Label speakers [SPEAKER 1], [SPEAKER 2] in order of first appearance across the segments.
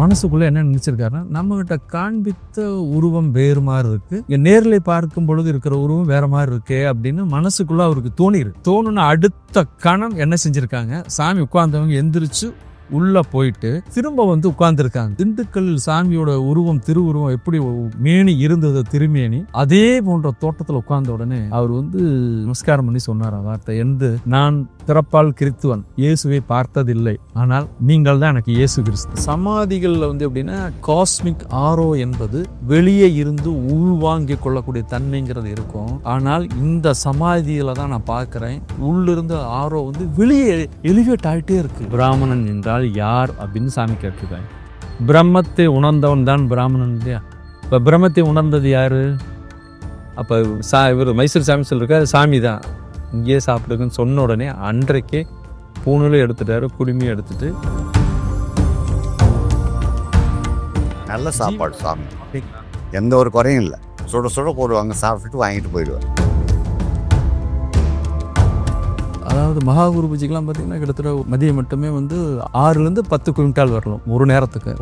[SPEAKER 1] மனசுக்குள்ள என்ன நினைச்சிருக்காருன்னா, நம்ம கிட்ட காண்பித்த உருவம் வேறு மாதிரி இருக்கு, இங்க நேர்ல பார்க்கும் பொழுது இருக்கிற உருவம் வேற மாதிரி இருக்கே அப்படின்னு மனசுக்குள்ள அவருக்கு தோணுன அடுத்த கணம் என்ன செஞ்சிருக்காங்க, சாமி உட்கார்ந்தவங்க எந்திரிச்சு உள்ள போயிட்டு திரும்ப வந்து உட்கார்ந்துருக்காங்க. திண்டுக்கல் சாமியோட உருவம் திருவுருவம் எப்படி மேனி இருந்தது, திருமேனி அதே போன்ற தோட்டத்துல உட்கார்ந்த உடனே அவர் வந்து நமஸ்காரம் பண்ணி சொன்னார் வார்த்தை, எந்த நான் பிறப்பால் கிறிஸ்துவன், இயேசுவை பார்த்ததில்லை, ஆனால் நீங்கள் தான் எனக்கு இயேசு கிறிஸ்து. சமாதிகள்ல வந்து எப்படின்னா காஸ்மிக் ஆரோ என்பது வெளியே இருந்து உள்வாங்கிக் கொள்ளக்கூடிய தன்மைங்கிறது இருக்கும். ஆனால் இந்த சமாதியில தான் நான் பார்க்கிறேன், உள்ளிருந்து ஆரோ வந்து வெளியே எலிவேட் ஆகிட்டே இருக்கு. பிராமணன் என்றால் யார் அப்படின்னு சாமி கேட்டுருக்காங்க. பிரம்மத்தை உணர்ந்தவன் தான் பிராமணன் இல்லையா? இப்போ பிரம்மத்தை உணர்ந்தது யாரு? அப்போ இவர் மைசூர் சாமி சொல்லிருக்காரு, சாமி தான் இங்கேயே சாப்பிடுங்கன்னு சொன்ன உடனே அன்றைக்கே பூணூலும் எடுத்துட்டாரு, குடுமையும் எடுத்துட்டு.
[SPEAKER 2] நல்ல சாப்பாடு சாமி, எந்த ஒரு குறையும் இல்லை. சுட சுட போடுவாங்க, சாப்பிட்டுட்டு வாங்கிட்டு போயிடுவாங்க.
[SPEAKER 1] அதாவது மகாகுரு பூஜைக்கெல்லாம் பார்த்தீங்கன்னா கிட்டத்தட்ட மதியம் மட்டுமே வந்து 6லேருந்து 10 குவிண்டால் வரலாம் ஒரு நேரத்துக்கு.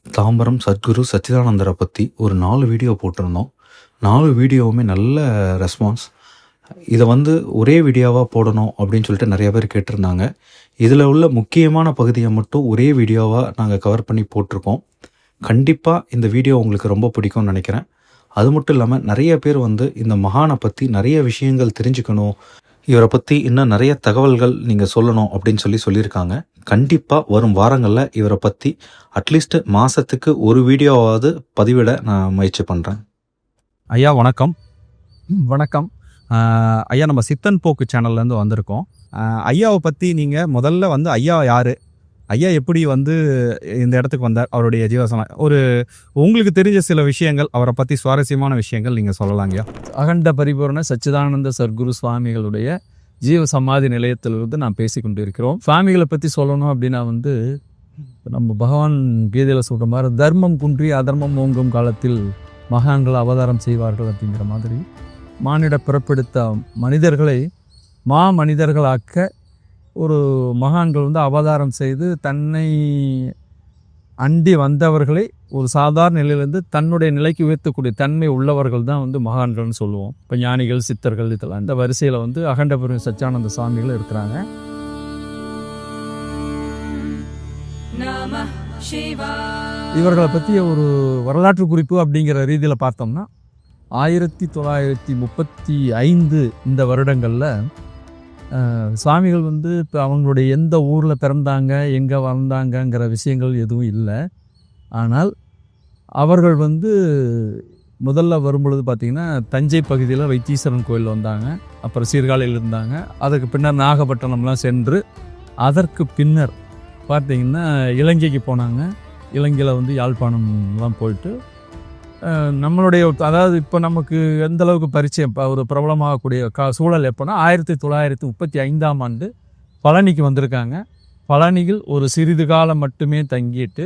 [SPEAKER 3] தாம்பரம் சத்குரு சச்சிதானந்தரை பற்றி ஒரு 4 வீடியோ போட்டிருந்தோம். 4 வீடியோவுமே நல்ல ரெஸ்பான்ஸ். இதை வந்து ஒரே வீடியோவாக போடணும் அப்படின்னு சொல்லிட்டு நிறைய பேர் கேட்டிருந்தாங்க. இதில் உள்ள முக்கியமான பகுதியை மட்டும் ஒரே வீடியோவாக நாங்கள் கவர் பண்ணி போட்டிருக்கோம். கண்டிப்பாக இந்த வீடியோ உங்களுக்கு ரொம்ப பிடிக்கும்னு நினைக்கிறேன். அது மட்டும் இல்லாமல் நிறைய பேர் வந்து இந்த மகானை பற்றி நிறைய விஷயங்கள் தெரிஞ்சுக்கணும், இவரை பற்றி இன்னும் நிறைய தகவல்கள் நீங்கள் சொல்லணும் அப்படின்னு சொல்லியிருக்காங்க. கண்டிப்பாக வரும் வாரங்களில் இவரை பற்றி அட்லீஸ்ட் மாதத்துக்கு ஒரு வீடியோவாவது பதிவிட நான் முயற்சி பண்ணுறேன்.
[SPEAKER 1] ஐயா வணக்கம். வணக்கம் ஐயா, நம்ம சித்தன் போக்கு சேனல்லேருந்து வந்திருக்கோம். ஐயாவை பற்றி நீங்கள் முதல்ல வந்து ஐயா யார், ஐயா எப்படி வந்து இந்த இடத்துக்கு வந்தார், அவருடைய ஜீவசம உங்களுக்கு தெரிஞ்ச சில விஷயங்கள், அவரை பற்றி சுவாரஸ்யமான விஷயங்கள் நீங்கள் சொல்லலாங்கய்யா. அகண்ட பரிபூர்ண சச்சிதானந்த சர்க்குரு சுவாமிகளுடைய ஜீவ சமாதி நிலையத்திலிருந்து நான் பேசி கொண்டு இருக்கிறோம். சுவாமிகளை பற்றி சொல்லணும் அப்படின்னா வந்து நம்ம பகவான் கீதையில் சொல்கிற மாதிரி தர்மம் குன்றி அதர்மம் ஓங்கும் காலத்தில் மகான்கள் அவதாரம் செய்வார்கள் அப்படிங்கிற மாதிரி மானிட பிறப்பெடுத்த மனிதர்களை மனிதர்களாக்க ஒரு மகான்கள் வந்து அவதாரம் செய்து தன்னை அண்டி வந்தவர்களை ஒரு சாதாரண நிலையிலேருந்து தன்னுடைய நிலைக்கு உயர்த்தக்கூடிய தன்மை உள்ளவர்கள் தான் வந்து மகான்கள்னு சொல்லுவோம். இப்போ ஞானிகள், சித்தர்கள், இதெல்லாம் இந்த வரிசையில் வந்து அகண்டபுரம் சச்சிதானந்த சுவாமிகள் இருக்கிறாங்க. இவர்களை பற்றிய ஒரு வரலாற்று குறிப்பு அப்படிங்கிற ரீதியில் பார்த்தோம்னா 1935 இந்த வருடங்களில் சுவாமிகள் வந்து இப்போ அவங்களுடைய எந்த ஊரில் பிறந்தாங்க, எங்கே வளர்ந்தாங்கங்கிற விஷயங்கள் எதுவும் இல்லை. ஆனால் அவர்கள் வந்து முதல்ல வரும்பொழுது பார்த்திங்கன்னா தஞ்சை பகுதியில் வைத்தீஸ்வரன் கோயில் வந்தாங்க, அப்புறம் சீர்காழியில் இருந்தாங்க, அதுக்கு பின்னர் நாகப்பட்டினம்லாம் சென்று அதற்கு பின்னர் பார்த்திங்கன்னா இலங்கைக்கு போனாங்க. இலங்கையில் வந்து யாழ்ப்பாணம்லாம் போயிட்டு நம்மளுடைய அதாவது இப்போ நமக்கு எந்த அளவுக்கு பரிச்சயம், இப்போ ஒரு பிரபலமாகக்கூடிய சூழல் எப்போனா 1935ஆம் ஆண்டு பழனிக்கு வந்திருக்காங்க. பழனியில் ஒரு சிறிது காலம் மட்டுமே தங்கிட்டு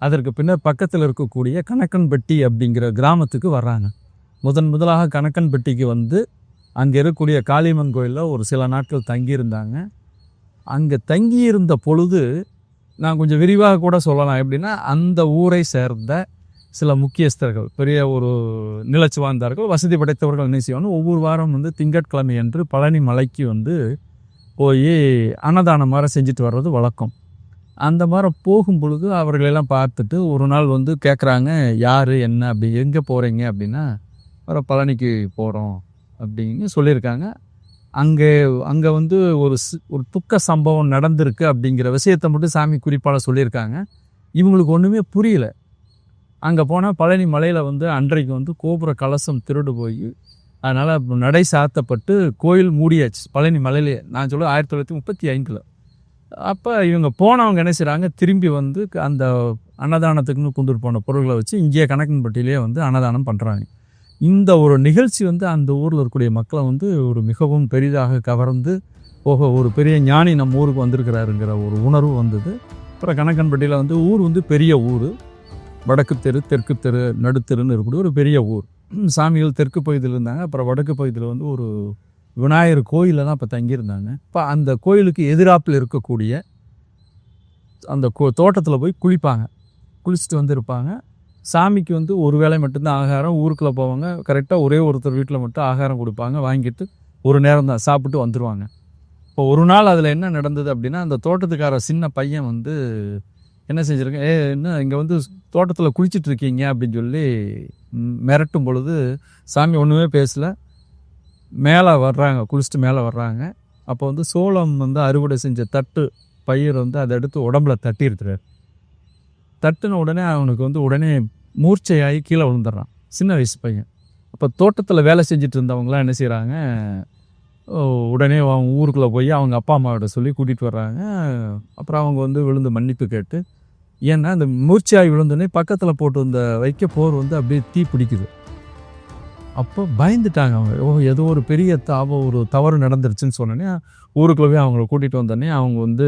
[SPEAKER 1] அதற்கு பின்னர் பக்கத்தில் இருக்கக்கூடிய கணக்கன்பட்டி அப்படிங்கிற கிராமத்துக்கு வர்றாங்க. முதலாக கணக்கன்பட்டிக்கு வந்து அங்கே இருக்கக்கூடிய காளியம்மன் கோயிலில் ஒரு சில நாட்கள் தங்கியிருந்தாங்க. அங்கே தங்கியிருந்த பொழுது நான் கொஞ்சம் விரிவாக கூட சொல்லலாம். எப்படின்னா அந்த ஊரை சேர்ந்த சில முக்கியஸ்தர்கள், பெரிய ஒரு நிலச்சி வாழ்ந்தார்கள், வசதி படைத்தவர்கள் என்ன செய்வாங்க, ஒவ்வொரு வாரம் வந்து திங்கட்கிழமை அன்று பழனி மலைக்கு வந்து போய் அன்னதானம் மாதிரி செஞ்சுட்டு வர்றது வழக்கம். அந்த மாதிரி போகும் பொழுது அவர்களெல்லாம் பார்த்துட்டு ஒரு நாள் வந்து கேட்குறாங்க, யார் என்ன அப்படி எங்கே போகிறீங்க அப்படின்னா, வர பழனிக்கு போகிறோம் அப்படின்னு சொல்லியிருக்காங்க. அங்கே வந்து ஒரு துக்க சம்பவம் நடந்திருக்கு அப்படிங்கிற விஷயத்தை மட்டும் சாமி குறிப்பால் சொல்லியிருக்காங்க. இவங்களுக்கு ஒன்றுமே புரியல. அங்கே போனால் பழனி மலையில் வந்து அன்றைக்கு வந்து கோபுர கலசம் திருடு போய் அதனால் நடை சாத்தப்பட்டு கோயில் மூடியாச்சு பழனி மலையிலேயே. நான் சொல்ல 1935. அப்போ இவங்க போனவங்க என்ன செய்கிறாங்க, திரும்பி வந்து அந்த அன்னதானத்துக்குன்னு கொண்டு போன பொருட்களை வச்சு இங்கேயே கணக்கன்பட்டியிலே வந்து அன்னதானம் பண்ணுறாங்க. இந்த ஒரு நிகழ்ச்சி வந்து அந்த ஊரில் இருக்கக்கூடிய மக்களை வந்து ஒரு மிகவும் பெரிதாக கவர்ந்து ஓஹோ ஒரு பெரிய ஞானி நம்ம ஊருக்கு வந்திருக்கிறாருங்கிற ஒரு உணர்வு வந்தது. அப்புறம் கணக்கன்பட்டியில் வந்து ஊர் வந்து பெரிய ஊர், வடக்கு தெரு தெற்கு தெரு நடுத்தெருன்னு இருக்கக்கூடிய ஒரு பெரிய ஊர். சாமிகள் தெற்கு பகுதியில் இருந்தாங்க. அப்புறம் வடக்கு பகுதியில் வந்து ஒரு விநாயகர் கோயிலில் தான் இப்போ தங்கியிருந்தாங்க. இப்போ அந்த கோயிலுக்கு எதிராப்பில் இருக்கக்கூடிய அந்த தோட்டத்தில் போய் குளிப்பாங்க. குளிச்சுட்டு வந்து இருப்பாங்க. சாமிக்கு வந்து ஒரு வேளை மட்டும்தான் ஆகாரம். ஊருக்குள்ளே போவாங்க. கரெக்டாக ஒரே ஒருத்தர் வீட்டில் மட்டும் ஆகாரம் கொடுப்பாங்க. வாங்கிட்டு ஒரு நேரம் தான் சாப்பிட்டு வந்துடுவாங்க. இப்போ ஒரு நாள் அதில் என்ன நடந்தது அப்படின்னா, அந்த தோட்டத்துக்கார சின்ன பையன் வந்து என்ன செஞ்சுருக்கேன், என்ன இங்கே வந்து தோட்டத்தில் குளிச்சுட்டு இருக்கீங்க அப்படின்னு சொல்லி மிரட்டும் பொழுது சாமி ஒன்றுமே பேசலை. மேலே வர்றாங்க, குளிச்சுட்டு மேலே வர்றாங்க. அப்போ வந்து சோளம் வந்து அறுவடை செஞ்ச தட்டு பயிர் வந்து அதை எடுத்து உடம்புல தட்டியிருக்கிறார். தட்டுன உடனே அவனுக்கு வந்து உடனே மூர்ச்சையாகி கீழே விழுந்துடுறான், சின்ன வயசு பையன். அப்போ தோட்டத்தில் வேலை செஞ்சுட்டு இருந்தவங்களாம் என்ன செய்கிறாங்க, உடனே அவங்க ஊருக்குள்ளே போய் அவங்க அப்பா அம்மாவோட சொல்லி கூட்டிகிட்டு வர்றாங்க. அப்புறம் அவங்க வந்து விழுந்து மன்னிப்பு கேட்டு, ஏன்னா இந்த மூர்ச்சையாகி விழுந்தோடனே பக்கத்தில் போட்டு இந்த வைக்க போர் வந்து அப்படியே தீ பிடிக்குது. அப்போ பயந்துட்டாங்க அவங்க. ஏதோ ஒரு பெரிய ஒரு தவறு நடந்துருச்சுன்னு சொன்னோன்னே ஊருக்குள்ளே போய் அவங்கள கூட்டிகிட்டு வந்தோடனே அவங்க வந்து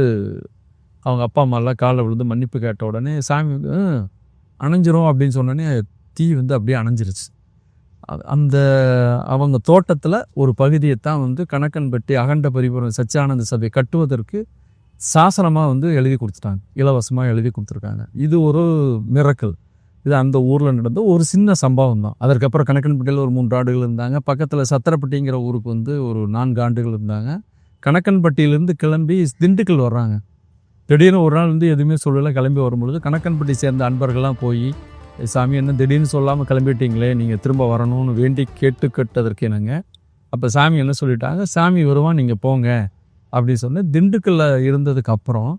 [SPEAKER 1] அவங்க அப்பா அம்மாலாம் காலில் விழுந்து மன்னிப்பு கேட்ட உடனே சாமி அணைஞ்சிரும் அப்படின்னு சொன்னோடனே தீ வந்து அப்படியே அணைஞ்சிருச்சு. அந்த அவங்க தோட்டத்தில் ஒரு பகுதியை தான் வந்து கணக்கன்பட்டி அகண்ட பரிபூரண சச்சியானந்த சபை கட்டுவதற்கு சாசனமாக வந்து எழுதி கொடுத்துட்டாங்க, இலவசமாக எழுதி கொடுத்துருக்காங்க. இது ஒரு மிரக்கல். இது அந்த ஊரில் நடந்த ஒரு சின்ன சம்பவம் தான். அதற்கப்புறம் கணக்கன்பட்டியில் ஒரு 3 ஆண்டுகள் இருந்தாங்க. பக்கத்தில் சத்திரப்பட்டிங்கிற ஊருக்கு வந்து ஒரு 4 ஆண்டுகள் இருந்தாங்க. கணக்கன்பட்டியிலேருந்து கிளம்பி திண்டுக்கல் வர்றாங்க. திடீர்னு ஒரு நாள் வந்து எதுவுமே சொல்லலை. கிளம்பி வரும்பொழுது கணக்கன்பட்டி சேர்ந்த அன்பர்கள்லாம் போய், சாமி என்ன திடீர்னு சொல்லாமல் கிளம்பிட்டீங்களே, நீங்கள் திரும்ப வரணும்னு வேண்டி கேட்டுக்கட்டதற்கு என்னங்க. அப்போ சாமி என்ன சொல்லிட்டாங்க, சாமி வருவான் நீங்கள் போங்க அப்படின்னு சொன்ன. திண்டுக்கல்லில் இருந்ததுக்கு அப்புறம்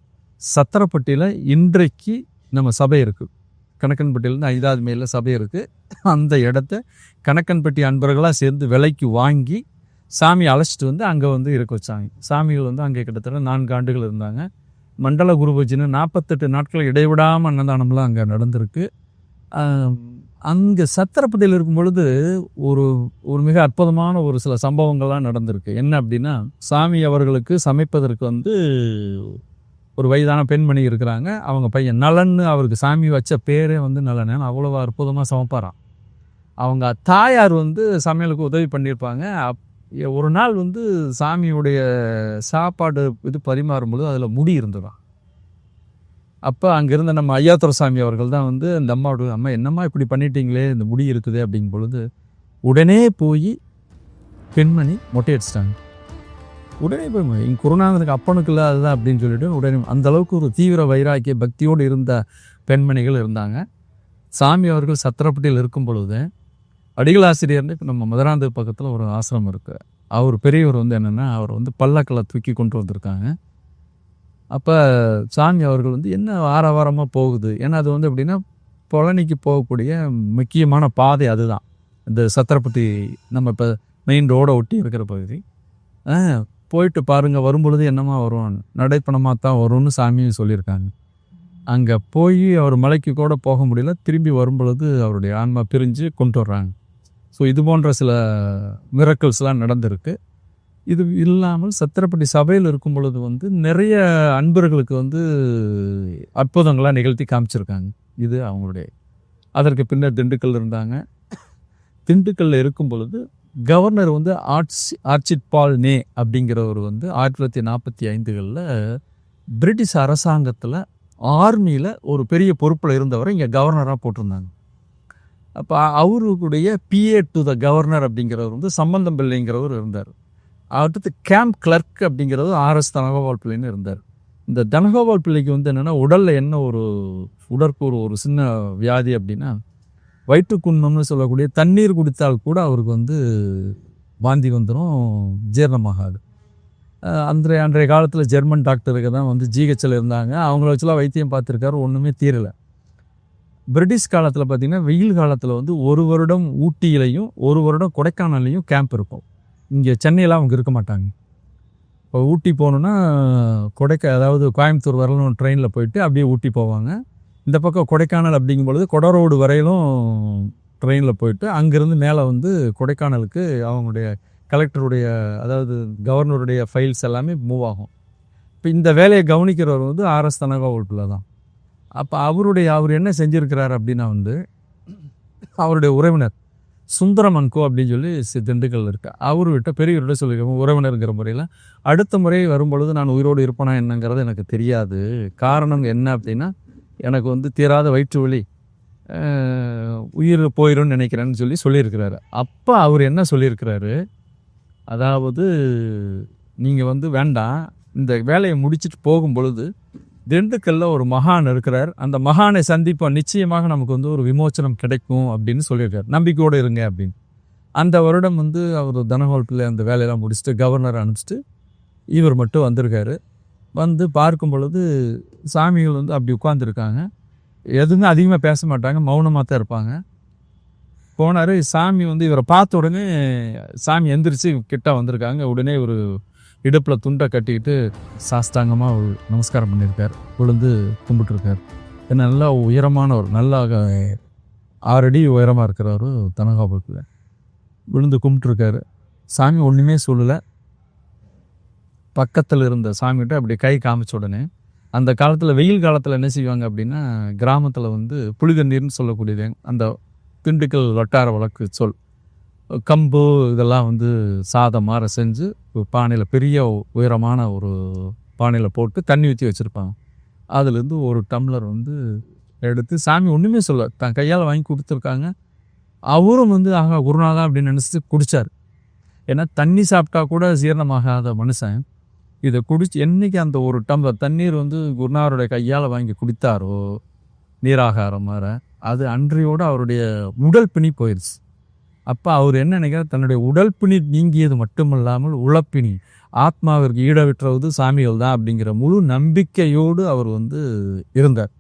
[SPEAKER 1] சத்திரப்பட்டியில் இன்றைக்கு நம்ம சபை இருக்குது. கணக்கன்பட்டியிலேருந்து 5வது மைலில் சபை இருக்குது. அந்த இடத்த கணக்கன்பட்டி அன்பர்களாக சேர்ந்து விலைக்கு வாங்கி சாமி அழைச்சிட்டு வந்து அங்கே வந்து இருக்க வச்சாங்க. சாமிகள் வந்து அங்கே கிட்டத்தட்ட 4 ஆண்டுகள் இருந்தாங்க. மண்டல குரு பூஜைன்னு 48 நாட்கள் இடைவிடாமல் அன்னதானம்லாம் அங்கே நடந்திருக்கு. அங்கே சத்திரப்பட்டியில் இருக்கும் பொழுது ஒரு மிக அற்புதமான ஒரு சில சம்பவங்கள்லாம் நடந்திருக்கு. என்ன அப்படின்னா, சாமி அவர்களுக்கு சமைப்பதற்கு வந்து ஒரு வயதான பெண்மணி இருக்கிறாங்க. அவங்க பையன் நலன்னு, அவருக்கு சாமி வச்ச பேரே வந்து நலன். அவ்வளோ அற்புதமாக சமைப்பாராம். அவங்க தாயார் வந்து சமையலுக்கு உதவி பண்ணியிருப்பாங்க. ஒரு நாள் வந்து சாமியுடைய சாப்பாடு இது பரிமாறும்பொழுது அதில் முடி இருந்ததாம். அப்போ அங்கே இருந்த நம்ம ஐயாத்துறை சாமி அவர்கள் தான் வந்து அந்த அம்மாவோட, அம்மா என்னம்மா இப்படி பண்ணிட்டீங்களே, இந்த முடி இருக்குது அப்படிங்கும் பொழுது உடனே போய் பெண்மணி மொட்டை அடிச்சிட்டாங்க. உடனே போய் இங்கே குருநாதனுக்கு அப்பனுக்குள்ள அதுதான் அப்படின்னு சொல்லிட்டு உடனே அந்த அளவுக்கு ஒரு தீவிர வைராக்கிய பக்தியோடு இருந்த பெண்மணிகள் இருந்தாங்க. சாமி அவர்கள் சத்திரப்பட்டியில் இருக்கும் பொழுது அடிகள் ஆசிரியர்னு இப்போ நம்ம மதுராந்த பக்கத்தில் ஒரு ஆசிரமம் இருக்குது. அவர் பெரியவர் வந்து என்னென்னா, அவர் வந்து பல்லக்கில் தூக்கி கொண்டு வந்திருக்காங்க. அப்போ சாமி அவர்கள் வந்து என்ன வாரமாக போகுது, ஏன்னா அது வந்து எப்படின்னா பழனிக்கு போகக்கூடிய முக்கியமான பாதை அதுதான், இந்த சத்திரப்பட்டி நம்ம இப்போ மெயின் ரோடை ஒட்டி இருக்கிற பகுதி. போயிட்டு பாருங்கள், வரும்பொழுது என்னமா வரும், நடைப்பணமாக தான் வரும்னு சாமியும் சொல்லியிருக்காங்க. அங்கே போய் அவர் மலைக்கு கூட போக முடியல. திரும்பி வரும்பொழுது அவருடைய ஆன்மா பிரிஞ்சு கொண்டு வர்றாங்க. ஸோ இது போன்ற சில மிரக்கல்ஸ்லாம் நடந்திருக்கு. இது இல்லாமல் சத்திரப்பட்டி சபையில் இருக்கும் பொழுது வந்து நிறைய அன்பர்களுக்கு வந்து அற்புதங்களாக நிகழ்த்தி காமிச்சிருக்காங்க. இது அவங்களுடைய. அதற்கு பின்னர் திண்டுக்கல் இருந்தாங்க. திண்டுக்கல்லில் இருக்கும் பொழுது கவர்னர் வந்து ஆர்ச்சிட் பால் நே அப்படிங்கிறவர் வந்து 1945களில் பிரிட்டிஷ் அரசாங்கத்தில் ஆர்மியில் ஒரு பெரிய பொறுப்பில் இருந்தவரை இங்கே கவர்னராக போட்டிருந்தாங்க. அப்போ அவருடைய பிஏ டு த கவர்னர் அப்படிங்கிறவர் வந்து சம்பந்தம் பிள்ளைங்கிறவர் இருந்தார். அடுத்து கேம்ப் கிளர்க் அப்படிங்கிறது ஆர்எஸ் தனகோபால் பிள்ளைன்னு இருந்தார். இந்த தனகோபால் பிள்ளைக்கு வந்து என்னென்னா, உடலில் என்ன ஒரு சின்ன வியாதி அப்படின்னா, வயிற்றுக்குண்ணம்னு சொல்லக்கூடிய தண்ணீர் குடித்தால் கூட அவருக்கு வந்து வாந்தி வந்துடும், ஜீரணமாகாது. அன்றைய காலத்தில் ஜெர்மன் டாக்டருக்கு தான் வந்து ஜிஹெச்சில் இருந்தாங்க. அவங்கள வச்சுலாம் வைத்தியம் பார்த்துருக்காரு, ஒன்றுமே தீரலை. பிரிட்டிஷ் காலத்தில் பார்த்திங்கன்னா வெயில் காலத்தில் வந்து 1 வருடம் ஊட்டியிலையும் 1 வருடம் கொடைக்கானல்லையும் கேம்ப் இருக்கும். இங்கே சென்னையில் அவங்க இருக்க மாட்டாங்க. இப்போ ஊட்டி போகணுன்னா அதாவது கோயம்புத்தூர் வரலும் ட்ரெயினில் போயிட்டு அப்படியே ஊட்டி போவாங்க. இந்த பக்கம் கொடைக்கானல் அப்படிங்கும்பொழுது கொடரோடு வரையிலும் ட்ரெயினில் போயிட்டு அங்கேருந்து மேலே வந்து கொடைக்கானலுக்கு அவங்களுடைய கலெக்டருடைய அதாவது கவர்னருடைய ஃபைல்ஸ் எல்லாமே மூவ் ஆகும். இப்போ இந்த வேலையை கவனிக்கிறவர் வந்து ஆர்எஸ் தனகோபால் பிள்ளை தான். அப்போ அவர் என்ன செஞ்சுருக்கிறார் அப்படின்னா வந்து அவருடைய உறவினர் சுந்தரமன்கோ அப்படின்னு சொல்லி திண்டுக்கல் இருக்கு, அவர்கிட்ட பெரியவர்கிட்ட சொல்லியிருக்கேன் உறவினருங்கிற முறையில் அடுத்த முறை வரும்பொழுது நான் உயிரோடு இருப்பேனா என்னங்கிறது எனக்கு தெரியாது. காரணம் என்ன அப்படின்னா எனக்கு வந்து தீராத வயிற்று வலி, உயிர் போயிடும்னு நினைக்கிறேன்னு சொல்லியிருக்கிறாரு. அப்போ அவர் என்ன சொல்லியிருக்கிறாரு, அதாவது நீங்கள் வந்து வேண்டாம், இந்த வேலையை முடிச்சுட்டு போகும் பொழுது திண்டுக்கல்ல ஒரு மகான் இருக்கிறார், அந்த மகானை சந்திப்போம், நிச்சயமாக நமக்கு வந்து ஒரு விமோச்சனம் கிடைக்கும் அப்படின்னு சொல்லியிருக்காரு, நம்பிக்கையோடு இருங்க அப்படின்னு. அந்த வருடம் வந்து அவர் தனகோபால் பிள்ளை அந்த வேலையெல்லாம் முடிச்சுட்டு கவர்னரை அனுப்பிச்சிட்டு இவர் மட்டும் வந்திருக்காரு. வந்து பார்க்கும் பொழுது சாமிகள் வந்து அப்படி உட்காந்துருக்காங்க, எதுவுமே அதிகமாக பேச மாட்டாங்க, மௌனமாக தான் இருப்பாங்க. போனார் சாமி வந்து இவரை பார்த்த உடனே சாமி எந்திரிச்சு கிட்ட வந்திருக்காங்க. உடனே ஒரு இடுப்பில் துண்டை கட்டிக்கிட்டு சாஸ்தாங்கமாக நமஸ்காரம் பண்ணியிருக்கார், விழுந்து கும்பிட்டுருக்கார். நல்லா உயரமானவர், நல்லா 6 அடி உயரமாக இருக்கிறவர் தனகோபால் விழுந்து கும்பிட்டுருக்காரு. சாமி ஒன்றுமே சொல்லலை. பக்கத்தில் இருந்த சாமிகிட்ட அப்படி கை காமிச்ச உடனே, அந்த காலத்தில் வெயில் காலத்தில் என்ன செய்வாங்க அப்படின்னா கிராமத்தில் வந்து புளிதண்ணீர்னு சொல்லக்கூடியது அந்த திண்டுக்கல் வட்டார வழக்கு சொல், கம்பு இதெல்லாம் வந்து சாதம் மாற செஞ்சு பானையில் பெரிய உயரமான ஒரு பானையில் போட்டு தண்ணி ஊற்றி வச்சுருப்பாங்க. அதுலேருந்து ஒரு டம்ளர் வந்து எடுத்து சாமி ஒன்றுமே சொல்ல தன் கையால் வாங்கி கொடுத்துருக்காங்க. அவரும் வந்து குருநாதா அப்படின்னு நினச்சிட்டு குடித்தார். ஏன்னா தண்ணி சாப்பிட்டா கூட ஜீரணமாகாத மனுஷன் இதை குடிச்சு என்றைக்கு அந்த ஒரு டம்ளர் தண்ணீர் வந்து குருநாதருடைய கையால் வாங்கி குடித்தாரோ நீராகாரம் மாற, அது அன்றையோடு அவருடைய உடல் பிணி போயிடுச்சு. அப்போ அவர் என்ன நினைக்கிறார், தன்னுடைய உடல் பிணி நீங்கியது மட்டுமல்லாமல் உழப்பினி ஆத்மாவிற்கு ஈடவிட்டுறது சாமிகள் தான் அப்படிங்கிற முழு நம்பிக்கையோடு அவர் வந்து இருந்தார்.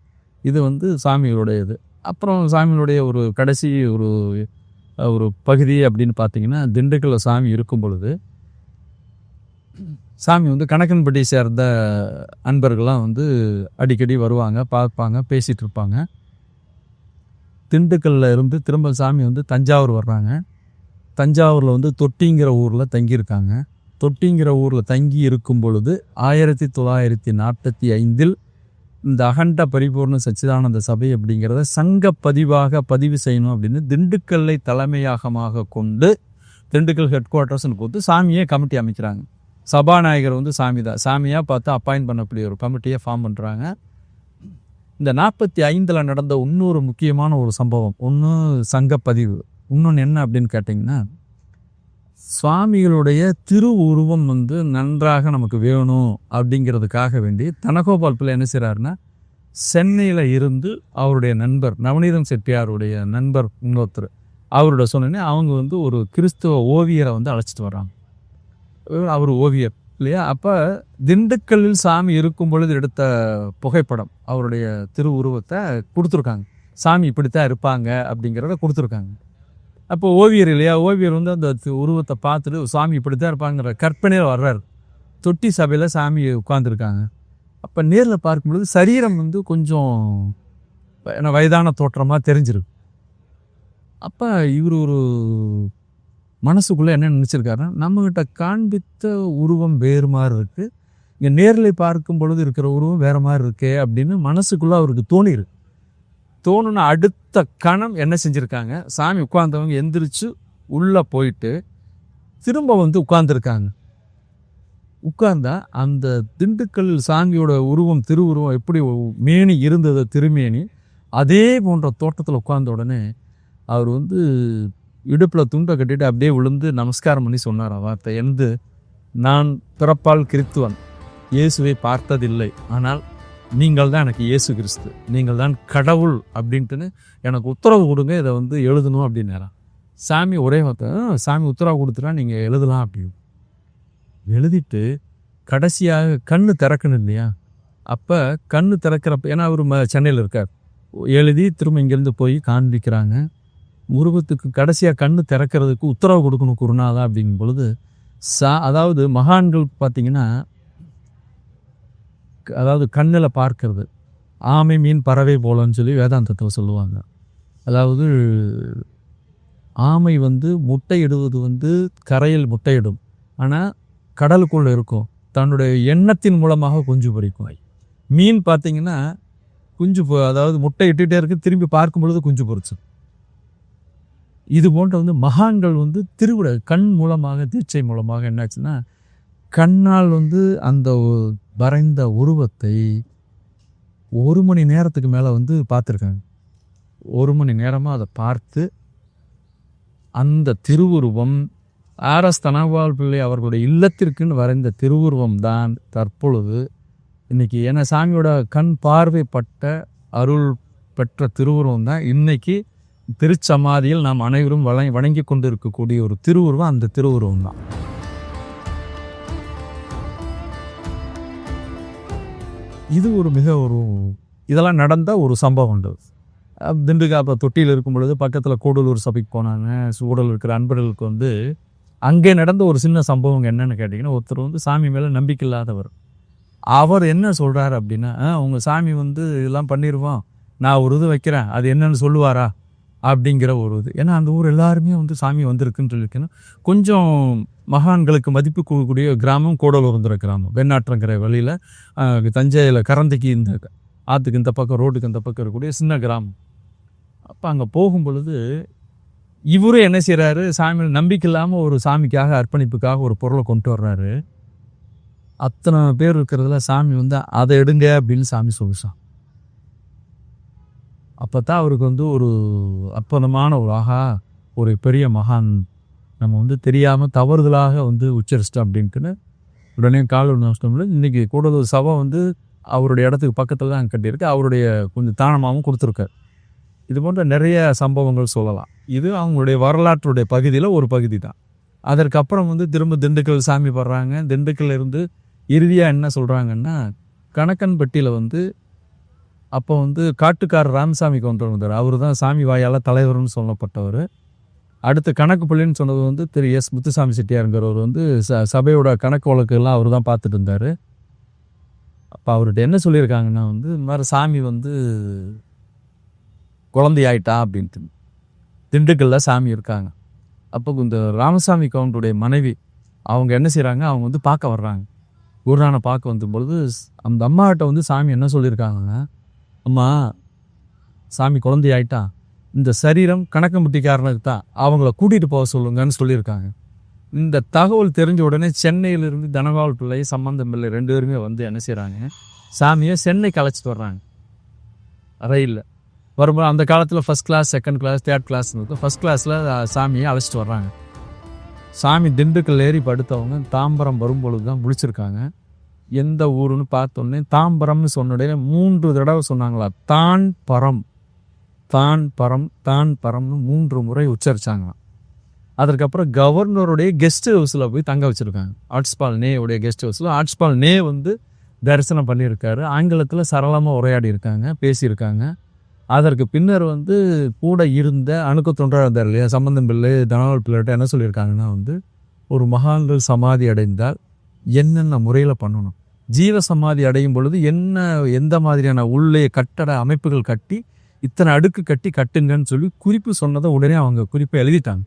[SPEAKER 1] இது வந்து சாமிகளுடைய இது. அப்புறம் சாமிகளுடைய ஒரு கடைசி ஒரு பகுதி அப்படின்னு பார்த்தீங்கன்னா திண்டுக்கல்ல சாமி இருக்கும் பொழுது சாமி வந்து கணக்கன்பட்டி சேர்ந்த அன்பர்கள்லாம் வந்து அடிக்கடி வருவாங்க, பார்ப்பாங்க, பேசிகிட்டு இருப்பாங்க. திண்டுக்கல்ல இருந்து திரும்ப சாமி வந்து தஞ்சாவூர் வர்றாங்க. தஞ்சாவூரில் வந்து தொட்டிங்கிற ஊரில் தங்கியிருக்காங்க. தொட்டிங்கிற ஊரில் தங்கி இருக்கும் பொழுது 1945 இந்த அகண்ட பரிபூர்ண சச்சிதானந்த சபை அப்படிங்கிறத சங்க பதிவாக பதிவு செய்யணும் அப்படின்னு திண்டுக்கல்லை தலைமையகமாக கொண்டு திண்டுக்கல் ஹெட் குவார்ட்டர்ஸ்னு கொடுத்து சாமியே கமிட்டி அமைக்கிறாங்க. சபாநாயகர் வந்து சாமி தான், சாமியாக பார்த்து அப்பாயின்ட் பண்ணக்கூடிய ஒரு கமிட்டியை ஃபார்ம் பண்ணுறாங்க. இந்த 45 நடந்த இன்னொரு முக்கியமான ஒரு சம்பவம், ஒன்று சங்கப்பதிவு, இன்னொன்று என்ன அப்படின்னு கேட்டிங்கன்னா சுவாமிகளுடைய திருவுருவம் வந்து நன்றாக நமக்கு வேணும் அப்படிங்கிறதுக்காக வேண்டி தனகோபால் பிள்ளை என்ன செய்கிறாருன்னா சென்னையில் இருந்து அவருடைய நண்பர் நவநீதம் செட்டியாருடைய நண்பர் இன்னொருத்தர் அவரோட சொன்னே அவங்க வந்து ஒரு கிறிஸ்துவ ஓவியரை வந்து அழைச்சிட்டு வர்றாங்க. அவர் ஓவியர் இல்லையா. அப்போ திண்டுக்கல்லில் சாமி இருக்கும் பொழுது எடுத்த புகைப்படம் அவருடைய திருவுருவத்தை கொடுத்துருக்காங்க. சாமி இப்படித்தான் இருப்பாங்க அப்படிங்கிறத கொடுத்துருக்காங்க. அப்போ ஓவியர் இல்லையா, ஓவியர் வந்து அந்த உருவத்தை பார்த்துட்டு சாமி இப்படித்தான் இருப்பாங்கிற கற்பனையில் வர்றாரு. தொட்டி சபையில் சாமி உட்காந்துருக்காங்க. அப்போ நேரில் பார்க்கும்பொழுது சரீரம் வந்து கொஞ்சம் வயதான தோற்றமாக தெரிஞ்சிருக்கு. அப்போ இவர் ஒரு மனசுக்குள்ளே என்ன நினச்சிருக்காருன்னா நம்மகிட்ட காண்பித்த உருவம் வேறு மாதிரி இருக்குது, இங்கே நேரில் பார்க்கும் பொழுது இருக்கிற உருவம் வேறு மாதிரி இருக்கே அப்படின்னு மனசுக்குள்ளே அவருக்கு தோணிருக்கு. தோணுன அடுத்த கணம் என்ன செஞ்சுருக்காங்க, சாமி உட்கார்ந்தவங்க எந்திரிச்சு உள்ளே போயிட்டு திரும்ப வந்து உட்கார்ந்துருக்காங்க. உட்கார்ந்தா அந்த திண்டுக்கல் சாமியோட உருவம் திருவுருவம் எப்படி மேனி இருந்தது திருமேனி அதே போன்ற தோட்டத்தில் உட்கார்ந்த உடனே அவர் வந்து இடுப்பில் துண்டை கட்டிட்டு அப்படியே விழுந்து நமஸ்காரம் பண்ணி சொன்னார் வார்த்தை, எந்து நான் பிறப்பால் கிறிஸ்துவன், இயேசுவை பார்த்ததில்லை, ஆனால் நீங்கள் தான் எனக்கு இயேசு கிறிஸ்து, நீங்கள் தான் கடவுள் அப்படின்ட்டுன்னு எனக்கு உத்தரவு கொடுங்க, இதை வந்து எழுதணும் அப்படின்னாராம். சாமி ஒரே வார்த்தை, சாமி உத்தரவு கொடுத்துட்டா நீங்கள் எழுதலாம் அப்படின்னு எழுதிட்டு கடைசியாக கண்ணு திறக்கணும் இல்லையா. அப்போ கண்ணு திறக்கிறப்ப ஏன்னா அவர் சென்னையில் இருக்கார், எழுதி திரும்ப இங்கேருந்து போய் காண்பிக்கிறாங்க. உருவத்துக்கு கடைசியாக கண்ணு திறக்கிறதுக்கு உத்தரவு கொடுக்கணும் குருநாதா அப்படிங்கும் பொழுது அதாவது மகான்கள் பார்த்திங்கன்னா அதாவது கண்ணில் பார்க்கறது ஆமை மீன் பறவை போலன்னு சொல்லி வேதாந்தத்தில் சொல்லுவாங்க. அதாவது ஆமை வந்து முட்டையிடுவது வந்து கரையில் முட்டையிடும், ஆனால் கடலுக்குள்ளே இருக்கும். தன்னுடைய எண்ணத்தின் மூலமாக குஞ்சு பொரிக்கும். மீன் பார்த்தீங்கன்னா அதாவது முட்டை இட்டுகிட்டே இருக்கு, திரும்பி பார்க்கும் பொழுது குஞ்சு பொரிச்சு. இது போன்ற வந்து மகான்கள் வந்து திருவிழா கண் மூலமாக தீட்சை மூலமாக என்னாச்சுன்னா கண்ணால் வந்து அந்த வரைந்த உருவத்தை 1 மணி நேரத்துக்கு மேலே வந்து பார்த்துருக்காங்க. 1 மணி நேரமாக அதை பார்த்து அந்த திருவுருவம் ஆர்எஸ் தனபால் பிள்ளை அவர்களுடைய இல்லத்திற்குன்னு வரைந்த திருவுருவம் தான் தற்பொழுது இன்னைக்கு ஏன்னா சாமியோட கண் பார்வைப்பட்ட அருள் பெற்ற திருவுருவம் தான் இன்னைக்கு திருச்சமாதியில் நாம் அனைவரும் வணங்கி கொண்டு இருக்கக்கூடிய ஒரு திருவுருவம் அந்த திருவுருவம் தான். இது இதெல்லாம் நடந்த ஒரு சம்பவம் உண்டு. திண்டுக்கல் தொட்டியில் இருக்கும் பொழுது பக்கத்தில் கூடலூர் சபைக்கு போனாங்க. கூடலூர் இருக்கிற அன்பர்களுக்கு வந்து அங்கே நடந்த ஒரு சின்ன சம்பவம் என்னன்னு கேட்டிங்கன்னா, ஒருத்தர் வந்து சாமி மேலே நம்பிக்கை இல்லாதவர். அவர் என்ன சொல்கிறார் அப்படின்னா, உங்கள் சாமி வந்து இதெல்லாம் பண்ணிடுவோம், நான் ஒரு இது வைக்கிறேன், அது என்னன்னு சொல்லுவாரா அப்படிங்கிற ஒரு இது. ஏன்னா அந்த ஊர் எல்லாருமே வந்து சாமி வந்திருக்குன்னு சொல்லியிருக்கேன்னா, கொஞ்சம் மகான்களுக்கு மதிப்பு கூடக்கூடிய கிராமம் கூடலூர்ங்கிற கிராமம். வெண்ணாற்றங்கிற வழியில் தஞ்சையில் கரந்தைக்கு இந்த ஆற்றுக்கு இந்த பக்கம் ரோட்டுக்கு இந்த பக்கம் இருக்கக்கூடிய சின்ன கிராமம். அப்போ அங்கே போகும் பொழுது இவரும் என்ன செய்கிறாரு, சாமியில் நம்பிக்கை இல்லாமல் ஒரு சாமிக்காக அர்ப்பணிப்புக்காக ஒரு பொருளை கொண்டு வர்றாரு. அத்தனை பேர் இருக்கிறதுல சாமி வந்து அதை எடுங்க அப்படின்னு சாமி சொல்லிச்சான். அப்போ தான் அவருக்கு வந்து ஒரு அற்புதமான ஒரு பெரிய மகான் நம்ம வந்து தெரியாமல் தவறுதலாக வந்து உச்சரிச்சிட்டோம் அப்படின்ட்டுன்னு உடனே கால் நஷ்டம்ல இன்றைக்கி கூடலூர் சபை வந்து அவருடைய இடத்துக்கு பக்கத்தில் தான் கட்டியிருக்கு. அவருடைய கொஞ்சம் தானமாகவும் கொடுத்துருக்காரு. இது போன்ற நிறைய சம்பவங்கள் சொல்லலாம். இது அவங்களுடைய வரலாற்றுடைய பகுதியில் ஒரு பகுதி தான். அதற்கப்புறம் வந்து திரும்ப திண்டுக்கல் சாமி படுறாங்க. திண்டுக்கல்ல இருந்து இறுதியாக என்ன சொல்கிறாங்கன்னா, கணக்கன்பட்டியில் வந்து அப்போ வந்து காட்டுக்காரர் ராமசாமி கொண்டு வந்தார். அவர் தான் சாமி வாயால் தலைவர்னு சொல்லப்பட்டவர். அடுத்து கணக்கு பிள்ளைன்னு சொன்னது வந்து திரு எஸ் முத்துசாமி செட்டியாருங்கிறவர் வந்து சபையோட கணக்கு வழக்குலாம் அவர் தான் பார்த்துட்டு இருந்தார். அப்போ அவர்கிட்ட என்ன சொல்லியிருக்காங்கன்னா வந்து, இந்த மாதிரி சாமி வந்து குழந்தையாயிட்டா அப்படின்ட்டு திண்டுக்கல்ல சாமி இருக்காங்க. அப்போ இந்த ராமசாமி கவுண்டருடைய மனைவி அவங்க என்ன செய்கிறாங்க, அவங்க வந்து பார்க்க வர்றாங்க. குருநானை பார்க்க வந்த பொழுது அந்த அம்மாகிட்ட வந்து சாமி என்ன சொல்லியிருக்காங்கன்னா, அம்மா சாமி குழந்தையாயிட்டா, இந்த சரீரம் கணக்கம்பட்டிக்காரனுக்கு தான், அவங்கள கூட்டிகிட்டு போக சொல்லுங்கன்னு சொல்லியிருக்காங்க. இந்த தகவல் தெரிஞ்ச உடனே சென்னையிலிருந்து தனபால் பிள்ளை சம்பந்தம் பிள்ளை 2 பேருமே வந்து என்ன செய்கிறாங்க, சாமியை சென்னைக்கு அழைச்சிட்டு வர்றாங்க. ரயிலில் வரும்போது அந்த காலத்தில் first class, second class, third class இருக்கும். ஃபஸ்ட் கிளாஸில் சாமியை அழைச்சிட்டு வர்றாங்க. சாமி திண்டுக்கல் ஏறி படுத்தவங்க தாம்பரம் வரும்பொழுது தான் முழிச்சிருக்காங்க. எந்த ஊருன்னு பார்த்தோன்னே தாம்பரம்னு சொன்ன உடனே 3 தடவை சொன்னாங்களா, தான் பரம் தான் பரம் தான் பரம்னு 3 முறை உச்சரிச்சாங்களாம். அதற்கப்புறம் கவர்னருடைய கெஸ்ட் ஹவுஸில் போய் தங்க வச்சுருக்காங்க. ஆர்ட்ஸ்பால் நேவுடைய கெஸ்ட் ஹவுஸில் ஆர்ட்ஸ்பால் நே வந்து தரிசனம் பண்ணியிருக்காரு. ஆங்கிலத்தில் சரளமாக உரையாடி இருக்காங்க, பேசியிருக்காங்க. அதற்கு பின்னர் வந்து கூட இருந்த அணுக்க தொண்டராக இருந்தார் இல்லையா சம்பந்தம் பிள்ளை தனபால் பிள்ளைகிட்ட என்ன சொல்லியிருக்காங்கன்னா வந்து, ஒரு மகான்கள் சமாதி அடைந்தால் என்னென்ன முறையில் பண்ணணும், ஜீவ சமாதி அடையும் பொழுது எந்த மாதிரியான உள்ளே கட்டட அமைப்புகள் கட்டி இத்தனை அடுக்கு கட்டுங்கன்னு சொல்லி குறிப்பு சொன்னதை உடனே அவங்க குறிப்பை எழுதிட்டாங்க.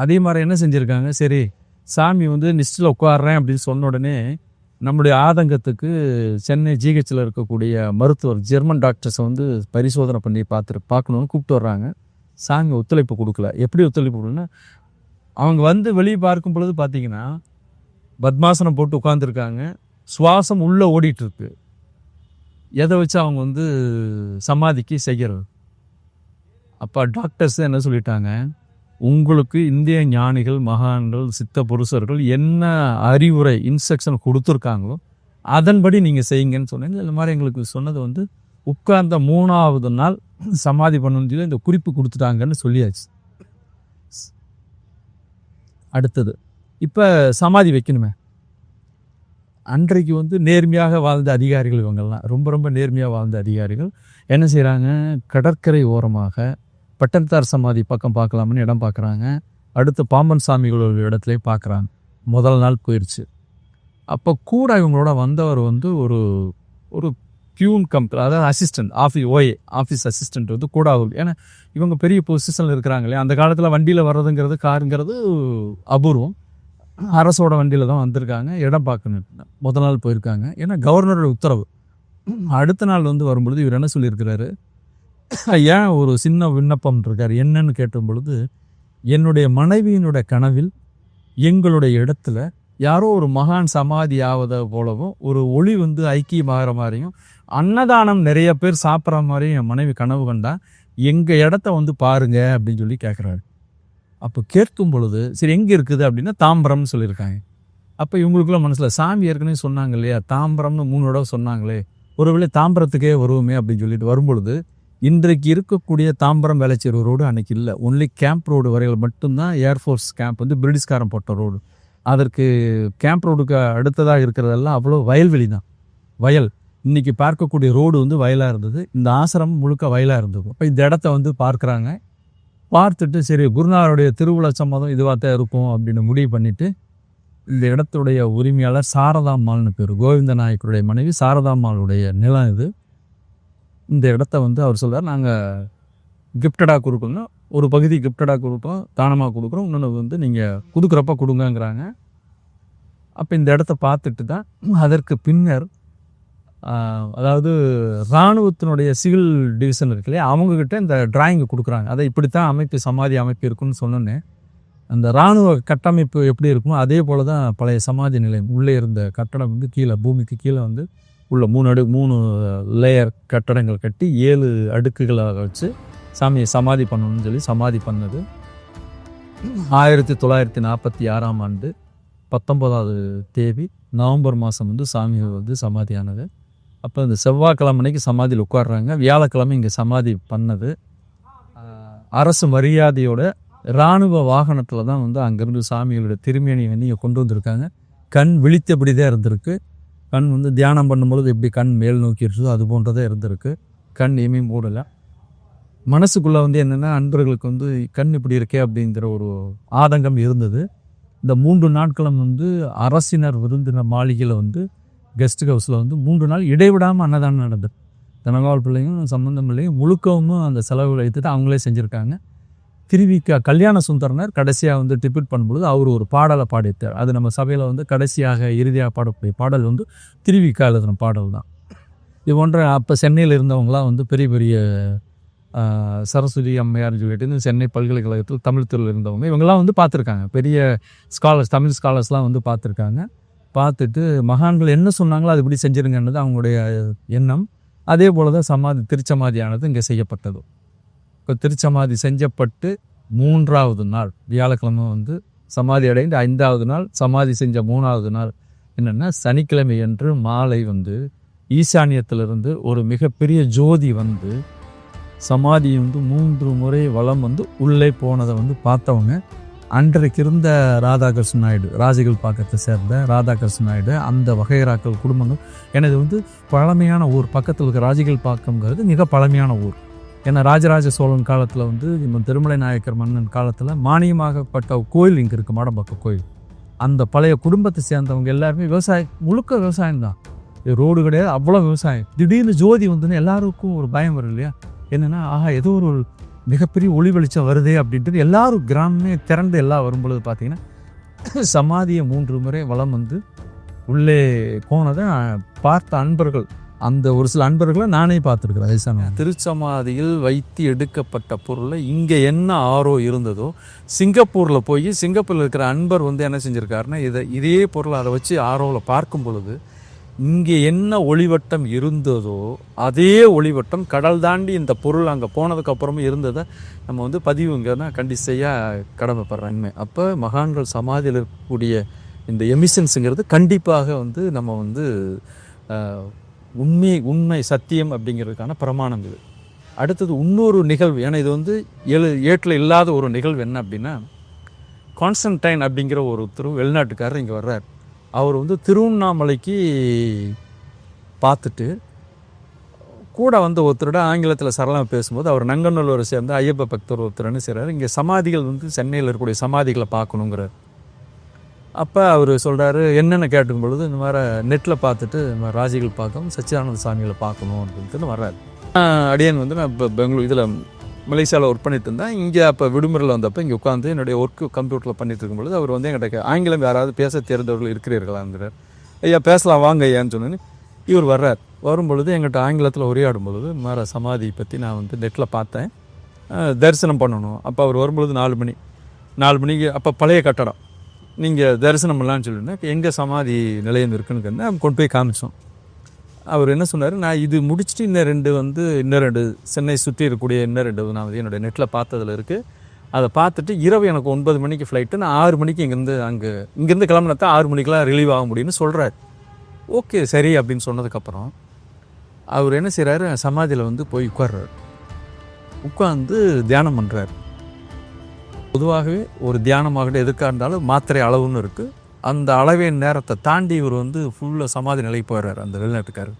[SPEAKER 1] அதே மாதிரி என்ன செஞ்சுருக்காங்க, சரி சாமி வந்து நிஷ்டில் உட்காடுறேன் அப்படின்னு சொன்ன உடனே நம்முடைய ஆதங்கத்துக்கு சென்னை ஜிஹெச்சில் இருக்கக்கூடிய மருத்துவர் ஜெர்மன் டாக்டர்ஸை வந்து பரிசோதனை பண்ணி பார்க்கணுன்னு கூப்பிட்டு வர்றாங்க. சாமி ஒத்துழைப்பு கொடுக்கல. எப்படி ஒத்துழைப்பு கொடுக்குன்னா, அவங்க வந்து வெளியே பார்க்கும் பொழுது பார்த்தீங்கன்னா பத்மாசனம் போட்டு உட்காந்துருக்காங்க, சுவாசம் உள்ளே ஓடிட்டுருக்கு. எதை வச்சு அவங்க வந்து சமாதிக்கு செய்கிறது. அப்போ டாக்டர்ஸ் என்ன சொல்லிட்டாங்க, உங்களுக்கு இந்திய ஞானிகள் மகான்கள் சித்த புருஷர்கள் என்ன அறிவுரை இன்ஸ்ட்ரக்ஷன் கொடுத்துருக்காங்களோ அதன்படி நீங்கள் செய்யுங்கன்னு சொன்னீங்க. இந்த மாதிரி எங்களுக்கு சொன்னது வந்து உட்கார்ந்த 3ஆவது நாள் சமாதி பண்ணணும்னு சொல்லி இந்த குறிப்பு கொடுத்துட்டாங்கன்னு சொல்லியாச்சு. அடுத்தது இப்போ சமாதி வைக்கணுமே, அன்றைக்கு வந்து நேர்மையாக வாழ்ந்த அதிகாரிகள் இவங்கெல்லாம் ரொம்ப ரொம்ப நேர்மையாக வாழ்ந்த அதிகாரிகள் என்ன செய்கிறாங்க, கடற்கரை ஓரமாக பட்டத்தார் சமாதி பக்கம் பார்க்கலாம்னு இடம் பார்க்குறாங்க. அடுத்து பாம்பன் சாமிகளோட இடத்துலையும் பார்க்குறாங்க. முதல் நாள் போயிடுச்சு. அப்போ கூட இவங்களோட வந்தவர் வந்து ஒரு பியூன் அதாவது அசிஸ்டன்ட் ஆஃபீஸ் அசிஸ்டன்ட் வந்து கூட ஆகும். ஏன்னா இவங்க பெரிய பொசிஷனில் இருக்கிறாங்க இல்லையா. அந்த காலத்தில் வண்டியில் வர்றதுங்கிறது காருங்கிறது அபூர்வம். அரசோட வண்டியில் தான் வந்திருக்காங்க. இடம் பார்க்கணும். முதல் நாள் போயிருக்காங்க. ஏன்னா கவர்னரோட உத்தரவு. அடுத்த நாள் வந்து வரும்பொழுது இவர் என்ன சொல்லியிருக்கிறாரு, ஏன் ஒரு சின்ன விண்ணப்பம் இருக்கார். என்னன்னு கேட்டும் பொழுது, என்னுடைய மனைவியினுடைய கனவில் எங்களுடைய இடத்துல யாரோ ஒரு மகான் சமாதி ஆவதை போலவும் ஒரு ஒளி வந்து ஐக்கியமாகிற மாதிரியும் அன்னதானம் நிறைய பேர் சாப்பிட்ற மாதிரியும் என் மனைவி கனவு கண்டா, எங்கள் இடத்த வந்து பாருங்க அப்படின்னு சொல்லி கேட்குறாரு. அப்போ கேட்கும் பொழுது சரி எங்கே இருக்குது அப்படின்னா தாம்பரம்னு சொல்லியிருக்காங்க. அப்போ இவங்களுக்குள்ள மனசில் சாமி ஏற்கனவே சொன்னாங்க இல்லையா, தாம்பரம்னு 3 தடவை சொன்னாங்களே, ஒருவேளை தாம்பரத்துக்கே வருவோமே அப்படின்னு சொல்லிட்டு வரும்பொழுது, இன்றைக்கு இருக்கக்கூடிய தாம்பரம் வேளச்சேரி ரோடு அன்னைக்கு இல்லை. ஒன்லி கேம்ப் ரோடு வரையில் மட்டும்தான் ஏர்ஃபோர்ஸ் கேம்ப் வந்து பிரிட்டிஷ்காரன் போட்ட ரோடு. அதற்கு கேம்ப் ரோடுக்கு அடுத்ததாக இருக்கிறதெல்லாம் அவ்வளோ வயல்வெளி தான், வயல். இன்றைக்கி பார்க்கக்கூடிய ரோடு வந்து வயலாக இருந்தது. இந்த ஆசிரமம் முழுக்க வயலாக இருந்தது. அப்போ இந்த இடத்த வந்து பார்க்குறாங்க. பார்த்துட்டு சரி குருநாதருடைய திருவிழா சம்மதம் இதுவாக தான் இருக்கும் அப்படின்னு முடிவு பண்ணிவிட்டு, இந்த இடத்துடைய உரிமையாளர் சாரதாம்மாள்னு பேர், கோவிந்த நாயக்கருடைய மனைவி சாரதாம்மாளுடைய நிலம் இது. இந்த இடத்த வந்து அவர் சொல்கிறார், நாங்கள் கிஃப்டடாக கொடுக்கணும், ஒரு பகுதி கிஃப்டடாக கொடுப்போம், தானமாக கொடுக்குறோம், இன்னொன்று வந்து நீங்கள் கொடுக்குறப்ப கொடுங்கங்கிறாங்க. அப்போ இந்த இடத்த பார்த்துட்டு தான் அதற்கு பின்னர் அதாவது இராணுவத்தினுடைய சிவில் டிவிஷன் இருக்கு இல்லையா, அவங்கக்கிட்ட இந்த டிராயிங்கை கொடுக்குறாங்க. அதை இப்படித்தான் அமைப்பு சமாதி அமைப்பு இருக்குன்னு சொன்னோன்னே, அந்த இராணுவ கட்டமைப்பு எப்படி இருக்குமோ அதே போல் தான் பழைய சமாதி நிலையம். உள்ளே இருந்த கட்டடம் வந்து கீழே பூமிக்கு கீழே வந்து உள்ள 3 லேயர் கட்டடங்கள் கட்டி 7 அடுக்குகளாக வச்சு சாமியை சமாதி பண்ணணும்னு சொல்லி சமாதி பண்ணது 1946ஆம் ஆண்டு 19ஆவது தேதி நவம்பர் மாதம் வந்து சாமி வந்து சமாதியானது. அப்போ இந்த செவ்வாய்க்கிழமை அன்னைக்கு சமாதியில் உட்காடுறாங்க. வியாழக்கிழமை இங்கே சமாதி பண்ணது. அரசு மரியாதையோட இராணுவ வாகனத்தில் தான் வந்து அங்கேருந்து சாமிகளோட திருமேனியை வந்து இங்கே கொண்டு வந்திருக்காங்க. கண் விழித்தபடி தான் இருந்திருக்கு. கண் வந்து தியானம் பண்ணும்பொழுது எப்படி கண் மேல் நோக்கி இருக்குதோ அது போன்றதே இருந்திருக்கு. கண் எமையும் மூடலை. மனசுக்குள்ளே வந்து என்னென்னா, அன்பர்களுக்கு வந்து கண் இப்படி இருக்கே அப்படிங்கிற ஒரு ஆதங்கம் இருந்தது. இந்த 3 நாட்களும் வந்து அரசினர் விருந்தினர் மாளிகையில் வந்து கெஸ்ட் ஹவுஸில் வந்து 3 நாள் இடைவிடாமல் அன்னதானம் நடந்தது. தனகால் பிள்ளையும் சம்பந்தம் பிள்ளையும் முழுக்கவும் அந்த செலவுகளை எடுத்துட்டு அவங்களே செஞ்சுருக்காங்க. திருவிக கல்யாண சுந்தரனர் கடைசியாக வந்து டிபிட் பண்ணும்பொழுது அவர் ஒரு பாடலை பாடித்தார். அது நம்ம சபையில் வந்து கடைசியாக இறுதியாக பாடக்கூடிய பாடல் வந்து திருவிக எழுதின பாடல் தான். இது போன்ற அப்போ சென்னையில் இருந்தவங்களாம் வந்து பெரிய பெரிய சரஸ்வதி அம்மையார்னு சொல்லிட்டு சென்னை பல்கலைக்கழகத்தில் தமிழ் துறையில் இருந்தவங்க இவங்கெல்லாம் வந்து பார்த்துருக்காங்க. பெரிய ஸ்காலர்ஸ், தமிழ் ஸ்காலர்ஸ்லாம் வந்து பார்த்துருக்காங்க. பார்த்துட்டு மகான்கள் என்ன சொன்னாங்களோ அது இப்படி செஞ்சுருங்கன்றது அவங்களுடைய எண்ணம். அதே போல் தான் திருச்சமாதியானது இங்கே செய்யப்பட்டது. இப்போ திருச்சமாதி செஞ்சப்பட்டு 3ஆவது நாள் வியாழக்கிழமை வந்து சமாதி அடைந்து 5ஆவது நாள் சமாதி செஞ்ச 3ஆவது நாள் என்னென்னா சனிக்கிழமை அன்று மாலை வந்து ஈசானியத்திலிருந்து ஒரு மிகப்பெரிய ஜோதி வந்து சமாதி வந்து 3 முறை வலம் வந்து உள்ளே போனதை வந்து பார்த்தவங்க அன்றைக்கு இருந்த ராதாகிருஷ்ண நாயுடு, ராஜிகள் பாக்கத்தை சேர்ந்த ராதாகிருஷ்ண நாயுடு, அந்த வகைராக்கள் குடும்பங்கள். ஏன்னா இது வந்து பழமையான ஊர். பக்கத்தில் இருக்க ராஜிகள் பாக்கம்ங்கிறது மிக பழமையான ஊர். ஏன்னா ராஜராஜ சோழன் காலத்தில் வந்து திருமலை நாயக்கர் மன்னன் காலத்தில் மானியமாகப்பட்ட கோயில் இங்கே இருக்குது, மாடம்பாக்கம் கோயில். அந்த பழைய குடும்பத்தை சேர்ந்தவங்க எல்லாருமே முழுக்க விவசாயம்தான். ரோடு கிடையாது, அவ்வளோ விவசாயம். திடீர்னு ஜோதி வந்துன்னு எல்லாருக்கும் ஒரு பயம் வரும் இல்லையா, என்னென்னா ஆஹா ஏதோ ஒரு மிகப்பெரிய ஒளி வெளிச்சம் வருதே அப்படின்ட்டு எல்லாரும் கிராமமே திரண்டு எல்லாம் வரும்பொழுது பார்த்தீங்கன்னா சமாதியை 3 முறை வலம் வந்து உள்ளே போனதை பார்த்த அன்பர்கள், அந்த ஒரு சில அன்பர்களை நானே பார்த்துருக்குறேன். திருச்சமாதியில் வைத்து எடுக்கப்பட்ட பொருளை இங்கே என்ன ஆரோ இருந்ததோ சிங்கப்பூரில் போய் சிங்கப்பூரில் இருக்கிற அன்பர் வந்து என்ன செஞ்சுருக்காருன்னா இதே பொருளை அதை வச்சு ஆரோவில் பார்க்கும் பொழுது இங்கே என்ன ஒளிவட்டம் இருந்ததோ அதே ஒளிவட்டம் கடல் தாண்டி இந்த பொருள் அங்கே போனதுக்கப்புறமும் இருந்ததை நம்ம வந்து பதிவுங்கன்னா செய்ய கடமைப்படுறாங்க. அப்போ மகான்கள் சமாதியில் இருக்கக்கூடிய இந்த எமிஷன்ஸுங்கிறது கண்டிப்பாக வந்து நம்ம வந்து உண்மை சத்தியம் அப்படிங்கிறதுக்கான பிரமாணம் இது. அடுத்தது இன்னொரு நிகழ்வு, ஏன்னா இது வந்து ஏட்டில் இல்லாத ஒரு நிகழ்வு என்ன அப்படின்னா, கான்ஸ்டன்டைன் அப்படிங்கிற ஒருத்தர் வெளிநாட்டுக்காரர் இங்கே வர்றார். அவர் வந்து திருவண்ணாமலைக்கு பார்த்துட்டு கூட வந்து ஒருத்தரோட ஆங்கிலத்தில் சரளமாக பேசும்போது அவர் நங்கநல்லூரை சேர்ந்த ஐயப்ப பக்தர் ஒருத்தர் என்ன செய்கிறார், இங்கே சமாதிகள் வந்து சென்னையில் இருக்கக்கூடிய சமாதிகளை பார்க்கணுங்கிறார். அப்போ அவர் சொல்கிறாரு என்னென்ன கேட்டும் பொழுது இந்த மாதிரி நெட்டில் பார்த்துட்டு இந்த மாதிரி ராஜிகள் பார்க்கணும், சச்சிதானந்த சாமிகளை பார்க்கணும் அப்படின்ட்டு வர்றாரு. அடியன் வந்து நான் இப்போ பெங்களூர் இதில் மலேசியாவில் ஒர்க் பண்ணிட்டு இருந்தேன். இங்கே அப்போ விடுமுறையில் வந்தப்போ இங்கே உட்காந்து என்னுடைய ஒர்க்கு கம்ப்யூட்டரில் பண்ணிட்டு இருக்கும்பொழுது அவர் வந்து என்கிட்ட ஆங்கிலம் யாராவது பேச தெரிந்தவர்கள் இருக்கிறீர்களாங்கிறார். ஐயா பேசலாம் வாங்க ஐயான்னு சொன்னேன்னு இவர் வர்றார். வரும்பொழுது எங்கிட்ட ஆங்கிலத்தில் உரையாடும் பொழுது மாற சமாதி பற்றி நான் வந்து நெட்டில் பார்த்தேன், தரிசனம் பண்ணணும். அப்போ அவர் வரும்பொழுது 4 மணிக்கு அப்போ பழைய கட்டடம், நீங்கள் தரிசனம் பண்ணலான்னு சொல்லியிருந்தேன். எங்கே சமாதி நிலையம் இருக்குன்னு கொண்டு போய் காமிச்சோம். அவர் என்ன சொன்னார், நான் இது முடிச்சுட்டு இன்னும் ரெண்டு சென்னை சுற்றி இருக்கக்கூடிய இன்னும் 2 நான் வந்து என்னோடய நெட்டில் பார்த்ததில் இருக்குது. அதை பார்த்துட்டு இரவு எனக்கு 9 மணிக்கு ஃப்ளைட்டு, நான் 6 மணிக்கு இங்கேருந்து கிளம்புனதான் 6 மணிக்கெலாம் ரிலீவ் ஆக முடியும்னு சொல்கிறார். ஓகே சரி அப்படின்னு சொன்னதுக்கப்புறம் அவர் என்ன செய்கிறாரு, சமாதியில் வந்து போய் உட்காந்து தியானம் பண்ணுறாரு. பொதுவாகவே ஒரு தியானமாகட்டும் எதுக்காக இருந்தாலும் மாத்திரை அளவுன்னு இருக்குது. அந்த அளவின் நேரத்தை தாண்டி இவர் வந்து ஃபுல்லாக சமாதி நிலைக்கு போயிடுறாரு. அந்த வெளிநாட்டுக்காரர்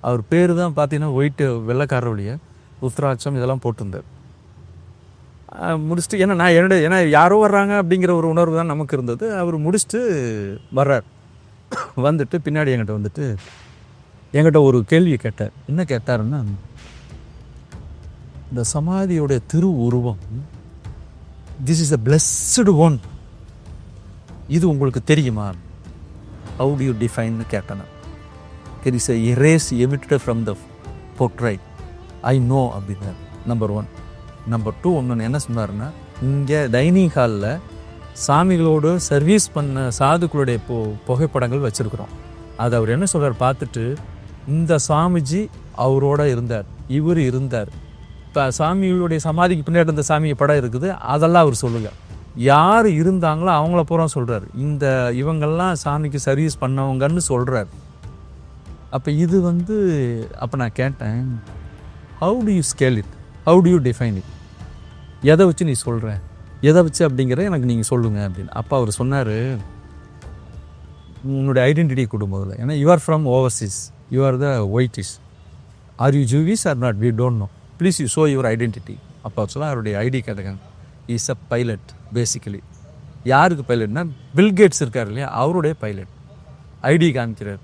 [SPEAKER 1] அவர் பேர் தான் பார்த்தீங்கன்னா ஒயிட்டு வெள்ளைக்காரர் வழிய உத்ராட்சம் இதெல்லாம் போட்டிருந்தார். முடிச்சுட்டு ஏன்னா யாரோ வர்றாங்க அப்படிங்கிற ஒரு உணர்வு தான் நமக்கு இருந்தது. அவர் முடிச்சுட்டு வர்றார். வந்துட்டு பின்னாடி என்கிட்ட ஒரு கேள்வி கேட்டார். என்ன கேட்டாருன்னா, இந்த சமாதியோடைய திரு உருவம், this is a blessed one, இது உங்களுக்கு தெரியுமா? ஹவு டு யூ டிஃபைன்னு கேட்டேன். There is a erase emitted from the portrait, I know அப்படின்னார். நம்பர் 1. நம்பர் 2 ஒன்று என்ன சொன்னார்னா, இங்கே டைனிங் ஹாலில் சாமிகளோடு சர்வீஸ் பண்ண சாதுக்களுடைய புகைப்படங்கள் வச்சுருக்குறோம். அது அவர் என்ன சொல்கிறார் பார்த்துட்டு, இந்த சாமிஜி அவரோட இருந்தார், இவர் இருந்தார். இப்போ சாமிகளுடைய சமாதிக்கு பின்னாடி இருந்த சாமி படம் இருக்குது, அதெல்லாம் அவர் சொல்லுங்கள். யார் இருந்தாங்களோ அவங்கள பூரா சொல்கிறார். இவங்கெல்லாம் சாமிக்கு சர்வீஸ் பண்ணவங்கன்னு சொல்கிறார். அப்போ இது வந்து அப்போ நான் கேட்டேன், how to you scale it, how to you define it, எதை வச்சு நீ சொல்கிற, எதை வச்சு அப்படிங்கிறத எனக்கு நீங்கள் சொல்லுங்கள் அப்படின்னு. அப்போ அவர் சொன்னார், உன்னுடைய ஐடென்டிட்டி கொடு முதல்ல. ஏன்னா you are from overseas, you are the whitish, are you Jewish or not, we don't know, please you show your identity. அப்போ அவர் சொல்ல அவருடைய ஐடி கேட்டுக்காங்க. Is a pilot basically. யாருக்கு பைலட்னா, பில்கேட்ஸ் இருக்கார் இல்லையா, அவருடைய பைலட். ஐடி காமிக்கிறார்.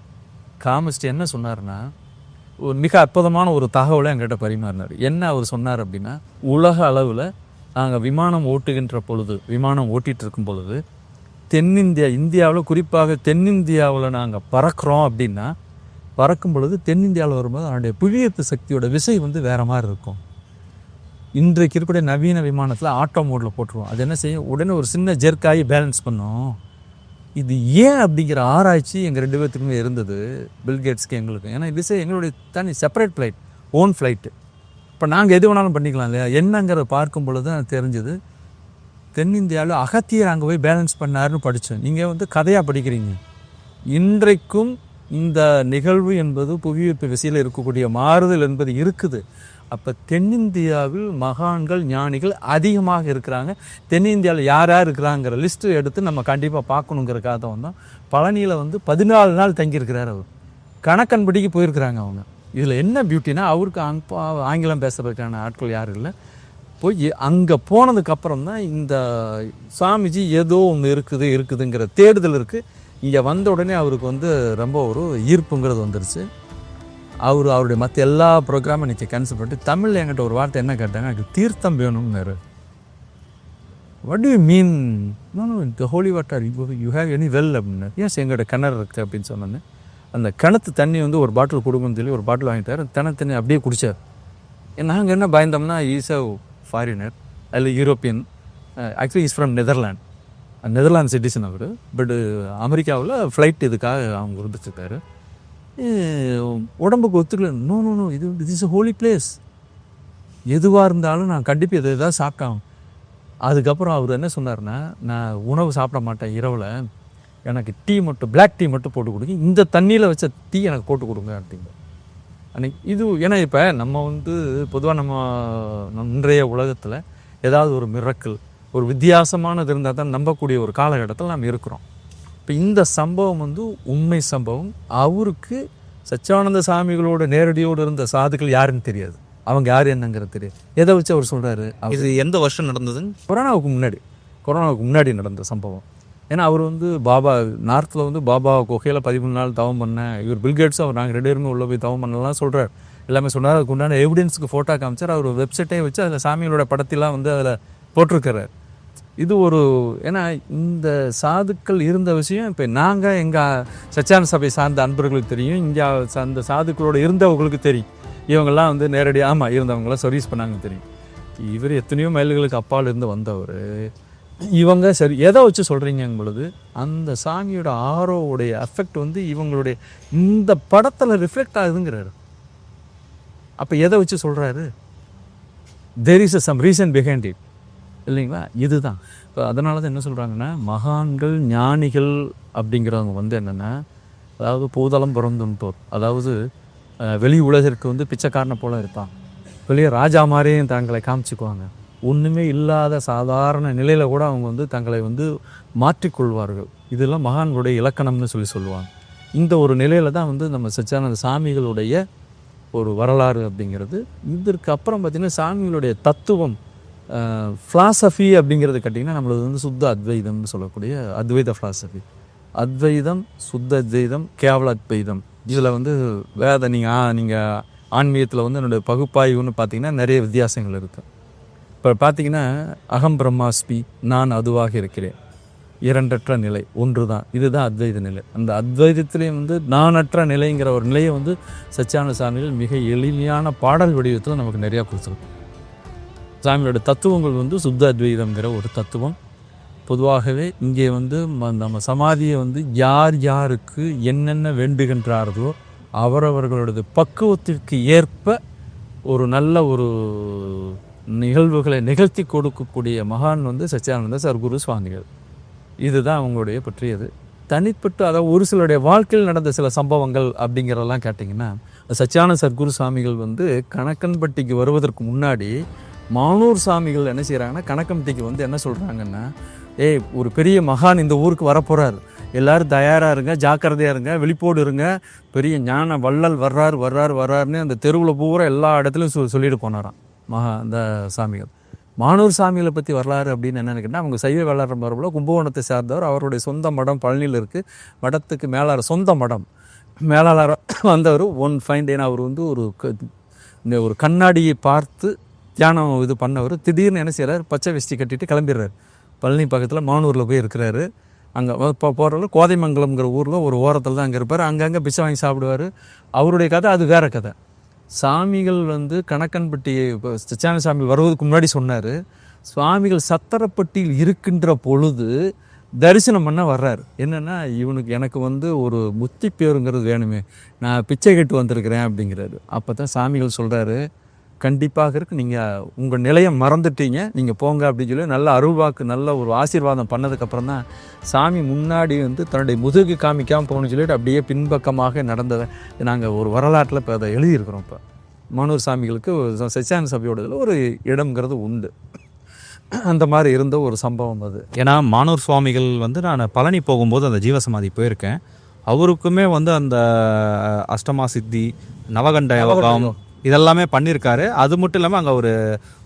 [SPEAKER 1] காமிச்சிட்டு என்ன சொன்னார்னா, ஒரு மிக அற்புதமான ஒரு தகவலை என்கிட்ட பரிமாறினார். என்ன அவர் சொன்னார் அப்படின்னா, உலக அளவில் நாங்கள் விமானம் ஓட்டிகிட்டு இருக்கும் பொழுது இந்தியாவில் குறிப்பாக தென்னிந்தியாவில் நாங்கள் பறக்கிறோம் அப்படின்னா, பறக்கும் பொழுது தென்னிந்தியாவில் வரும்போது அதனுடைய புவியீர்ப்பு சக்தியோட விசை வந்து வேறு மாதிரி இருக்கும். இன்றைக்கு இருக்கக்கூடிய நவீன விமானத்தில் ஆட்டோ மோடில் போட்டுருவோம். அது என்ன செய்யும், உடனே ஒரு சின்ன ஜெர்க்காகி பேலன்ஸ் பண்ணும். இது ஏன் அப்படிங்கிற ஆராய்ச்சி எங்கள் 2 பேர்த்துக்குமே இருந்தது, பில்கேட்ஸ்க்கு எங்களுக்கு. ஏன்னா இது எங்களுடைய தனி செப்பரேட் ஃப்ளைட், ஓன் ஃப்ளைட்டு. இப்போ நாங்கள் எது வேணாலும் பண்ணிக்கலாம் இல்லையா, என்னங்கிறத பார்க்கும் பொழுது தான் தெரிஞ்சது, தென்னிந்தியாவில் அகத்தியர் அங்கே போய் பேலன்ஸ் பண்ணாருன்னு படித்தேன். நீங்கள் வந்து கதையாக படிக்கிறீங்க. இன்றைக்கும் இந்த நிகழ்வு என்பது புவியீர்ப்பு விசையில் இருக்கக்கூடிய மாறுதல் என்பது இருக்குது. அப்போ தென்னிந்தியாவில் மகான்கள் ஞானிகள் அதிகமாக இருக்கிறாங்க. தென்னிந்தியாவில் யார் யார் இருக்கிறாங்கிற லிஸ்ட்டு எடுத்து நம்ம கண்டிப்பாக பார்க்கணுங்கிறக்காக தான் வந்தோம். பழனியில் வந்து 14 நாள் தங்கியிருக்கிறார் அவர். கணக்கன்படிக்கு போயிருக்கிறாங்க அவங்க. இதில் என்ன பியூட்டினா, அவருக்கு ஆங்கிலம் பேசுறதுக்கான ஆட்கள் யாரும் இல்லை. போய் அங்கே போனதுக்கப்புறம் தான் இந்த சாமிஜி ஏதோ ஒன்று இருக்குதுங்கிற தேடுதல் இருக்குது. இங்கே வந்த உடனே அவருக்கு வந்து ரொம்ப ஒரு ஈர்ப்புங்கிறது வந்துருச்சு. அவருடைய மற்ற எல்லா ப்ரோக்ராமும் இன்றைக்கி கேன்சல் பண்ணிட்டு தமிழில் என்கிட்ட ஒரு வார்த்தை என்ன கேட்டாங்க, எனக்கு தீர்த்தம் வேணும்னாரு. What do you mean? No the holy water you have any well அப்படின்னா. ஏன் எங்கள்கிட்ட கிணறு இருக்குது அப்படின்னு சொன்னோன்னே, அந்த கிணத்து தண்ணி வந்து ஒரு பாட்டில் கொடுங்கன்னு சொல்லி ஒரு பாட்டில் வாங்கிட்டார். தண்ணி அப்படியே குடித்தார். நாங்கள் என்ன பயந்தோம்னா, ஈஸ் அ ஃபாரினர், அதில் European, actually is from Netherlands citizen அவர். பட் அமெரிக்காவில் ஃப்ளைட் இதுக்காக அவங்க இருந்துட்டுருக்காரு. உடம்புக்கு ஒத்துக்கல. நோ இது இஸ் அ ஹோலி பிளேஸ், எதுவாக இருந்தாலும் நான் கண்டிப்பாக இதை தான் சாப்பிட்டாங்க. அதுக்கப்புறம் அவர் என்ன சொன்னார்னா, நான் உணவு சாப்பிட மாட்டேன் இரவில், எனக்கு பிளாக் டீ மட்டும் போட்டு கொடுங்க, இந்த தண்ணியில் வச்ச டீ எனக்கு போட்டு கொடுங்க அப்படிங்க. அன்றைக்கி இது ஏன்னா இப்போ நம்ம வந்து பொதுவாக நம்ம இன்றைய உலகத்தில் ஏதாவது ஒரு மிரக்கல், ஒரு வித்தியாசமானது இருந்தால் தான் நம்பக்கூடிய ஒரு காலகட்டத்தில் நாம் இருக்கிறோம். இப்போ இந்த சம்பவம் வந்து உண்மை சம்பவம். அவருக்கு சச்சிதானந்த சாமிகளோட நேரடியோடு இருந்த சாதுக்கள் யாருன்னு தெரியாது, அவங்க யார் என்னங்கிறது தெரியாது. எதை வச்சு அவர் சொல்கிறாரு,
[SPEAKER 4] இது எந்த வருஷம் நடந்தது?
[SPEAKER 1] கொரோனாவுக்கு முன்னாடி நடந்த சம்பவம். ஏன்னா அவர் வந்து பாபா நார்த்தில் வந்து பாபா குகையில் 13 நாள் தவம் பண்ணேன், இவர் பில்கேட்ஸும் அவர் நாங்கள் 2 பேருமே உள்ளே போய் தவம் பண்ணலாம் சொல்கிறார், எல்லாமே சொன்னார். அதுக்கு உண்டான எவிடன்ஸுக்கு ஃபோட்டோ காமிச்சார். அவர் வெப்சைட்டே வச்சு அதில் சாமிகளோட படத்தெல்லாம் வந்து அதில் போட்டிருக்கிறார். இது ஒரு ஏன்னா இந்த சாதுக்கள் இருந்த விஷயம் இப்போ நாங்கள் எங்கள் சச்சான சபை சார்ந்த அன்பர்களுக்கு தெரியும், இங்கே அந்த சாதுக்களோட இருந்தவங்களுக்கு தெரியும். இவங்கெல்லாம் வந்து நேரடியாக ஆமாம் இருந்தவங்களாம் சர்வீஸ் பண்ணாங்க தெரியும். இவர் எத்தனையோ மைல்களுக்கு அப்பால் இருந்து வந்தவர். இவங்க சரி எதை வச்சு சொல்கிறீங்க பொழுது அந்த சாமியோட ஆரோவுடைய அஃபெக்ட் வந்து இவங்களுடைய இந்த படத்தில் ரிஃப்ளெக்ட் ஆகுதுங்கிறாரு. அப்போ எதை வச்சு சொல்கிறாரு? There is some reason behind it இல்லைங்களா? இதுதான். இப்போ அதனால தான் என்ன சொல்கிறாங்கன்னா, மகான்கள் ஞானிகள் அப்படிங்கிறவங்க வந்து என்னென்னா, அதாவது பூதளம் பிறந்துன்போர், அதாவது வெளி உலகிற்கு வந்து பிச்சைக்காரனை போல இருப்பாங்க, வெளியே ராஜா மாதிரியும் தங்களை காமிச்சுக்குவாங்க, ஒன்றுமே இல்லாத சாதாரண நிலையில் கூட அவங்க வந்து தங்களை வந்து மாற்றிக்கொள்வார்கள். இதெல்லாம் மகான்களுடைய இலக்கணம்னு சொல்லுவாங்க. இந்த ஒரு நிலையில் தான் வந்து நம்ம சச்சிதானந்த சாமிகளுடைய ஒரு வரலாறு அப்படிங்கிறது. இதற்கு அப்புறம் பார்த்திங்கன்னா சாமிகளுடைய தத்துவம் ஃபிலாசபி அப்படிங்கிறது கேட்டிங்கன்னா நம்மளது வந்து சுத்த அத்வைதம்னு சொல்லக்கூடிய அத்வைத ஃபிலாசபி. அத்வைதம், சுத்த அத்வைதம், கேவல அத்வைதம், இதில் வந்து நீங்கள் ஆன்மீகத்தில் வந்து என்னுடைய பகுப்பாய்வுன்னு பார்த்திங்கன்னா நிறைய வித்தியாசங்கள் இருக்குது. இப்போ பார்த்திங்கன்னா அகம் பிரம்மாஸ்மி, நான் அதுவாக இருக்கிறேன், இரண்டற்ற நிலை ஒன்று தான், இதுதான் அத்வைத நிலை. அந்த அத்வைதத்திலேயே வந்து நானற்ற நிலைங்கிற ஒரு நிலையை வந்து சச்சிதானந்த சாமிகள் மிக எளிமையான பாடல் வடிவத்தில் நமக்கு நிறையா கொடுத்துருக்கு. சாமியோட தத்துவங்கள் வந்து சுத்த அத்வைதம்ங்கிற ஒரு தத்துவம். பொதுவாகவே இங்கே வந்து நம்ம சமாதியை வந்து யார் யாருக்கு என்னென்ன வேண்டுகின்றார்களோ அவரவர்களோட பக்குவத்திற்கு ஏற்ப ஒரு நல்ல ஒரு நிகழ்வுகளை நிகழ்த்தி கொடுக்கக்கூடிய மகான் வந்து சச்சிதானந்த சர்க்குரு சுவாமிகள். இதுதான் அவங்களுடைய பற்றியது. தனிப்பட்டு அதாவது ஒரு சிலருடைய வாழ்க்கையில் நடந்த சில சம்பவங்கள் அப்படிங்கிறதெல்லாம் கேட்டிங்கன்னா, சச்சிதானந்த சர்க்குரு சுவாமிகள் வந்து கணக்கன்பட்டிக்கு வருவதற்கு முன்னாடி மானூர் சாமிகள் என்ன செய்கிறாங்கன்னா, கணக்கம்பட்டிக்கு வந்து என்ன சொல்கிறாங்கன்னா, ஒரு பெரிய மகான் இந்த ஊருக்கு வரப்போகிறார், எல்லோரும் தயாராக இருங்க, ஜாக்கிரதையாக இருங்க, விழிப்போடு இருங்க, பெரிய ஞான வள்ளல் வர்றாருன்னு அந்த தெருவில் பூரா எல்லா இடத்துலையும் சொல்லிட்டு போனாராம் அந்த சாமிகள். மானூர் சாமிகளை பற்றி வரலாறு அப்படின்னு என்னென்னு கேட்டால், அவங்க சைவ வளர மரபில் கும்பகோணத்தை சார்ந்தவர். அவருடைய சொந்த மடம் பழனியில் இருக்குது. மடத்துக்கு மேலாளர், சொந்த மடம் மேலாளர் வந்தவர் ஒன் ஃபைன் டேன்னு அவர் வந்து ஒரு கண்ணாடியை பார்த்து தியானம் இது பண்ணவர். திடீர்னு என்ன செய்கிறார், பச்சை வெஸ்டி கட்டிட்டு கிளம்பிடுறாரு. பழனி பக்கத்தில் மானூரில் போய் இருக்கிறாரு. அங்கே போகிறவங்க கோதைமங்கலம்ங்கிற ஊரில் ஒரு ஓரத்தில் தான் அங்கே இருப்பார். அங்கங்கே பிச்சை வாங்கி சாப்பிடுவார். அவருடைய கதை அது வேறு கதை. சாமிகள் வந்து கணக்கன்பட்டி சச்சிதானந்த சாமி வருவதுக்கு முன்னாடி சொன்னார், சுவாமிகள் சத்திரப்பட்டியில் இருக்கின்ற பொழுது தரிசனம் பண்ண வர்றாரு. என்னென்னா, எனக்கு வந்து ஒரு முத்தி பேருங்கிறது வேணுமே, நான் பிச்சை கேட்டு வந்திருக்கிறேன் அப்படிங்கிறாரு. அப்போ தான் சாமிகள் சொல்கிறாரு, கண்டிப்பாக இருக்குது, நீங்கள் உங்கள் நிலையை மறந்துட்டீங்க, நீங்கள் போங்க அப்படின்னு சொல்லி நல்ல அருள்வாக்கு, நல்ல ஒரு ஆசீர்வாதம் பண்ணதுக்கப்புறம் தான் சாமி முன்னாடி வந்து தன்னுடைய முதுகு காமிக்காமல் போகணும்னு சொல்லிட்டு அப்படியே பின்பக்கமாக நடந்ததை நாங்கள் ஒரு வரலாற்றில் இப்போ அதை எழுதியிருக்கிறோம். இப்போ மானூர் சாமிகளுக்கு சச்சிதானந்த சபையோட இதில் ஒரு இடம்ங்கிறது உண்டு. அந்த மாதிரி இருந்த ஒரு சம்பவம் அது.
[SPEAKER 4] ஏன்னா மானூர் சுவாமிகள் வந்து நான் பழனி போகும்போது அந்த ஜீவசமாதி போயிருக்கேன். அவருக்குமே வந்து அந்த அஷ்டமா சித்தி, நவகண்ட யோகம் இதெல்லாமே பண்ணியிருக்காரு. அது மட்டும் இல்லாமல் அங்கே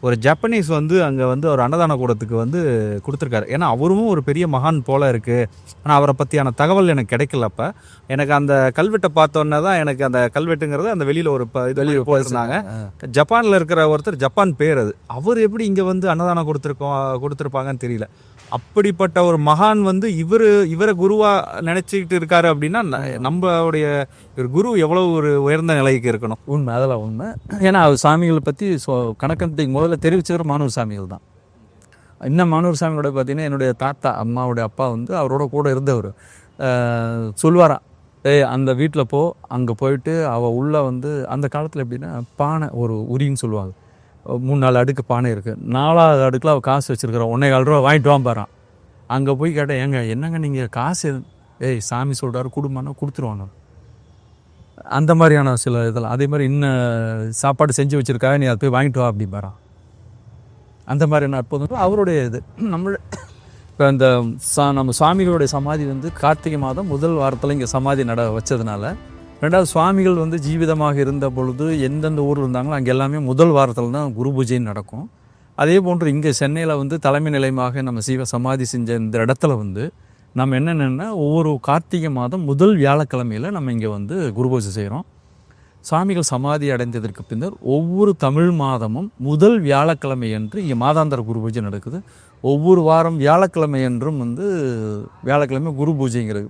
[SPEAKER 4] ஒரு ஜப்பனீஸ் வந்து அங்கே வந்து ஒரு அன்னதான கூடத்துக்கு வந்து கொடுத்துருக்காரு. ஏன்னா அவரும் ஒரு பெரிய மகான் போல் இருக்குது. ஆனால் அவரை பற்றியான தகவல் எனக்கு கிடைக்கல. அப்போ எனக்கு அந்த கல்வெட்டை பார்த்தோன்னே தான் எனக்கு அந்த கல்வெட்டுங்கிறது அந்த வெளியில் ஒரு வெளியில் போயிருந்தாங்க. ஜப்பானில் இருக்கிற ஒருத்தர், ஜப்பான் பேர் அது, அவர் எப்படி இங்கே வந்து அன்னதானம் கொடுத்துருப்பாங்கன்னு தெரியல. அப்படிப்பட்ட ஒரு மகான் வந்து இவரை குருவாக நினச்சிக்கிட்டு இருக்காரு அப்படின்னா நம்மளுடைய ஒரு குரு எவ்வளோ ஒரு உயர்ந்த நிலைக்கு இருக்கணும்.
[SPEAKER 1] உண்மை, அதெல்லாம் உண்மை. ஏன்னா அவர் சாமிகளை பற்றி கணக்கன்பட்டிக்கு முதல்ல தெரிவித்தவர் மானூர் சாமிகள் தான். இன்னும் மானூர் சாமியோட பார்த்தீங்கன்னா என்னுடைய தாத்தா அம்மாவுடைய அப்பா வந்து அவரோட கூட இருந்தவர். சொல்வாராம், அந்த வீட்டில் அங்கே போயிட்டு அவள் உள்ளே வந்து அந்த காலத்தில் எப்படின்னா பானை ஒரு உரின்னு சொல்லுவாங்க, 3-4 அடுக்கு பானை இருக்குது, 4வது அடுக்கில் அவள் காசு வச்சுருக்கிறோம், 1,4 ரூபா வாங்கிட்டு வாம்பாரான். அங்கே போய் கேட்டேன், என்னங்க நீங்கள் காசு, சாமி சொல்கிறாரு கொடுமானா கொடுத்துருவாங்க. அந்த மாதிரியான சில இதெல்லாம். அதே மாதிரி இன்னும் சாப்பாடு செஞ்சு வச்சுருக்காங்க, நீ அதை போய் வாங்கிட்டு வா அப்படிம்பாரான். அந்த மாதிரியான அற்புதம் அவருடைய இது. இப்போ இந்த நம்ம சுவாமிகளுடைய சமாதி வந்து கார்த்திகை மாதம் முதல் வாரத்தில் இங்கே சமாதி வச்சதுனால, ரெண்டாவது சுவாமிகள் வந்து ஜீவிதமாக இருந்த பொழுது எந்தெந்த ஊரில் இருந்தாங்களோ அங்கே எல்லாமே முதல் வாரத்தில் தான் குரு பூஜைன்னு நடக்கும். அதே போன்று இங்கே சென்னையில் வந்து தலைமை நிலையமாக நம்ம சமாதி செஞ்ச இந்த இடத்துல வந்து நம்ம என்னென்னா ஒவ்வொரு கார்த்திகை மாதம் முதல் வியாழக்கிழமையில் நம்ம இங்கே வந்து குரு பூஜை செய்கிறோம். சுவாமிகள் சமாதி அடைந்ததற்கு பின்னர் ஒவ்வொரு தமிழ் மாதமும் முதல் வியாழக்கிழமை என்று இங்கே மாதாந்திர குரு பூஜை நடக்குது. ஒவ்வொரு வாரம் வியாழக்கிழமை என்றும் வந்து வியாழக்கிழமை குரு பூஜைங்கிறது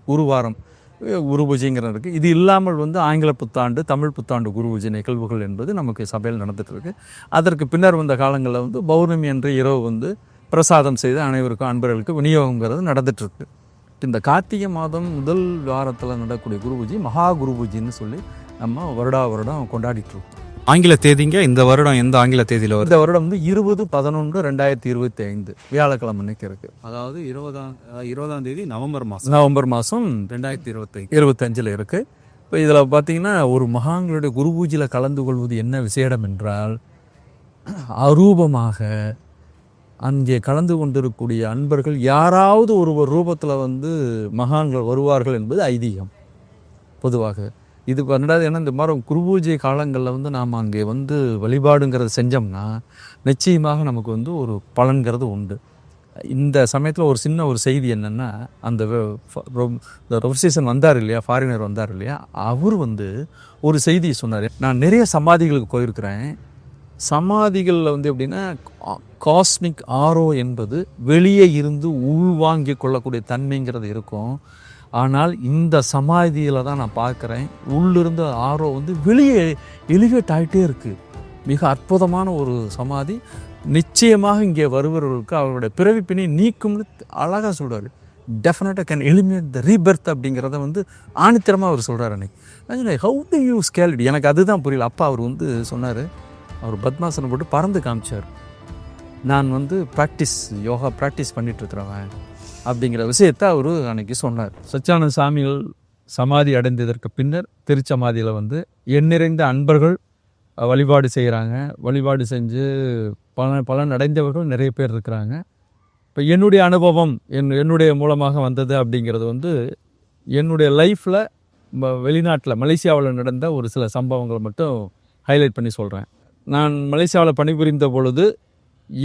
[SPEAKER 1] குரு பூஜைங்கிறது இருக்குது. இது இல்லாமல் வந்து ஆங்கில புத்தாண்டு, தமிழ் புத்தாண்டு குரு பூஜை நிகழ்வுகள் என்பது நமக்கு சபையில் நடந்துகிட்ருக்கு. அதற்கு பின்னர் வந்த காலங்களில் வந்து பௌர்ணமி என்ற இரவு வந்து பிரசாதம் செய்து அனைவருக்கும் அன்பர்களுக்கு விநியோகங்கிறது நடந்துகிட்ருக்கு. இந்த கார்த்திகை மாதம் முதல் வாரத்தில் நடக்கக்கூடிய குரு பூஜை மகா குரு பூஜைன்னு சொல்லி நம்ம வருடம் கொண்டாடிட்டுருக்கோம்.
[SPEAKER 4] ஆங்கில தேதிங்க இந்த வருடம் எந்த ஆங்கில தேதியில் வருது?
[SPEAKER 1] இந்த வருடம் வந்து 20/11/2025 வியாழக்கிழமை அன்னைக்கு இருக்குது.
[SPEAKER 4] அதாவது 20ஆம் தேதி நவம்பர் மாதம்
[SPEAKER 1] 2025 இருக்குது. இப்போ இதில் பார்த்தீங்கன்னா ஒரு மகான்களுடைய குரு பூஜையில் கலந்து கொள்வது என்ன விசேடம் என்றால், அரூபமாக அங்கே கலந்து கொண்டிருக்கக்கூடிய அன்பர்கள் யாராவது ஒரு ரூபத்தில் வந்து மகான்கள் வருவார்கள் என்பது ஐதீகம். பொதுவாக இது ரெண்டாவது ஏன்னா இந்த மாதிரி குரு பூஜை காலங்களில் வந்து நாம் அங்கே வந்து வழிபாடுங்கிறத செஞ்சோம்னா நிச்சயமாக நமக்கு வந்து ஒரு பலன்கிறது உண்டு. இந்த சமயத்தில் ஒரு சின்ன ஒரு செய்தி என்னென்னா, அந்த ரெவல்யூஷன் வந்தார் இல்லையா, ஃபாரினர் வந்தார் இல்லையா, அவர் வந்து ஒரு செய்தியை சொன்னார். நான் நிறைய சமாதிகளுக்கு போயிருக்கிறேன். சமாதிகளில் வந்து எப்படின்னா காஸ்மிக் ஆரோ என்பது வெளியே இருந்து உள்வாங்கி கொள்ளக்கூடிய தன்மைங்கிறது இருக்கும். ஆனால் இந்த சமாதியில் தான் நான் பார்க்குறேன், உள்ளிருந்த ஆரோ வந்து வெளியே எலிவேட் ஆகிட்டே இருக்குது. மிக அற்புதமான ஒரு சமாதி. நிச்சயமாக இங்கே வருபவர்களுக்கு அவருடைய பிறவிப்பினை நீக்கும்னு அழகாக சொல்கிறார். டெஃபினட்டாக கேன் எலிமினேட் த ரீபர்த் அப்படிங்கிறத வந்து ஆணித்தரமாக அவர் சொல்கிறார். அன்னைக்கு how to you scale it, எனக்கு அதுதான் புரியல. அப்பா அவர் வந்து சொன்னார், அவர் பத்மாசனம் போட்டு பறந்து காமிச்சார். நான் வந்து யோகா ப்ராக்டிஸ் பண்ணிகிட்ருக்கிறவன் அப்படிங்கிற விஷயத்தை அவர் அன்றைக்கி சொன்னார். சச்சிதானந்த சாமிகள் சமாதி அடைந்ததற்கு பின்னர் திருச்சமாதியில் வந்து எண்ணிறைந்த அன்பர்கள் வழிபாடு செய்கிறாங்க. வழிபாடு செஞ்சு பலன் அடைந்தவர்கள் நிறைய பேர் இருக்கிறாங்க. இப்போ என்னுடைய அனுபவம் என்னுடைய மூலமாக வந்தது அப்படிங்கிறது வந்து என்னுடைய லைஃப்பில் வெளிநாட்டில் மலேசியாவில் நடந்த ஒரு சில சம்பவங்களை மட்டும் ஹைலைட் பண்ணி சொல்கிறேன். நான் மலேசியாவில் பணிபுரிந்த பொழுது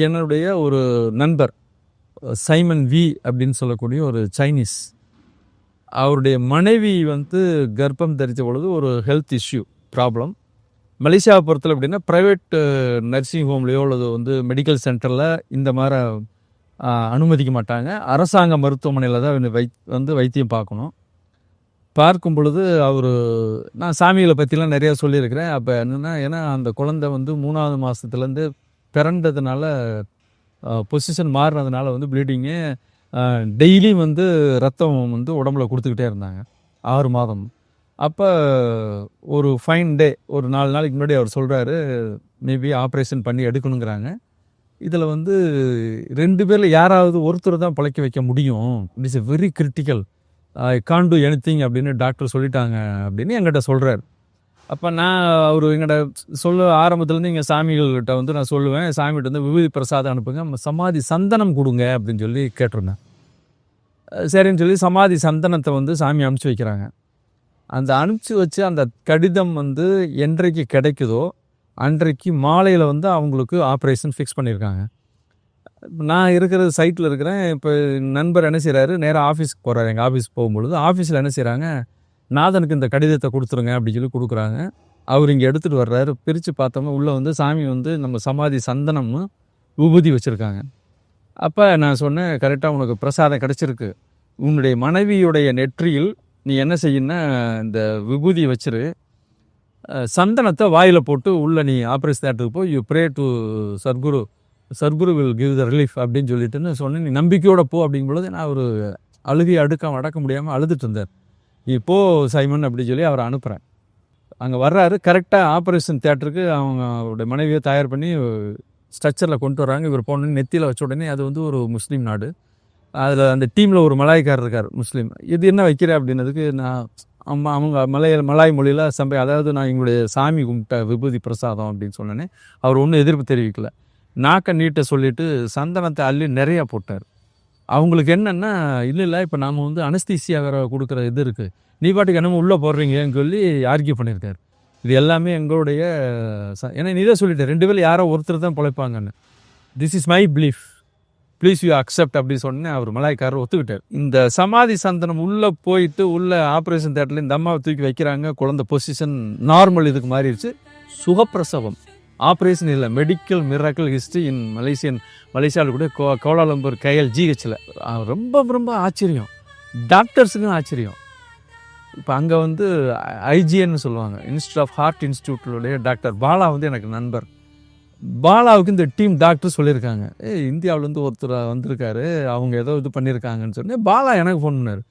[SPEAKER 1] என்னுடைய ஒரு நண்பர் சைமன் வி அப்படின்னு சொல்லக்கூடிய ஒரு சைனீஸ், அவருடைய மனைவி வந்து கர்ப்பம் தரித்த பொழுது ஒரு ஹெல்த் இஷ்யூ ப்ராப்ளம். மலேசியாவை பொறுத்தல அப்படின்னா ப்ரைவேட் நர்சிங் ஹோம்லேயோ அல்லது வந்து மெடிக்கல் சென்டரில் இந்த மாதிரி அனுமதிக்க மாட்டாங்க. அரசாங்க மருத்துவமனையில் தான் வைத்தியம் பார்க்கணும். பார்க்கும் பொழுது நான் சாமிகளை பற்றிலாம் நிறையா சொல்லியிருக்கிறேன். அப்போ என்னென்னா, ஏன்னா அந்த குழந்தை வந்து 3ஆவது மாதத்துலேருந்து பிறந்ததுனால பொசிஷன் மாறினதுனால வந்து ப்ளீடிங்கு டெய்லி வந்து ரத்தம் வந்து உடம்புல கொடுத்துக்கிட்டே இருந்தாங்க 6 மாதம். அப்போ ஒரு ஃபைன் டே ஒரு 4 நாளைக்கு முன்னாடி அவர் சொல்கிறாரு, மேபி ஆப்ரேஷன் பண்ணி எடுக்கணுங்கிறாங்க. இதில் வந்து 2 பேரில் யாராவது ஒருத்தர் தான் பிழைக்க வைக்க முடியும். It is a very critical, I can't two anything அப்படின்னு டாக்டர் சொல்லிட்டாங்க அப்படின்னு என்கிட்ட சொல்கிறார். அப்போ நான் அவர் எங்கிட்ட ஆரம்பத்துலேருந்து எங்கள் சாமிகள்கிட்ட வந்து நான் சொல்லுவேன், சாமிகிட்ட வந்து விபூதி பிரசாதம் அனுப்புங்க, சமாதி சந்தனம் கொடுங்க அப்படின்னு சொல்லி கேட்டிருந்தேன். சரின்னு சொல்லி சமாதி சந்தனத்தை வந்து சாமி அனுப்பிச்சி வைக்கிறாங்க. அந்த அனுப்பிச்சி வச்சு அந்த கடிதம் வந்து என்றைக்கு கிடைக்குதோ அன்றைக்கு மாலையில் வந்து அவங்களுக்கு ஆப்ரேஷன் ஃபிக்ஸ் பண்ணியிருக்காங்க. நான் இருக்கிற சைட்டில் இருக்கிறேன். இப்போ நண்பர் என்ன செய்கிறாரு, நேராக ஆஃபீஸ்க்கு போகிறாரு. எங்கள் ஆஃபீஸ்க்கு போகும்பொழுது ஆஃபீஸில் என்ன செய்கிறாங்க, நாதனுக்கு இந்த கடிதத்தை கொடுத்துருங்க அப்படின்னு சொல்லி கொடுக்குறாங்க. அவர் இங்கே எடுத்துகிட்டு வர்றாரு. பிரித்து பார்த்தோம்னா உள்ளே வந்து சாமி வந்து நம்ம சமாதி சந்தனம்னு விபூதி வச்சுருக்காங்க. அப்போ நான் சொன்னேன், கரெக்டாக உனக்கு பிரசாதம் கிடச்சிருக்கு, உன்னுடைய மனைவியுடைய நெற்றியில் நீ என்ன செய்யணுன்னா இந்த விபூதி வச்சிரு, சந்தனத்தை வாயில் போட்டு உள்ளே நீ ஆப்ரேஷன் தேட்டருக்கு போய் you pray to Sadguru will give the relief அப்படின்னு சொல்லிட்டுன்னு சொன்னேன். நீ நம்பிக்கையோட போ அப்படிங்கும்பொழுது நான் ஒரு அழுகை அடக்க முடியாமல் அழுதுட்டு இருந்தார். இப்போ சைமன் அப்படின்னு சொல்லி அவரை அனுப்புகிறேன். அங்கே வர்றாரு. கரெக்டாக ஆப்ரேஷன் தேட்டருக்கு அவருடைய மனைவியை தயார் பண்ணி ஸ்ட்ரக்சரில் கொண்டு வர்றாங்க. இவர் போன நெத்தியில் வச்ச உடனே அது வந்து ஒரு முஸ்லீம் நாடு. அதில் அந்த டீமில் ஒரு மலாய்க்காரர் இருக்கார் முஸ்லீம். இது என்ன வைக்கிறேன் அப்படின்னதுக்கு நான் அவங்க மலாய் மொழியில் அதாவது நான் எங்களுடைய சாமி கும்பிட்ட விபூதி பிரசாதம் அப்படின்னு சொன்னேன்னே அவர் ஒன்றும் எதிர்ப்பு தெரிவிக்கல. நாக்க நீட்ட சொல்லிவிட்டு சந்தனத்தை அள்ளி நிறையா போட்டார். அவங்களுக்கு என்னென்னா, இல்லை இப்போ நாம் வந்து அனஸ்தீசியா வேறு கொடுக்குற இது இருக்குது, நீ பாட்டுக்கு என்னமோ உள்ளே போடுறீங்கன்னு சொல்லி ஆர்கியூ பண்ணியிருக்காரு. இது எல்லாமே எங்களுடைய ஏன்னா நீ தான் சொல்லிட்டேன் 2 பேர் யாரோ ஒருத்தர் தான் பிழைப்பாங்கன்னு. This is my belief. Please you accept அப்படி சொன்னேன். அவர் மலாய்க்காரர் ஒத்துக்கிட்டார். இந்த சமாதி சந்தனம் உள்ளே போயிட்டு உள்ள ஆப்ரேஷன் தேட்டரில் இந்த அம்மாவை தூக்கி வைக்கிறாங்க. குழந்தை பொசிஷன் நார்மல் இதுக்கு மாறிடுச்சு. சுகப்பிரசவம், ஆப்ரேஷன் இல்லை, மெடிக்கல் மிராக்கிள் ஹிஸ்ட்ரி இன் மலேசியாவில் கூட கோலாலம்பூர் KLGHல. ரொம்ப ரொம்ப ஆச்சரியம், டாக்டர்ஸுக்கும் ஆச்சரியம். இப்போ அங்கே வந்து IGN சொல்லுவாங்க, இன்ஸ்டியூட் ஆஃப் ஹார்ட் இன்ஸ்டியூட்லுடைய டாக்டர் பாலா வந்து எனக்கு நண்பர். பாலாவுக்கு இந்த டீம் டாக்டர் சொல்லியிருக்காங்க, இந்தியாவிலேருந்து ஒருத்தர் வந்திருக்காரு, அவங்க ஏதோ இது பண்ணியிருக்காங்கன்னு சொன்னேன். பாலா எனக்கு ஃபோன் பண்ணார்,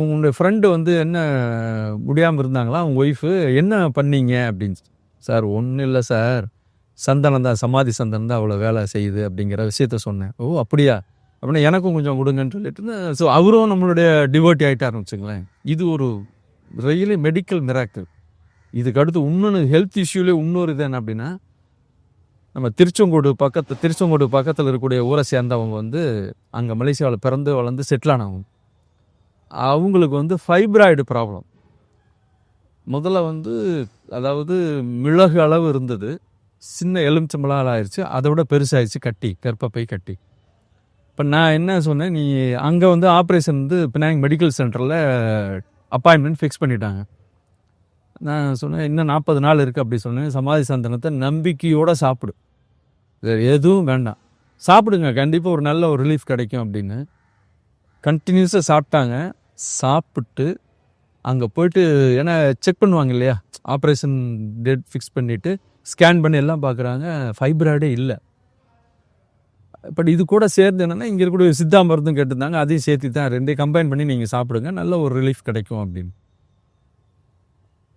[SPEAKER 1] உங்களுடைய ஃப்ரெண்டு வந்து என்ன முடியாமல் இருந்தாங்களா, அவங்க ஒய்ஃபு என்ன பண்ணீங்க அப்படின்னு. சார் ஒன்றும் இல்லை சார், சந்தனம் தான், சமாதி சந்தனம் தான் அவ்வளோ வேலை செய்யுது அப்படிங்கிற விஷயத்த சொன்னேன். ஓ அப்படியா, அப்படின்னா எனக்கும் கொஞ்சம் கொடுங்கன்னு சொல்லிட்டு. ஸோ அவரும் நம்மளுடைய டிவோட்டி ஆகிட்டாருன்னு வச்சுங்களேன். இது ஒரு ரியலி மெடிக்கல் மிராக்கிள். இதுக்கு அடுத்து இன்னொன்று ஹெல்த் இஷ்யூலேயே இன்னொரு இது என்ன அப்படின்னா, நம்ம திருச்செங்கோடு பக்கத்தில் இருக்கக்கூடிய ஊரை சேர்ந்தவங்க வந்து அங்கே மலேசியாவில் பிறந்து வளர்ந்து செட்டில் ஆனவங்க. அவங்களுக்கு வந்து ஃபைப்ராய்டு ப்ராப்ளம். முதல்ல வந்து அதாவது மிளகு அளவு இருந்தது, சின்ன எலுமிச்சம்பழம் ஆயிடுச்சு, அதை விட பெருசாகிடுச்சு, கட்டி, கர்ப்பப்பை கட்டி. இப்போ நான் என்ன சொன்னேன், நீ அங்கே வந்து ஆப்ரேஷன் வந்து பினாங் மெடிக்கல் சென்டரில் அப்பாயின்மெண்ட் ஃபிக்ஸ் பண்ணிட்டாங்க. நான் சொன்னேன் இன்னும் 40 நாள் இருக்குது அப்படி சொன்னேன். சமாதி சந்தனத்தை நம்பிக்கையோடு சாப்பிடு, வேறு எதுவும் வேண்டாம், சாப்பிடுங்க, கண்டிப்பாக ஒரு நல்ல ஒரு ரிலீஃப் கிடைக்கும் அப்படின்னு. கண்டினியூஸாக சாப்பிட்டாங்க. சாப்பிட்டு அங்கே போயிட்டு, ஏன்னா செக் பண்ணுவாங்க இல்லையா, ஆப்ரேஷன் டேட் ஃபிக்ஸ் பண்ணிவிட்டு ஸ்கேன் பண்ணி எல்லாம் பார்க்குறாங்க, ஃபைப்ராய்டே இல்லை. பட் இது கூட சேர்ந்து என்னென்னா இங்கே இருக்கக்கூடிய சித்தா மருந்தும் கேட்டிருந்தாங்க, அதையும் சேர்த்து தான் 2 கம்பைன் பண்ணி நீங்கள் சாப்பிடுங்க, நல்ல ஒரு ரிலீஃப் கிடைக்கும் அப்படின்னு.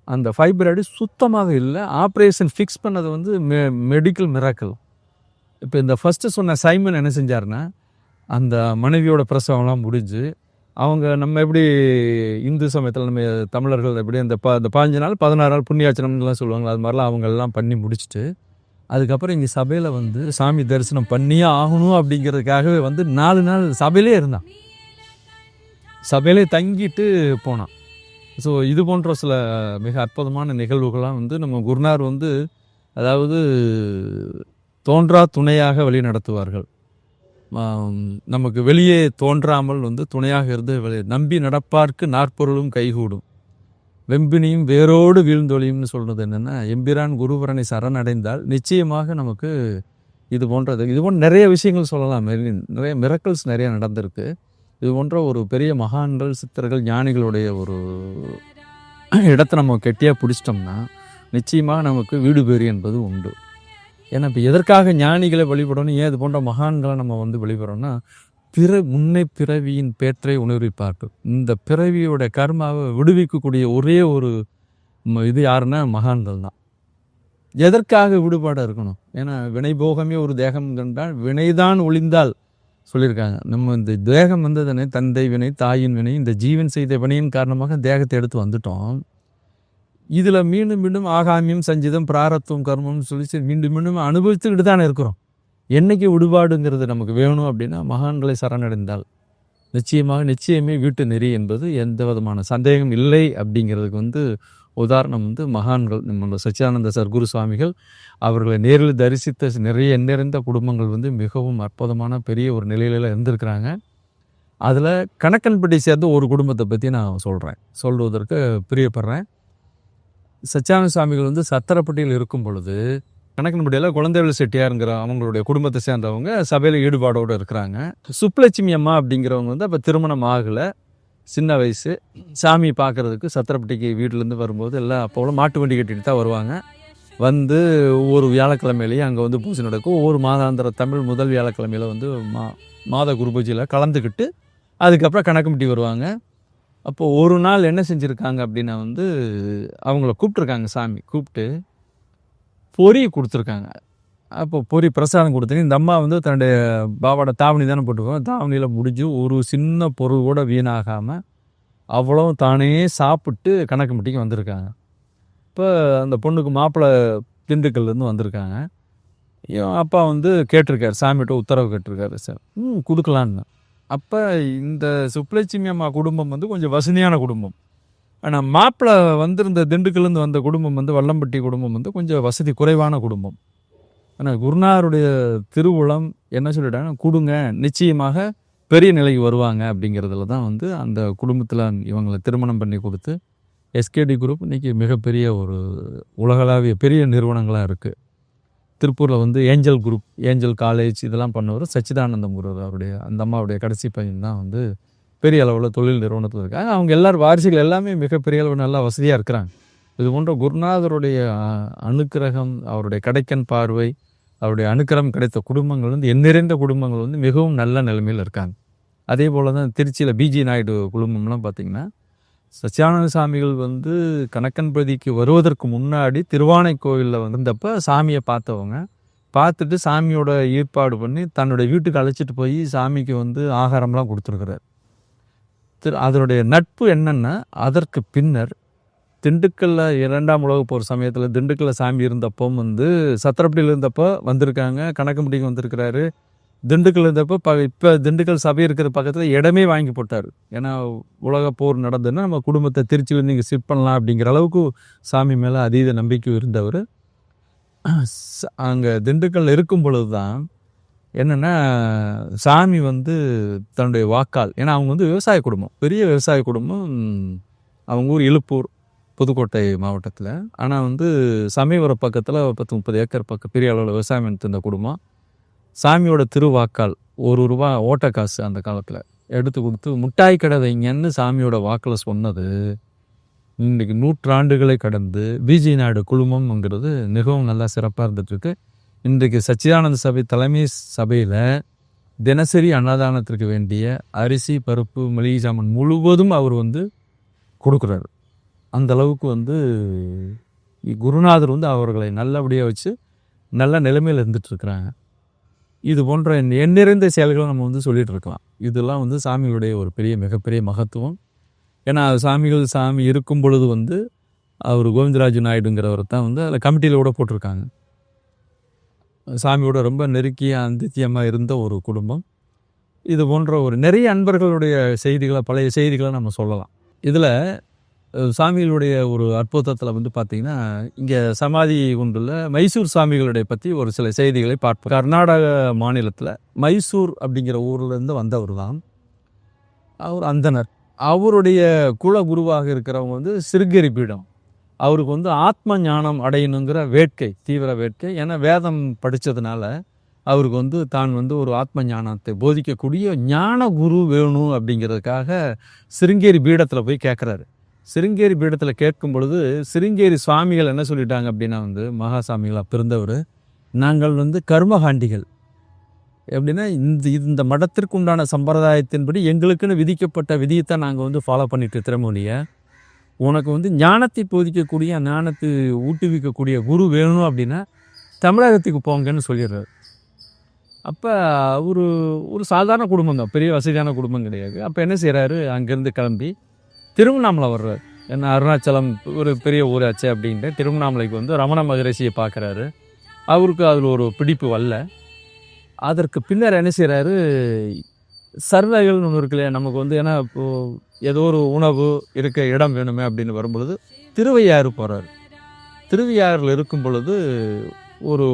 [SPEAKER 1] அந்த ஃபைப்ராய்டு சுத்தமாக இல்லை. ஆப்ரேஷன் ஃபிக்ஸ் பண்ணது வந்து மெடிக்கல் மிராக்கிள். இப்போ இந்த ஃபஸ்ட்டு சொன்ன சைமன் என்ன செஞ்சாருன்னா, அந்த மனைவியோட பிரசவம்லாம் முடிஞ்சு, அவங்க நம்ம எப்படி இந்து சமயத்தில் நம்ம தமிழர்கள் எப்படி அந்த 15 நாள் 16 நாள் புண்ணியாச்சனம்லாம் சொல்லுவாங்க, அது மாதிரிலாம் அவங்கெல்லாம் பண்ணி முடிச்சுட்டு, அதுக்கப்புறம் இங்கே சபையில் வந்து சாமி தரிசனம் பண்ணியே ஆகணும் அப்படிங்கிறதுக்காகவே வந்து 4 நாள் சபையிலே இருந்தான், சபையிலே தங்கிட்டு போனான். ஸோ இது போன்ற சில மிக அற்புதமான நிகழ்வுகள்லாம் வந்து நம்ம குருநார் வந்து அதாவது தோன்றா துணையாக வழி நடத்துவார்கள். நமக்கு வெளியே தோன்றாமல் வந்து துணையாக இருந்து நம்பி நடப்பார்க்கு நாற்பொருளும் கைகூடும், வெம்பினியும் வேரோடு வீழ்ந்தொழியும்னு சொல்கிறது என்னென்னா, எம்பிரான் குருவரனை சரணடைந்தால் நிச்சயமாக நமக்கு இது போன்ற நிறைய விஷயங்கள் சொல்லலாம். நிறைய மிரக்கல்ஸ் நிறைய நடந்திருக்கு. இது போன்ற ஒரு பெரிய மகான்கள், சித்தர்கள், ஞானிகளுடைய ஒரு இடத்த நம்ம கெட்டியாக பிடிச்சிட்டோம்னா நிச்சயமாக நமக்கு வீடு பேறு என்பது உண்டு. ஏன்னா இப்போ எதற்காக ஞானிகளை வழிபடணும், ஏன் இது போன்ற மகான்களை நம்ம வந்து வழிபடணும்னா, முன்னை பிறவியின் பேற்றை உணர்விப்பார்கள். இந்த பிறவியோட கர்மாவை விடுவிக்கக்கூடிய ஒரே ஒரு இது யாருன்னா மகான்கள் தான். எதற்காக விடுபாடாக இருக்கணும், ஏன்னா வினை போகமே ஒரு தேகம் கண்டால் வினைதான் ஒளிந்தால் சொல்லியிருக்காங்க. நம்ம இந்த தேகம் வந்ததுனே தந்தை வினை, தாயின் வினை, இந்த ஜீவன் செய்த வினையின் காரணமாக தேகத்தை எடுத்து வந்துட்டோம். இதில் மீண்டும் மீண்டும் ஆகாமியம், சஞ்சிதம், பிராரத்துவம், கர்மம்னு சொல்லி மீண்டும் மீண்டும் அனுபவிச்சுக்கிட்டு தானே இருக்கிறோம். என்றைக்கு விடுபாடுங்கிறது நமக்கு வேணும் அப்படின்னா மகான்களை சரணடைந்தால் நிச்சயமே வீட்டு நெறி என்பது எந்த விதமான சந்தேகம் இல்லை. அப்படிங்கிறதுக்கு வந்து உதாரணம் வந்து மகான்கள். நம்ம சச்சிதானந்த சர்க்குரு சுவாமிகள் அவர்களை நேரில் தரிசித்த நிறைய எண்ணறிந்த குடும்பங்கள் வந்து மிகவும் அற்புதமான பெரிய ஒரு நிலையில இருந்திருக்கிறாங்க. அதில் கணக்கன்பட்டி சேர்ந்த ஒரு குடும்பத்தை பற்றி நான் சொல்வதற்கு பிரியப்படுறேன். சச்சிதானந்த சுவாமிகள் வந்து சத்திரப்பட்டியில் இருக்கும் பொழுது கணக்கன்பட்டியில் குழந்தைகள் செட்டியாருங்கிற அவங்களுடைய குடும்பத்தை சேர்ந்தவங்க சபையில் ஈடுபாடோடு இருக்கிறாங்க. சுப்புலட்சுமி அம்மா அப்படிங்கிறவங்க வந்து அப்போ திருமணம் ஆகலை, சின்ன வயசு. சாமி பார்க்குறதுக்கு சத்திரப்பட்டிக்கு வீட்டிலேருந்து வரும்போது எல்லாம் அப்போலாம் மாட்டு வண்டி கட்டிட்டு தான் வருவாங்க. வந்து ஒவ்வொரு வியாழக்கிழமையிலேயே அங்கே வந்து பூஜை நடக்கும். ஒவ்வொரு மாதாந்திர தமிழ் முதல் வியாழக்கிழமையில் வந்து மாத குரு பூஜையில் கலந்துக்கிட்டு அதுக்கப்புறம் கணக்கம்பட்டி வருவாங்க. அப்போது ஒரு நாள் என்ன செஞ்சுருக்காங்க அப்படின்னா வந்து அவங்கள கூப்பிட்ருக்காங்க, சாமி கூப்பிட்டு பொறி கொடுத்துருக்காங்க. அப்போ பொறி பிரசாதம் கொடுத்துங்க. இந்த அம்மா வந்து தன்னுடைய பாபாவோட தாவணி தானே போட்டுக்கோங்க, தாவணியில் முடிஞ்சு ஒரு சின்ன பொருள் கூட வீணாகாமல் அவ்வளோ தானே சாப்பிட்டு கணக்கம்பட்டிக்கு வந்திருக்காங்க. இப்போ அந்த பொண்ணுக்கு மாப்பிள்ளை திண்டுக்கல்லேருந்து வந்திருக்காங்க. அப்பா வந்து கேட்டிருக்காரு, சாமிகிட்ட உத்தரவு கேட்டிருக்காரு, சார் கொடுக்கலான்னு. அப்போ இந்த சுப்புலட்சுமி அம்மா குடும்பம் வந்து கொஞ்சம் வசதியான குடும்பம். ஆனால் மாப்பிள்ளை வந்திருந்த திண்டுக்கல்லேருந்து வந்த குடும்பம் வந்து வல்லம்பட்டி குடும்பம் வந்து கொஞ்சம் வசதி குறைவான குடும்பம். ஆனால் குருநாதருடைய திருவுளம் என்ன சொல்லிட்டாங்க, கொடுங்க நிச்சயமாக பெரிய நிலைக்கு வருவாங்க அப்படிங்கிறதுல தான் வந்து அந்த குடும்பத்தில் இவங்களை திருமணம் பண்ணி கொடுத்து எஸ்கேடி குரூப் இன்றைக்கி மிகப்பெரிய ஒரு உலகளாவிய பெரிய நிறுவனங்களாக இருக்குது. திருப்பூரில் வந்து ஏஞ்சல் குரூப், ஏஞ்சல் காலேஜ் இதெல்லாம் பண்ணவர் சச்சிதானந்தம் குரு அவருடைய அந்த அம்மாவுடைய கடைசி பையன் தான் வந்து பெரிய அளவில் தொழில் நிறுவனத்தில் இருக்காங்க. அவங்க எல்லாரும் வாரிசுகள் எல்லாமே மிகப்பெரிய அளவு நல்லா வசதியாக இருக்கிறாங்க. இது போன்ற குருநாதருடைய அனுக்கிரகம், அவருடைய கடைக்கன் பார்வை, அவருடைய அனுக்கிரகம் கிடைத்த குடும்பங்கள் வந்து எண்ணிறைந்த குடும்பங்கள் வந்து மிகவும் நல்ல நிலைமையில் இருக்காங்க. அதே போல் தான் திருச்சியில் பிஜி நாயுடு குடும்பம்லாம் பார்த்திங்கன்னா, சச்சிதானந்த சாமிகள் வந்து கணக்கன்பதிக்கு வருவதற்கு முன்னாடி திருவானைக்கோயிலில் வந்தப்போ சாமியை பார்த்தவங்க, பார்த்துட்டு சாமியோட ஈர்ப்பாடு பண்ணி தன்னுடைய வீட்டுக்கு அழைச்சிட்டு போய் சாமிக்கு வந்து ஆகாரம்லாம் கொடுத்துருக்குறார். அதனுடைய நட்பு என்னென்னா, அதற்கு பின்னர் திண்டுக்கல்லில் 2ஆம் உலகப் போர் சமயத்தில் திண்டுக்கல்லில் சாமி இருந்தப்போ வந்து சத்திரப்பட்டியில் இருந்தப்போ வந்திருக்காங்க, கணக்கம்பட்டிக்கு வந்திருக்கிறாரு. திண்டுக்கல் இருந்தப்போ இப்போ திண்டுக்கல் சபை இருக்கிற பக்கத்தில் இடமே வாங்கி போட்டார். ஏன்னா உலக போர் நடந்ததுன்னா நம்ம குடும்பத்தை திருச்சி வந்து இங்கே ஷிஃப்ட் பண்ணலாம் அப்படிங்கிற அளவுக்கு சாமி மேலே அதீத நம்பிக்கை இருந்தவர். அங்கே திண்டுக்கல் இருக்கும் பொழுது தான் என்னென்னா, சாமி வந்து தன்னுடைய வாக்கால், ஏன்னா அவங்க வந்து விவசாய குடும்பம், பெரிய விவசாய குடும்பம். அவங்க ஊர் இலுப்பூர், புதுக்கோட்டை மாவட்டத்தில். ஆனால் வந்து சமயபுரம் பக்கத்தில் 10-30 ஏக்கர் பக்கம் பெரிய அளவில் விவசாயம் எடுத்திருந்த குடும்பம். சாமியோட திருவாக்கால் ₹1 ஓட்ட காசு அந்த காலத்தில் எடுத்து கொடுத்து முட்டாய் கடை வைங்கன்னு சாமியோட வாக்கில் சொன்னது இன்றைக்கு 100 ஆண்டுகளை கடந்து பிஜி நாயுடு குழுமம்ங்கிறது மிகவும் நல்லா சிறப்பாக இருந்துகிட்ருக்கு. இன்றைக்கு சச்சிதானந்த சபை தலைமை சபையில் தினசரி அன்னதானத்திற்கு வேண்டிய அரிசி, பருப்பு, மளிகை சாமான் முழுவதும் அவர் வந்து கொடுக்குறாரு. அந்த அளவுக்கு வந்து குருநாதர் வந்து அவர்களை நல்லபடியாக வச்சு நல்ல நிலைமையில் இருந்துகிட்ருக்குறாங்க. இது போன்ற எண்ணிறைந்த செயல்களை நம்ம வந்து சொல்லிகிட்டு இருக்கலாம். இதெல்லாம் வந்து சாமிகளுடைய ஒரு மிகப்பெரிய மகத்துவம். ஏன்னா சாமி இருக்கும் பொழுது வந்து அவர் கோவிந்தராஜு நாயுடுங்கிறவர் தான் வந்து அதில் கமிட்டியில் கூட போட்டிருக்காங்க. சாமியோட ரொம்ப நெருக்கிய அந்தித்தியமாக இருந்த ஒரு குடும்பம். இது போன்ற ஒரு நிறைய அன்பர்களுடைய செய்திகளை, பழைய செய்திகளை நம்ம சொல்லலாம். இதில் சாமிகளுடைய ஒரு அற்புதத்தில் வந்து பார்த்திங்கன்னா, இங்கே சமாதி ஒன்றில் மைசூர் சாமிகளுடைய பற்றி ஒரு சில செய்திகளை பார்ப்போம். கர்நாடக மாநிலத்தில் மைசூர் அப்படிங்கிற ஊர்லேருந்து வந்தவர் தான் அவர் அந்தனர். அவருடைய குல குருவாக இருக்கிறவங்க வந்து சிருங்கேரி பீடம். அவருக்கு வந்து ஆத்ம ஞானம் அடையணுங்கிற வேட்கை, தீவிர வேட்கை. ஏன்னா வேதம் படித்ததுனால அவருக்கு வந்து தான் வந்து ஒரு ஆத்ம ஞானத்தை போதிக்கக்கூடிய ஞான குரு வேணும் அப்படிங்கிறதுக்காக சிருங்கேரி பீடத்தில் போய் கேட்குறாரு. சிருங்கேரி பீடத்தில் கேட்கும் பொழுது சிருங்கேரி சுவாமிகள் என்ன சொல்லிட்டாங்க அப்படின்னா, வந்து மகாசாமிகளாக பிறந்தவர், நாங்கள் வந்து கர்மகாண்டிகள். எப்படின்னா இந்த மடத்திற்கு உண்டான சம்பிரதாயத்தின்படி எங்களுக்குன்னு விதிக்கப்பட்ட விதியைத்தான் நாங்கள் வந்து ஃபாலோ பண்ணிட்டு திறமொழிய, உனக்கு வந்து ஞானத்தை போதிக்கக்கூடிய, ஞானத்தை ஊட்டுவிக்கக்கூடிய குரு வேணும் அப்படின்னா தமிழகத்துக்கு போங்கன்னு சொல்லிடுறாரு. அப்போ ஒரு சாதாரண குடும்பம் தான், பெரிய வசதியான குடும்பம் கிடையாது. அப்போ என்ன செய்கிறாரு, அங்கேருந்து கிளம்பி திருவண்ணாமலை வர்றாரு. ஏன்னா அருணாச்சலம் ஒரு பெரிய ஊராச்சு அப்படின்ட்டு திருவண்ணாமலைக்கு வந்து ரமண மகரிஷியை பார்க்குறாரு. அவருக்கு அதில் ஒரு பிடிப்பு வரல. அதற்கு பின்னர் என்ன செய்கிறாரு, சர்வைகள்னு ஒன்று இருக்கு இல்லையா நமக்கு வந்து, ஏன்னா இப்போது ஏதோ ஒரு உணவு இருக்க இடம் வேணுமே அப்படின்னு வரும்பொழுது திருவையாறு போகிறாரு. திருவையாறில் இருக்கும் பொழுது ஒரு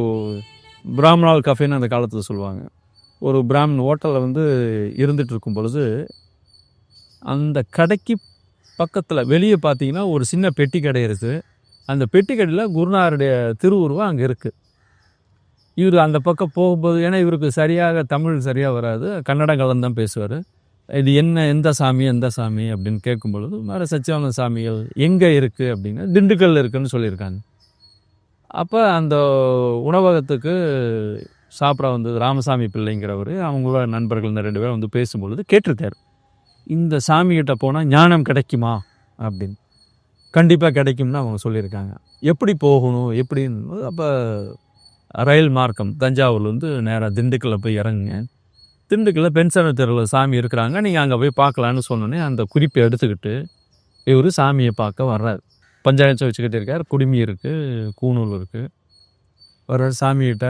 [SPEAKER 1] பிராமணால் கஃபேன்னு அந்த காலத்தில் சொல்லுவாங்க, ஒரு பிராமண் ஹோட்டலில் வந்து இருந்துகிட்டு இருக்கும் பொழுது அந்த கடைக்கு பக்கத்தில் வெளியே பார்த்தீங்கன்னா ஒரு சின்ன பெட்டி கடை இருக்குது. அந்த பெட்டி கடையில் குருநாதருடைய திருவுருவம் அங்கே இருக்குது. இவர் அந்த பக்கம் போகும்போது, ஏன்னா இவருக்கு சரியாக தமிழ் சரியாக வராது, கன்னடம் கலந்து பேசுவார். இது என்ன, எந்த சாமி அப்படின்னு கேட்கும் பொழுது வேறு சச்சிதானந்த சாமிகள் எங்கே இருக்குது அப்படின்னா திண்டுக்கல்ல இருக்குதுன்னு சொல்லியிருக்காங்க. அப்போ அந்த உணவகத்துக்கு சாப்பிட வந்து ராமசாமி பிள்ளைங்கிறவர், அவங்களோட நண்பர்கள் 2 பேர் வந்து பேசும்பொழுது கேட்டிருக்காரு, இந்த சாமிகிட்ட போனால் ஞானம் கிடைக்குமா அப்படின்னு. கண்டிப்பாக கிடைக்கும்னு அவங்க சொல்லியிருக்காங்க. எப்படி போகணும் எப்படின்னு, அப்போ ரயில் மார்க்கம் தஞ்சாவூர்லேருந்து நேராக திண்டுக்கல்ல போய் இறங்குங்க, திண்டுக்கல்ல பென்சன தெருவில் சாமி இருக்கிறாங்க, நீங்கள் அங்கே போய் பார்க்கலான்னு சொன்னோன்னே அந்த குறிப்பை எடுத்துக்கிட்டு இவர் சாமியை பார்க்க வர்றாரு. பஞ்சாயத்து வச்சுக்கிட்டு இருக்கார், குடுமி இருக்குது, கூணூல் இருக்குது. வர்றாரு சாமிகிட்ட.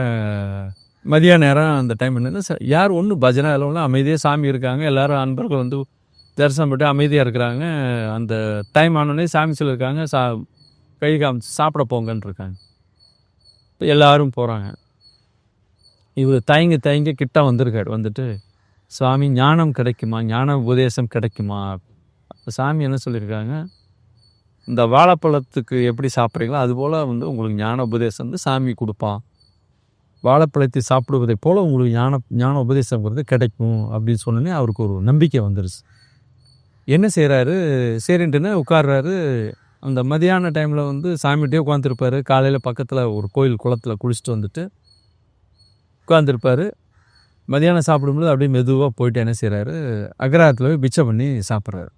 [SPEAKER 1] மதிய நேரம் அந்த டைம் என்னென்னா யார் ஒன்றும் பஜனை எல்லாம் அமைதியாக சாமி இருக்காங்க, எல்லோரும் அன்பர்கள் வந்து தரிசனம் பண்ணிட்டு அமைதியாக இருக்கிறாங்க. அந்த டைம் ஆனோடனே சாமி சொல்லியிருக்காங்க, கை காமிச்சு சாப்பிட போங்கன்னு இருக்காங்க. இப்போ எல்லோரும் போகிறாங்க. இவர் தயங்கி கிட்ட வந்திருக்காரு. வந்துட்டு சுவாமி ஞானம் கிடைக்குமா, ஞான உபதேசம் கிடைக்குமா? சாமி என்ன சொல்லியிருக்காங்க, இந்த வாழைப்பழத்துக்கு எப்படி சாப்பிட்றீங்களோ அதுபோல் வந்து உங்களுக்கு ஞான உபதேசம் வந்து சாமி கொடுப்பான். வாழைப்பழத்தை சாப்பிடுவதை போல் உங்களுக்கு ஞான உபதேசங்கிறது கிடைக்கும் அப்படின்னு சொன்னோன்னே அவருக்கு ஒரு நம்பிக்கை வந்துருச்சு. என்ன செய்கிறாரு, சரின்ட்டுன்னு உட்கார்றாரு. அந்த மதியான டைமில் வந்து சாமிகிட்டே உட்காந்துருப்பார். காலையில் பக்கத்தில் ஒரு கோயில் குளத்தில் குளிச்சுட்டு வந்துட்டு உட்காந்துருப்பார். மதியானம் சாப்பிடும்போது அப்படியே மெதுவாக போயிட்டு என்ன செய்கிறாரு, அக்ரஹாரத்தில் போய் பிச்சை பண்ணி சாப்பிட்றாரு.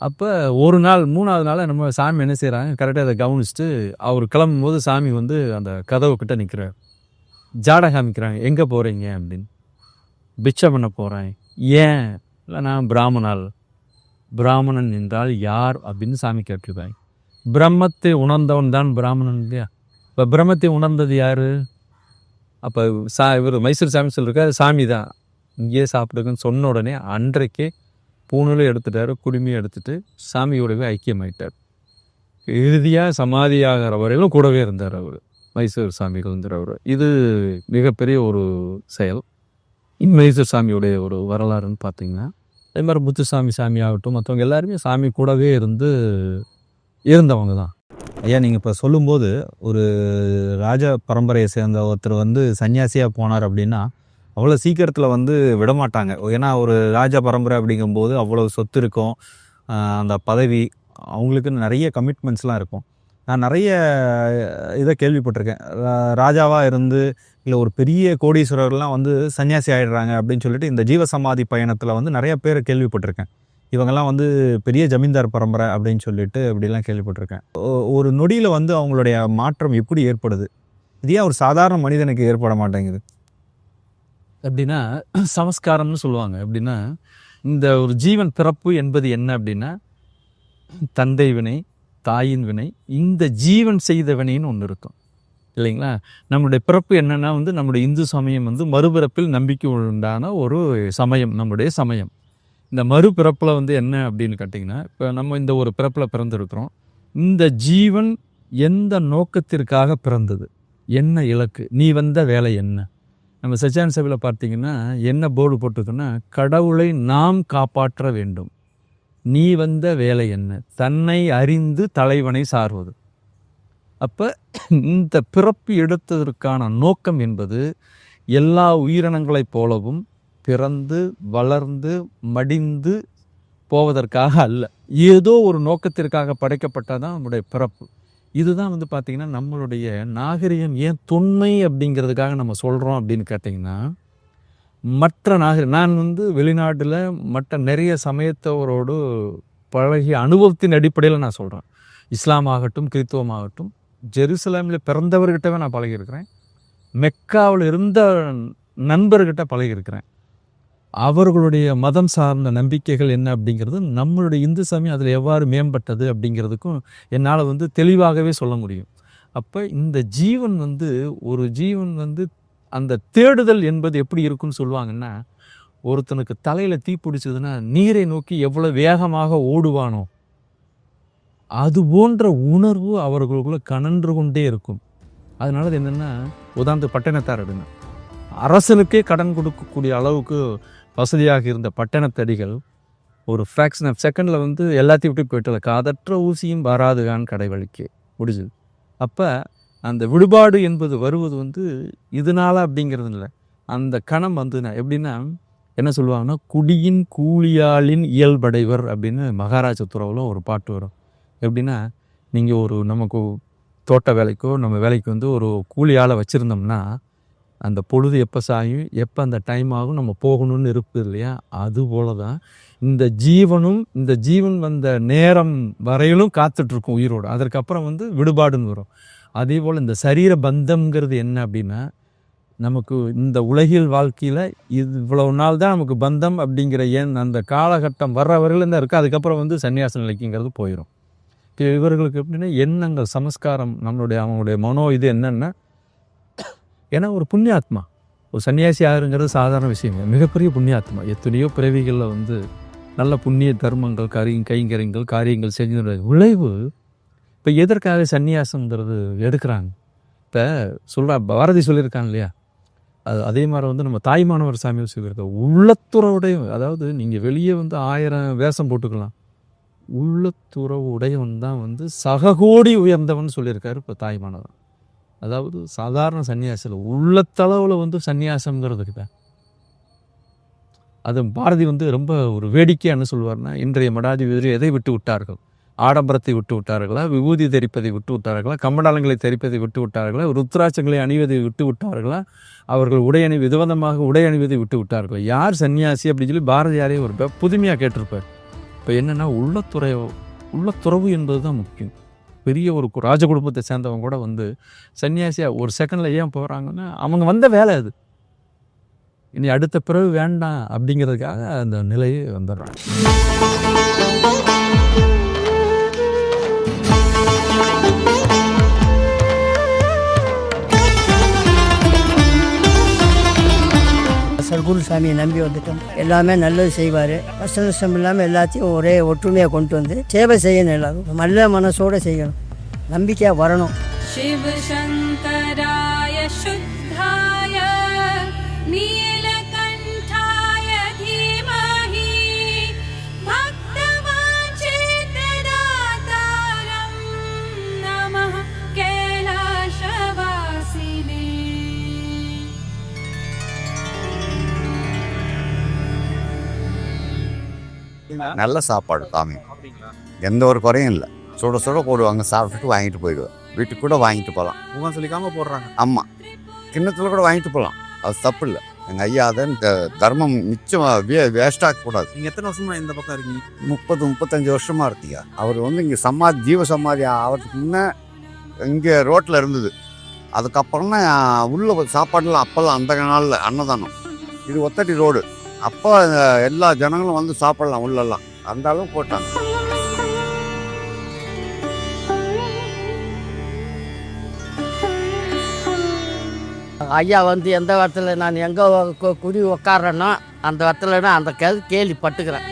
[SPEAKER 1] அப்போ ஒரு நாள் 3வது நாள் நம்ம சாமி என்ன செய்கிறாங்க, கரெக்டாக அதை கவனிச்சுட்டு அவர் கிளம்பும்போது சாமி வந்து அந்த கதவு கிட்ட நிற்கிறார். ஜாடை காமிக்கிறாங்க, எங்கே போகிறீங்க அப்படின்னு. பிச்சை பண்ண போகிறேன். ஏன்? இல்லை நான் பிராமணன் என்றால் யார் அப்படின்னு சாமி கேட்டிருக்காங்க. பிரம்மத்தை உணர்ந்தவன் தான் பிராமணன் இல்லையா? இப்போ பிரம்மத்தை உணர்ந்தது யார்? அப்போ இவர் மைசூர் சாமி சொல்லியிருக்காரு, சாமி தான் இங்கேயே சாப்பிடுங்கன்னு சொன்ன உடனே அன்றைக்கே பூணூலும் எடுத்துட்டார், குடுமையும் எடுத்துட்டு சாமியோடவே ஐக்கியமாயிட்டார். இறுதியாக சமாதியாகிற வரையிலும் கூடவே இருந்தார் அவர், மைசூர் சாமிகள்ங்கிறவர். இது மிகப்பெரிய ஒரு செயல். மைசூர் சாமியுடைய ஒரு வரலாறுன்னு பார்த்தீங்கன்னா, அதே மாதிரி முத்துசாமி சாமி ஆகட்டும், மற்றவங்க எல்லாருமே சாமி கூடவே இருந்தவங்க தான்.
[SPEAKER 4] ஐயா, நீங்கள் இப்போ சொல்லும்போது ஒரு ராஜ பரம்பரையை சேர்ந்த ஒருத்தர் வந்து சன்னியாசியாக போனார் அப்படின்னா அவ்வளோ சீக்கிரத்தில் வந்து விடமாட்டாங்க. ஏன்னா ஒரு ராஜ பரம்பரை அப்படிங்கும்போது அவ்வளோ சொத்து இருக்கும், அந்த பதவி, அவங்களுக்குன்னு நிறைய கமிட்மெண்ட்ஸ்லாம் இருக்கும். நான் நிறைய இதை கேள்விப்பட்டிருக்கேன். ராஜாவாக இருந்து இல்லை ஒரு பெரிய கோடீஸ்வரர்லாம் வந்து சன்னியாசி ஆகிடுறாங்க அப்படின்னு சொல்லிட்டு இந்த ஜீவசமாதி பயணத்தில் வந்து நிறைய பேர் கேள்விப்பட்டிருக்கேன். இவங்கெல்லாம் வந்து பெரிய ஜமீன்தார் பரம்பரை அப்படின்னு சொல்லிட்டு அப்படிலாம் கேள்விப்பட்டிருக்கேன். ஒரு நொடியில் வந்து அவங்களுடைய மாற்றம் எப்படி ஏற்படுது? இது ஏன் ஒரு சாதாரண மனிதனுக்கு ஏற்பட மாட்டேங்குது?
[SPEAKER 1] எப்படின்னா சமஸ்காரம்னு சொல்லுவாங்க. எப்படின்னா இந்த ஒரு ஜீவன் பிறப்பு என்பது என்ன அப்படின்னா, தந்தை வினை, தாயின் வினை, இந்த ஜீவன் செய்த வினைன்னு ஒன்று இருக்கும் இல்லைங்களா? நம்மளுடைய பிறப்பு என்னன்னா வந்து நம்முடைய இந்து சமயம் வந்து மறுபிறப்பில் நம்பிக்கை உண்டான ஒரு சமயம், நம்முடைய சமயம். இந்த மறுபிறப்பில் வந்து என்ன அப்படின்னு கேட்டிங்கன்னா, இப்போ நம்ம இந்த ஒரு பிறப்பில் பிறந்திருக்கிறோம். இந்த ஜீவன் எந்த நோக்கத்திற்காக பிறந்தது, என்ன இலக்கு, நீ வந்த வேலை என்ன? நம்ம சச்சிதானந்த சபையில் பார்த்தீங்கன்னா என்ன போர்டு போட்டிருக்குன்னா, கடவுளை நாம் காப்பாற்ற வேண்டும், நீ வந்த வேலை என்ன, தன்னை அறிந்து தலைவனை சார்வது. அப்போ இந்த பிறப்பு எடுத்ததற்கான நோக்கம் என்பது எல்லா உயிரினங்களைப் போலவும் பிறந்து வளர்ந்து மடிந்து போவதற்காக அல்ல, ஏதோ ஒரு நோக்கத்திற்காக படைக்கப்பட்டதான் நம்முடைய பிறப்பு. இதுதான் வந்து பார்த்திங்கன்னா நம்மளுடைய நாகரிகம் ஏன் தொன்மை அப்படிங்கிறதுக்காக நம்ம சொல்கிறோம் அப்படின்னு கேட்டிங்கன்னா, மற்ற நான் வந்து வெளிநாட்டில் மற்ற நிறைய சமயத்தவரோடு பழகிய அனுபவத்தின் அடிப்படையில் நான் சொல்கிறேன். இஸ்லாம் ஆகட்டும், கிறித்துவம் ஆகட்டும், ஜெருசலேமில் பிறந்தவர்கிட்டவே நான் பழகியிருக்கிறேன், மெக்காவில் இருந்த நண்பர்கிட்ட பழகியிருக்கிறேன். அவர்களுடைய மதம் சார்ந்த நம்பிக்கைகள் என்ன அப்படிங்கிறது நம்மளுடைய இந்து சமயம் அதில் எவ்வாறு மேம்பட்டது அப்படிங்கிறதுக்கும் என்னால் வந்து தெளிவாகவே சொல்ல முடியும். அப்போ இந்த ஜீவன் வந்து ஒரு ஜீவன் வந்து அந்த தேடுதல் என்பது எப்படி இருக்குன்னு சொல்லுவாங்கன்னா, ஒருத்தனுக்கு தலையில் தீ பிடிச்சதுன்னா நீரை நோக்கி எவ்வளோ வேகமாக ஓடுவானோ அது போன்ற உணர்வு அவர்களுக்குள்ள கனன்று கொண்டே இருக்கும். அதனால அது என்னென்னா, உதாரணத்துக்கு பட்டணத்தார் அப்படின்னா, அரசனுக்கே கடன் கொடுக்கக்கூடிய அளவுக்கு வசதியாக இருந்த பட்டணத்தடிகள் ஒரு ஃப்ராக்ஷன் ஆஃப் செகண்டில் வந்து எல்லாத்தையும் விட்டு போயிட்டு காதற்ற ஊசியும் வராதுகான்னு கடை வலிக்கு முடிஞ்சுது. அப்போ அந்த விடுபாடு என்பது வருவது வந்து இதனால் அப்படிங்கிறது இல்லை, அந்த கணம் வந்து எப்படின்னா என்ன சொல்லுவாங்கன்னா, குடியின் கூலியாளின் இயல்படைவர் அப்படின்னு மகாராஜ துறவில் ஒரு பாட்டு வரும். எப்படின்னா, நீங்கள் நமக்கு தோட்ட வேலைக்கோ நம்ம வேலைக்கு வந்து ஒரு கூலியாளை வச்சுருந்தோம்னா அந்த பொழுது எப்போ சாயும், எப்போ அந்த டைம் ஆகும், நம்ம போகணும்னு இருக்குது இல்லையா? அதுபோல தான் இந்த ஜீவன் வந்த நேரம் வரையிலும் காத்துட்ருக்கும் உயிரோடு. அதற்கப்புறம் வந்து விடுபாடுன்னு வரும். அதே போல் இந்த சரீர பந்தம்ங்கிறது என்ன அப்படின்னா, நமக்கு இந்த உலகில் வாழ்க்கையில் இவ்வளவு நாள் தான் நமக்கு பந்தம் அப்படிங்கிற அந்த காலகட்டம் வர்ற வரையிலும் தான் இருக்குது. அதுக்கப்புறம் வந்து சன்னியாச நிலைக்குங்கிறது போயிடும். இவர்களுக்கு எப்படின்னா எண்ணங்கள், சமஸ்காரம், அவங்களுடைய மனோ இது என்னென்னா, ஏன்னா ஒரு புண்ணியாத்மா, ஒரு சன்னியாசி ஆகுங்கிறது சாதாரண விஷயம், மிகப்பெரிய புண்ணியாத்மா. எத்தனையோ பிறவிகளில் வந்து நல்ல புண்ணிய தர்மங்கள், கைங்கரியங்கள், காரியங்கள் செஞ்ச விளைவு. இப்போ எதற்காக சன்னியாசங்கிறது எடுக்கிறாங்க? இப்போ பாரதி சொல்லியிருக்காங்க இல்லையா, அதே மாதிரி வந்து நம்ம தாய்மானவர் சாமிகள் சொல்லியிருக்க உள்ளத்துறவுடைய, அதாவது நீங்கள் வெளியே வந்து 1000 வேஷம் போட்டுக்கலாம், உள்ளத்துறவு உடையவன் தான் வந்து சககோடி உயர்ந்தவன் சொல்லியிருக்காரு இப்போ தாய்மானவர். அதாவது சாதாரண சன்னியாசியில் உள்ளத்தளவில் வந்து சன்னியாசம்ங்கிறது தான். அது பாரதி வந்து ரொம்ப ஒரு வேடிக்கையானு சொல்வார்னா, இன்றைய மடாதிபதி எதை விட்டு விட்டார்கள்? ஆடம்பரத்தை விட்டு விட்டார்களா, விபூதி தரிப்பதை விட்டு விட்டார்களா, கம்படாலங்களை தரிப்பதை விட்டு விட்டார்களா, ருத்ராட்சங்களை அணிவதை விட்டு விட்டார்களா, அவர்கள் விதவிதமாக உடை அணிவதை விட்டு விட்டார்களா? யார் சன்னியாசி அப்படின்னு சொல்லி பாரதியாரே ஒரு புதுமையாக கேட்டிருப்பார். இப்போ என்னென்னா உள்ளத்துறவு என்பது தான் முக்கியம். பெரிய ஒரு ராஜ குடும்பத்தை சேர்ந்தவங்க கூட வந்து சன்னியாசியாக ஒரு செகண்டில் ஏன் போகிறாங்கன்னா, அவங்க வந்த வேலை அது. இனி அடுத்த பிறகு வேண்டாம் அப்படிங்கிறதுக்காக அந்த நிலையை வந்துடுறாங்க.
[SPEAKER 5] சர்க்குரு சாமியை நம்பி வந்துட்டோம். எல்லாமே நல்லது செய்வார். கஷ்ட நஷ்டம் இல்லாமல் எல்லாத்தையும் ஒரே ஒற்றுமையாக கொண்டு வந்து சேவை செய்யணும். எல்லாரும் நல்ல மனசோடு செய்யணும், நம்பிக்கையாக வரணும்.
[SPEAKER 6] शिव शङ्कराय शुद्धाय नीलकण्ठाय धीमहि भक्तवाञ्छितदातारं नमः कैलासवासिने.
[SPEAKER 2] நல்ல சாப்பாடு சாமி, எந்த ஒரு குறையும் இல்லை. சுட சுட போடுவாங்க, சாப்பிட்டுட்டு வாங்கிட்டு போயிடுவேன். வீட்டுக்கு கூட வாங்கிட்டு போகலாம்,
[SPEAKER 4] முகம் சொல்லிக்காம போடுறாங்க.
[SPEAKER 2] ஆமாம், கிண்ணத்தில் கூட வாங்கிட்டு போகலாம், அது தப்பு இல்லை. எங்கள் ஐயா அதை தர்மம் மிச்சம் வேஸ்டாகக்கூடாது.
[SPEAKER 4] நீங்கள் எத்தனை வருஷமா இந்த பக்கம் இருக்கீங்க?
[SPEAKER 2] 30-35 வருஷமாக இருக்கீங்க. அவர் வந்து இங்கே சமாதி, ஜீவ சமாதி ஆகிறதுக்கு முன்னே இங்கே ரோட்டில் இருந்தது. அதுக்கப்புறம் தான் உள்ள சாப்பாடுலாம் அப்போல்லாம் அந்த நாளில் அன்னதானம். இது ஒத்தடி ரோடு. அப்போ எல்லா ஜனங்களும் வந்து சாப்பிடலாம் உள்ளெல்லாம், அந்த அளவுக்கு போட்டாங்க.
[SPEAKER 5] ஐயா வந்து எந்த இடத்துல நான் எங்கே குடி உக்காடுறேனோ அந்த இடத்துல நான் அந்த கேள்வி பட்டுக்கிறேன்.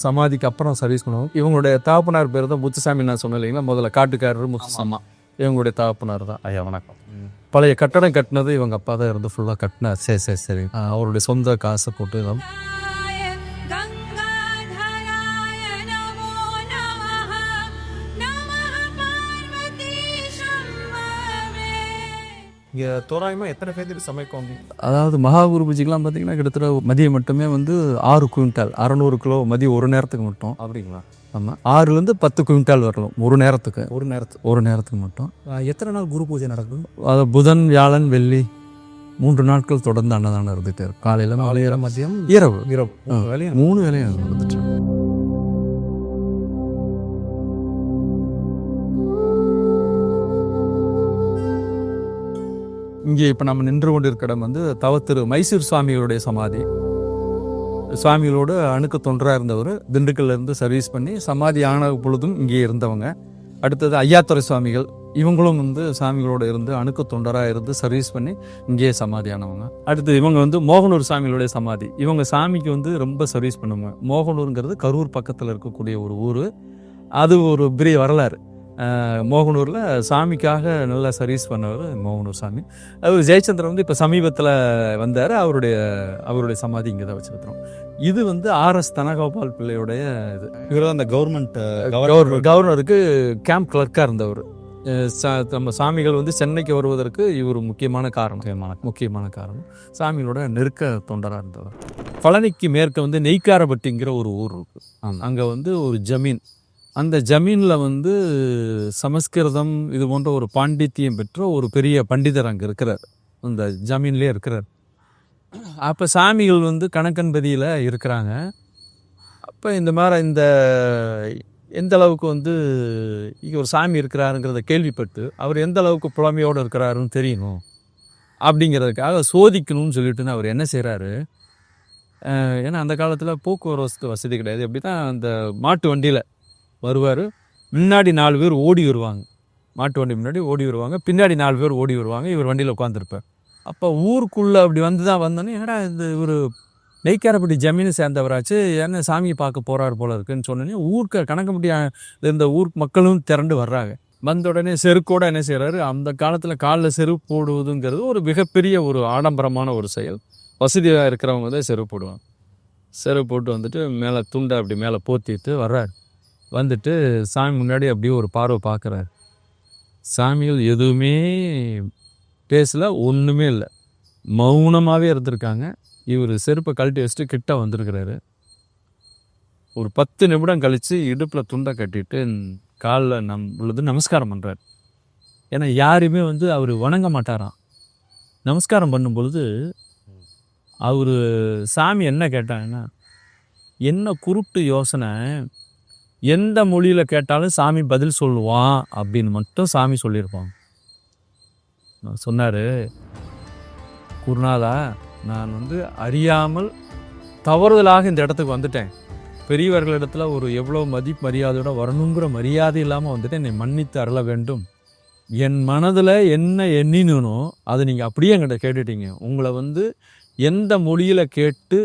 [SPEAKER 1] சமாதிக்கு அப்புறம் சர்வீஸ் பண்ணுவோம். இவங்களுடைய தகப்பனார் பேர் தான் முத்துசாமி. நான் சொன்னேன் இல்லைங்களா, முதல்ல காட்டுக்காரர் முத்துசாமா, இவங்களுடைய தகப்பனார் தான்.
[SPEAKER 4] ஐயா வணக்கம்.
[SPEAKER 1] பழைய கட்டடம் கட்டினது இவங்க அப்பா தான் இருந்து ஃபுல்லாக கட்டினார். சரி அவருடைய சொந்த காசை போட்டு தான்.
[SPEAKER 4] இங்கே தோராயமாக எத்தனை பேருக்கு சமைக்கும்?
[SPEAKER 1] அதாவது மகாகுரு பூஜைக்கெலாம் பார்த்தீங்கன்னா கிட்டத்தட்ட மதியம் மட்டுமே வந்து 6 குவிண்டால் 600 கிலோ மதியம் ஒரு நேரத்துக்கு மட்டும்.
[SPEAKER 4] அப்படிங்களா?
[SPEAKER 1] ஆமாம், 6லேருந்து 10 குவிண்டால் வரலாம் ஒரு நேரத்துக்கு. ஒரு நேரத்துக்கு மட்டும்.
[SPEAKER 4] எத்தனை நாள் குரு பூஜை நடக்கும்?
[SPEAKER 1] அது புதன், வியாழன், வெள்ளி 3 நாட்கள் தொடர்ந்து அன்னதானம் இருந்துகிட்டே இருக்கும். காலையில்
[SPEAKER 4] மதியம்
[SPEAKER 1] இரவு
[SPEAKER 4] 3
[SPEAKER 1] வேலையும் இருந்துட்டு. இங்கே இப்போ நம்ம நின்று கொண்டிருக்கிற இடம் வந்து தவத்திரு மைசூர் சுவாமிகளுடைய சமாதி. சுவாமிகளோடு அணுக்கு தொண்டராக இருந்தவர். திண்டுக்கல்லேருந்து சர்வீஸ் பண்ணி சமாதி ஆன பொழுதும் இங்கே இருந்தவங்க. அடுத்தது ஐயாத்துறை சுவாமிகள், இவங்களும் வந்து சாமிகளோடு இருந்து அணுக்கு தொண்டராக இருந்து சர்வீஸ் பண்ணி இங்கேயே சமாதியானவங்க. அடுத்து இவங்க வந்து மோகனூர் சாமிகளுடைய சமாதி. இவங்க சாமிக்கு வந்து ரொம்ப சர்வீஸ் பண்ணுவாங்க. மோகனூருங்கிறது கரூர் பக்கத்தில் இருக்கக்கூடிய ஒரு ஊர். அது ஒரு பெரிய வரலாறு. மோகனூரில் சாமிக்காக நல்லா சர்வீஸ் பண்ணவர் மோகனூர் சாமி. அவர் ஜெயச்சந்திரன் வந்து இப்போ சமீபத்தில் வந்தார். அவருடைய சமாதி இங்கே தான் வச்சுருக்கிறோம். இது வந்து RS தனகோபால் பிள்ளையுடைய இது.
[SPEAKER 4] இவர் அந்த
[SPEAKER 1] கவர்னருக்கு கேம்ப் கிளர்க்காக இருந்தவர். நம்ம சாமிகள் வந்து சென்னைக்கு வருவதற்கு இவர் முக்கியமான காரணம். சாமிகளோட நெருக்க தொண்டராக இருந்தவர். பழனிக்கு மேற்க வந்து நெய்க்காரப்பட்டிங்கிற ஒரு ஊர் இருக்குது. அங்கே வந்து ஒரு ஜமீன். அந்த ஜமீனில் வந்து சமஸ்கிருதம் இது போன்ற ஒரு பாண்டித்தியம் பெற்ற ஒரு பெரிய பண்டிதர் அங்கே இருக்கிறார். அந்த ஜமீன்லேயே இருக்கிறார். அப்போ சாமிகள் வந்து கணக்கன்பதியில் இருக்கிறாங்க. அப்போ இந்த மாதிரி எந்த அளவுக்கு வந்து இங்கே ஒரு சாமி இருக்கிறாருங்கிறத கேள்விப்பட்டு அவர் எந்த அளவுக்கு புலமையோடு இருக்கிறாருன்னு தெரியணும் அப்படிங்கிறதுக்காக சோதிக்கணும்னு சொல்லிட்டுன்னு அவர் என்ன செய்கிறாரு, ஏன்னா அந்த காலத்தில் போக்குவரத்து வசதி கிடையாது. எப்படி தான் அந்த மாட்டு வண்டியில் வருவார், முன்னாடி 4 பேர் ஓடி வருவாங்க, மாட்டு வண்டி முன்னாடி ஓடி வருவாங்க, பின்னாடி 4 பேர் ஓடி வருவாங்க, இவர் வண்டியில் உட்காந்துருப்பார். அப்போ ஊருக்குள்ளே அப்படி வந்தோன்னே என்னடா இந்த ஒரு நெய்க்காரப்பட்டி ஜமீனை சேர்ந்தவராச்சு என்ன சாமியை பார்க்க போகிறார் போல இருக்குன்னு சொன்னோன்னே ஊருக்கு கணக்கம்பட்டி இந்த ஊர் மக்களும் திரண்டு வர்றாங்க. வந்த உடனே செருக்கோடு என்ன செய்கிறாரு, அந்த காலத்தில் காலில் செருப்பு போடுவதுங்கிறது ஒரு மிகப்பெரிய ஒரு ஆடம்பரமான ஒரு செயல். வசதியாக இருக்கிறவங்க தான் செருப்பு போடுவாங்க. செருப்பு போட்டு வந்துட்டு மேலே துண்டை அப்படி மேலே போத்திட்டு வர்றாரு. வந்துட்டு சாமி முன்னாடி அப்படியே ஒரு பார்வை பார்க்குறாரு. சாமிகள் எதுவுமே பேசல, ஒன்றுமே இல்லை, மௌனமாகவே இருந்திருக்காங்க. இவர் செருப்பை கழட்டி வச்சுட்டு கிட்ட வந்திருக்கிறாரு. ஒரு 10 நிமிடம் கழித்து இடுப்பில் துண்டை கட்டிட்டு காலில் உள்ளது நமஸ்காரம் பண்ணுறாரு. ஏன்னா யாருமே வந்து அவர் வணங்க மாட்டாராம். நமஸ்காரம் பண்ணும் பொழுது அவர் சாமி என்ன கேட்டாங்கன்னா, என்ன குருட்டு யோசனை, எந்த மொழியில் கேட்டாலும் சாமி பதில் சொல்லுவான் அப்படின்னு மட்டும் சாமி சொல்லியிருப்பாங்க. சொன்னார், குருநாதா நான் வந்து அறியாமல் தவறுதலாக இந்த இடத்துக்கு வந்துட்டேன். பெரியவர்களிடத்தில் ஒரு எவ்வளோ மரியாதையோட வரணுங்கிற மரியாதை இல்லாமல் வந்துட்டு என்னை மன்னித்து அருள வேண்டும். என் மனதில் என்ன எண்ணினோ அதை நீங்கள் அப்படியே என்கிட்ட கேட்டுட்டீங்க. உங்களை வந்து எந்த மொழியில் கேட்டு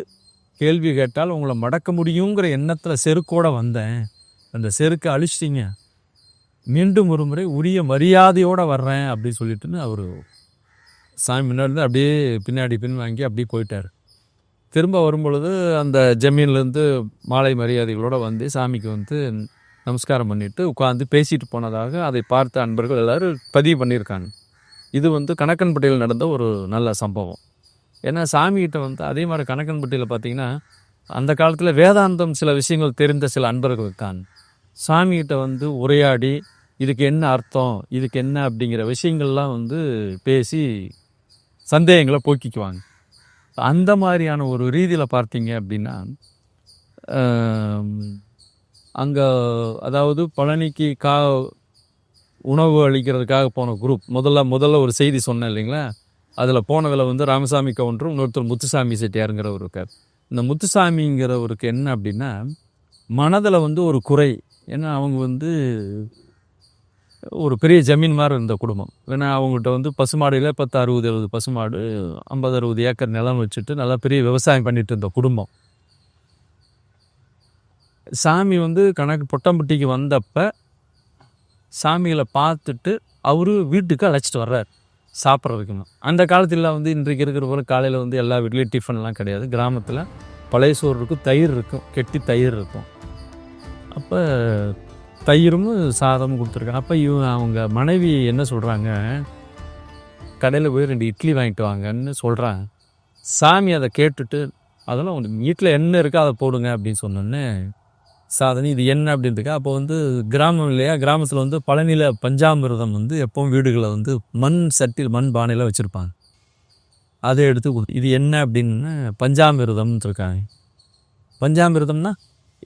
[SPEAKER 1] கேள்வி கேட்டால் உங்களை மடக்க முடியுங்கிற எண்ணத்தில் செருக்கோடு வந்தேன். அந்த செருக்கை அழிச்சிட்டிங்க. மீண்டும் ஒரு முறை உரிய மரியாதையோடு வர்றேன் அப்படின்னு சொல்லிட்டுன்னு அவர் சாமி முன்னாடி அப்படியே பின்னாடி வாங்கி அப்படியே போயிட்டார். திரும்ப வரும்பொழுது அந்த ஜமீன்லேருந்து மாலை மரியாதைகளோடு வந்து சாமிக்கு வந்து நமஸ்காரம் பண்ணிவிட்டு உட்காந்து பேசிட்டு போனதாக அதை பார்த்த அன்பர்கள் எல்லோரும் பதிவு பண்ணியிருக்காங்க. இது வந்து கணக்கன்பட்டியில் நடந்த ஒரு நல்ல சம்பவம். ஏன்னா சாமிகிட்ட வந்து அதே மாதிரி கணக்கன்பட்டியில் பார்த்திங்கன்னா அந்த காலத்தில் வேதாந்தம் சில விஷயங்கள் தெரிந்த சில அன்பர்கள் இருக்காங்க. சாமிகிட்ட வந்து உரையாடி இதுக்கு என்ன அர்த்தம், இதுக்கு என்ன அப்படிங்கிற விஷயங்கள்லாம் வந்து பேசி சந்தேகங்களை போக்கிக்குவாங்க. அந்த மாதிரியான ஒரு ரீதியில் பார்த்தீங்க அப்படின்னா அங்கே அதாவது பழனிக்கு உணவு அளிக்கிறதுக்காக போன குரூப் முதல்ல ஒரு செய்தி சொன்னேன் இல்லைங்களா, அதில் போனதில் வந்து ராமசாமி கவுண்டரும் இன்னொருத்தர் முத்துசாமி செட்டியாருங்கிறவர் இருக்கார். இந்த முத்துசாமிங்கிறவருக்கு என்ன அப்படின்னா மனதில் வந்து ஒரு குறை. ஏன்னா அவங்க வந்து ஒரு பெரிய ஜமீன் மாதிரி இருந்த குடும்பம். ஏன்னா அவங்ககிட்ட வந்து பசுமாடியில் 10, 60, 70 பசுமாடு, 50, 60 ஏக்கர் நிலம் வச்சுட்டு நல்லா பெரிய விவசாயம் பண்ணிட்டு இருந்த குடும்பம். சாமி வந்து பொட்டம்பட்டிக்கு வந்தப்போ சாமிகளை பார்த்துட்டு அவர் வீட்டுக்கு அழைச்சிட்டு வர்றார் சாப்பிட்றதுக்குன்னு. அந்த காலத்தில் வந்து இன்றைக்கு இருக்கிற போல காலையில் வந்து எல்லா வீட்லேயும் டிஃபன்லாம் கிடையாது. கிராமத்தில் பழைய சோறு இருக்கும், தயிர் இருக்கும், கெட்டி தயிர் இருக்கும். அப்போ தயிரும் சாதமும் கொடுத்துருக்காங்க. அப்போ அவங்க மனைவி என்ன சொல்கிறாங்க, கடையில் போய் 2 இட்லி வாங்கிட்டு வாங்கன்னு சொல்கிறாங்க. சாமி அதை கேட்டுட்டு அதெல்லாம் உங்கள் வீட்டில் என்ன இருக்கோ அதை போடுங்க அப்படின்னு சொன்னோன்னே சாதனை இது என்ன அப்படின்ட்டுக்கா. அப்போ வந்து கிராமம் இல்லையா, கிராமத்தில் வந்து பழனியில் பஞ்சாமிர்தம் வந்து எப்பவும் வீடுகளை வந்து மண் சட்டியில் மண் பானையில் வச்சுருப்பாங்க. அதை எடுத்து இது என்ன அப்படின்னு பஞ்சாமிர்தம்னு இருக்காங்க. பஞ்சாமிர்தம்னா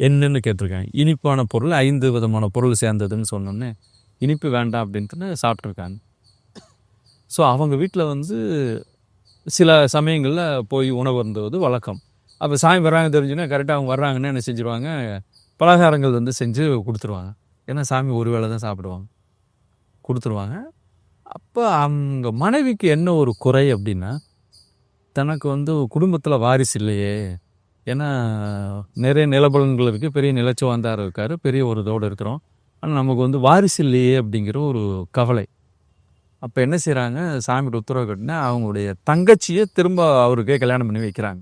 [SPEAKER 1] என்னன்னு கேட்டிருக்காங்க. இனிப்பான பொருள் 5 விதமான பொருள் சேர்ந்ததுன்னு சொன்னோன்னே இனிப்பு வேண்டாம் அப்படின்ட்டு சாப்பிட்ருக்காங்க. ஸோ அவங்க வீட்டில் வந்து சில சமயங்களில் போய் உணவு இருந்தது வழக்கம். அப்போ சாமி வர்றாங்க தெரிஞ்சுன்னா கரெக்டாக அவங்க வர்றாங்கன்னு என்ன செஞ்சுருவாங்க, பலகாரங்கள் வந்து செஞ்சு கொடுத்துருவாங்க. ஏன்னா சாமி ஒரு வேளை தான் சாப்பிடுவாங்க, கொடுத்துருவாங்க. அப்போ அவங்க மனைவிக்கு என்ன ஒரு குறை அப்படின்னா, தனக்கு வந்து குடும்பத்தில் வாரிசு இல்லையே. ஏன்னா நிறைய நிலபலன்கள் இருக்குது, பெரிய நிலச்சுவாந்தார் இருக்கார், பெரிய ஒரு இதோடு இருக்கிறோம், ஆனால் நமக்கு வந்து வாரிசு இல்லையே அப்படிங்கிற ஒரு கவலை. அப்போ என்ன செய்கிறாங்க, சாமியோட உத்தரவு கட்டினா அவங்களுடைய தங்கச்சியை திரும்ப அவருக்கே கல்யாணம் பண்ணி வைக்கிறாங்க.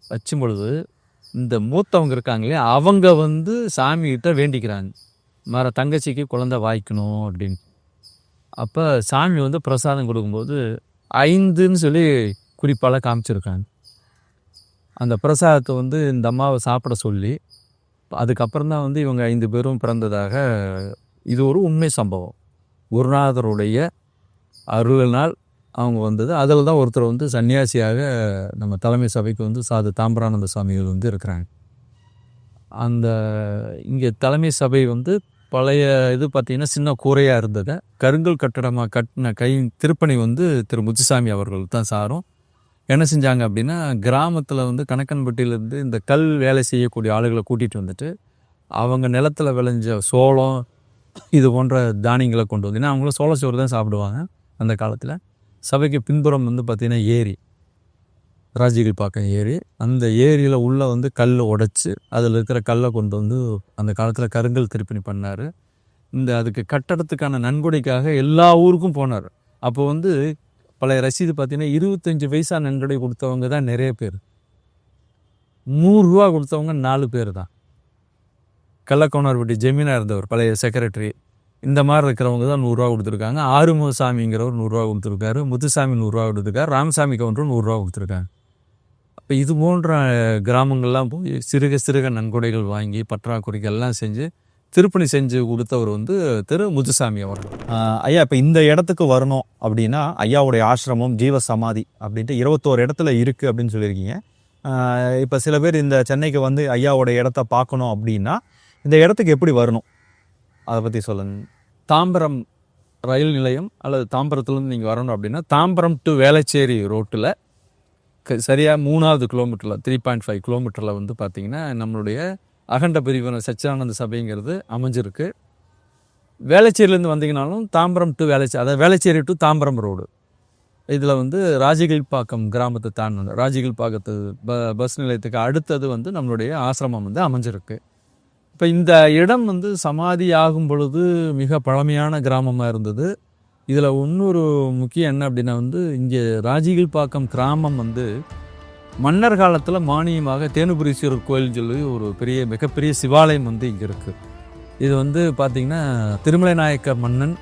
[SPEAKER 1] வச்சும் பொழுது இந்த மூத்தவங்க இருக்காங்களே அவங்க வந்து சாமிகிட்ட வேண்டிக்கிறாங்க, மற தங்கச்சிக்கு குழந்தை வாய்க்கணும் அப்படின்னு. அப்போ சாமி வந்து பிரசாதம் கொடுக்கும்போது 5ன்னு சொல்லி குறிப்பால் காமிச்சிருக்காங்க. அந்த பிரசாதத்தை வந்து இந்த அம்மாவை சாப்பிட சொல்லி அதுக்கப்புறம் தான் வந்து இவங்க 5 பேரும் பிறந்ததாக இது ஒரு உண்மை சம்பவம். குருநாதருடைய அருளினால் அவங்க வந்தது. அதில் தான் ஒருத்தர் வந்து சன்னியாசியாக நம்ம தலைமை சபைக்கு வந்து சாது தாம்பரானந்த சுவாமிகள் வந்து இருக்கிறாங்க. அந்த இங்கே தலைமை சபை வந்து பழைய இது பார்த்திங்கன்னா சின்ன கூரையாக இருந்தது. கருங்கல் கட்டடமாக கட்டின திருப்பணி வந்து திரு முத்துசாமி அவர்கள் தான் சாரும். என்ன செஞ்சாங்க அப்படின்னா, கிராமத்தில் வந்து கணக்கன்பட்டியிலேருந்து இந்த கல் வேலை செய்யக்கூடிய ஆளுகளை கூட்டிகிட்டு வந்துட்டு அவங்க நிலத்தில் விளைஞ்ச சோளம் இது போன்ற தானியங்களை கொண்டு வந்து, ஏன்னா அவங்களும் சோளச்சோறு தான் சாப்பிடுவாங்க அந்த காலத்தில். சபைக்கு பின்புறம் வந்து பார்த்திங்கன்னா ஏரி, ராஜகிரிப்பாக்கம் ஏரி. அந்த ஏரியில் உள்ளே வந்து கல் உடைச்சி அதில் இருக்கிற கல்லை கொண்டு வந்து அந்த காலத்தில் கருங்கல் திருப்பணி பண்ணார். அதுக்கு கட்டடத்துக்கான நன்கொடைக்காக எல்லா ஊருக்கும் போனார். அப்போ வந்து பழைய ரசீது பார்த்திங்கன்னா 25 பைசா நன்கொடை கொடுத்தவங்க தான் நிறைய பேர். 100 ரூபா கொடுத்தவங்க 4 பேர் தான். கள்ளக்கோனார்பட்டி ஜெமீனாக இருந்தவர் பழைய செக்ரட்டரி, இந்த மாதிரி இருக்கிறவங்க தான் 100 ரூபா கொடுத்துருக்காங்க. ஆறுமுகசாமிங்கிறவர் 100 ரூபா கொடுத்துருக்காரு, முத்துசாமி 100 ரூபா கொடுத்துருக்காரு, ராமசாமி கவுண்டரும் 100 ரூபா கொடுத்துருக்காங்க. அப்போ இது போன்ற கிராமங்கள்லாம் போய் சிறுக சிறுக நன்கொடைகள் வாங்கி பற்றாக்குறைகள்லாம் செஞ்சு திருப்பணி செஞ்சு கொடுத்தவர் வந்து திரு முத்துசாமி அவர்கள்.
[SPEAKER 4] ஐயா, இப்போ இந்த இடத்துக்கு வரணும் அப்படின்னா ஐயாவுடைய ஆசிரமம் ஜீவ சமாதி அப்படின்ட்டு 21 இடத்துல இருக்குது அப்படின்னு சொல்லியிருக்கீங்க. இப்போ சில பேர் இந்த சென்னைக்கு வந்து ஐயாவோடைய இடத்த பார்க்கணும் அப்படின்னா இந்த இடத்துக்கு எப்படி வரணும், அதை பற்றி சொல்லுங்க.
[SPEAKER 1] தாம்பரம் ரயில் நிலையம் அல்லது தாம்பரத்துலேருந்து நீங்கள் வரணும் அப்படின்னா தாம்பரம் டு வேளச்சேரி ரோட்டில் சரியாக 3வது கிலோமீட்டரில் 3.5 கிலோமீட்டரில் வந்து பார்த்திங்கன்னா நம்மளுடைய அகண்ட பிரிவினர் சச்சிதானந்த சபைங்கிறது அமைஞ்சிருக்கு. வேளச்சேரியிலேருந்து வந்தீங்கனாலும் தாம்பரம் டு வேளச்சேரி, அதாவது வேளச்சேரி டு தாம்பரம் ரோடு, இதில் வந்து ராஜகிரிப்பாக்கம் கிராமத்தை தாண்டி ராஜகிரிப்பாக்கத்து பஸ் நிலையத்துக்கு அடுத்தது வந்து நம்மளுடைய ஆசிரமம் வந்து அமைஞ்சிருக்கு. இப்போ இந்த இடம் வந்து சமாதி ஆகும் பொழுது மிக பழமையான கிராமமாக இருந்தது. இதில் இன்னொரு முக்கியம் என்ன அப்படின்னா வந்து இங்கே ராஜகிரிப்பாக்கம் கிராமம் வந்து மன்னர் காலத்தில் மானியமாக தேனுபுரீஸ்வரர் கோயில் சொல்லி ஒரு மிகப்பெரிய சிவாலயம் வந்து இங்கே இருக்குது. இது வந்து பார்த்திங்கன்னா திருமலை நாயக்கர் மன்னன்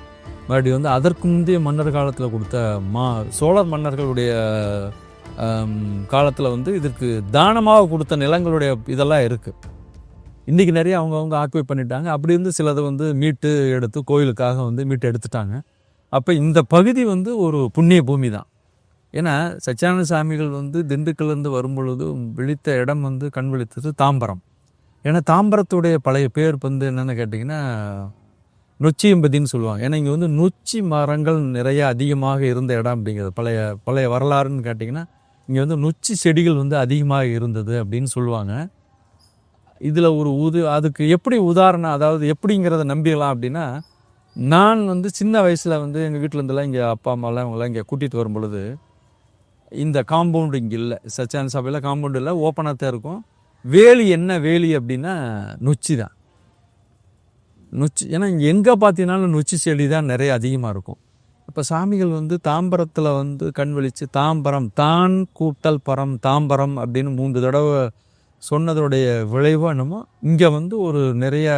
[SPEAKER 1] மறுபடியும் வந்து அதற்கு முந்தைய மன்னர் காலத்தில் கொடுத்த சோழர் மன்னர்களுடைய காலத்தில் வந்து இதற்கு தானமாக கொடுத்த நிலங்களுடைய இதெல்லாம் இருக்குது. இன்றைக்கி நிறைய அவங்கவுங்க ஆக்குபை பண்ணிட்டாங்க. அப்படி இருந்து சிலதை வந்து மீட்டு எடுத்து கோயிலுக்காக வந்து மீட்டு எடுத்துட்டாங்க. அப்போ இந்த பகுதி வந்து ஒரு புண்ணிய பூமி தான். ஏன்னா சச்சிதானந்த சாமிகள் வந்து திண்டுக்கல்லேருந்து வரும்பொழுது விழித்த இடம் வந்து கண் விழித்தது தாம்பரம். ஏன்னா தாம்பரத்துடைய பழைய பேர் வந்து என்னென்னு கேட்டிங்கன்னா நொச்சியம்பதின்னு சொல்லுவாங்க. ஏன்னா இங்கே வந்து நொச்சி மரங்கள் நிறைய அதிகமாக இருந்த இடம் அப்படிங்கிறது பழைய வரலாறுன்னு கேட்டிங்கன்னா இங்கே வந்து நொச்சி செடிகள் வந்து அதிகமாக இருந்தது அப்படின்னு சொல்லுவாங்க. இதில் அதுக்கு எப்படி உதாரணம், அதாவது எப்படிங்கிறத நம்பிடலாம் அப்படின்னா, நான் வந்து சின்ன வயசில் வந்து எங்கள் வீட்டிலேருந்துலாம் இங்கே அப்பா அம்மாலாம் அவங்களாம் இங்கே கூட்டிகிட்டு வரும் பொழுது இந்த காம்பவுண்டு இங்கே இல்லை, சச்சிதானந்த சபையில் காம்பவுண்டு இல்லை, ஓப்பனாக தான் இருக்கும். வேலி என்ன வேலி அப்படின்னா நொச்சி தான். நொச்சி, ஏன்னா இங்கே எங்கே பார்த்தீங்கன்னாலும் நொச்சி செடி தான் நிறைய அதிகமாக இருக்கும். இப்போ சாமிகள் வந்து தாம்பரத்தில் வந்து கண் விழித்து தாம்பரம் தான் கூட்டல் பரம் தாம்பரம் அப்படின்னு 3 தடவை சொன்னதோடைய விளைவாக என்னமோ இங்கே வந்து ஒரு நிறைய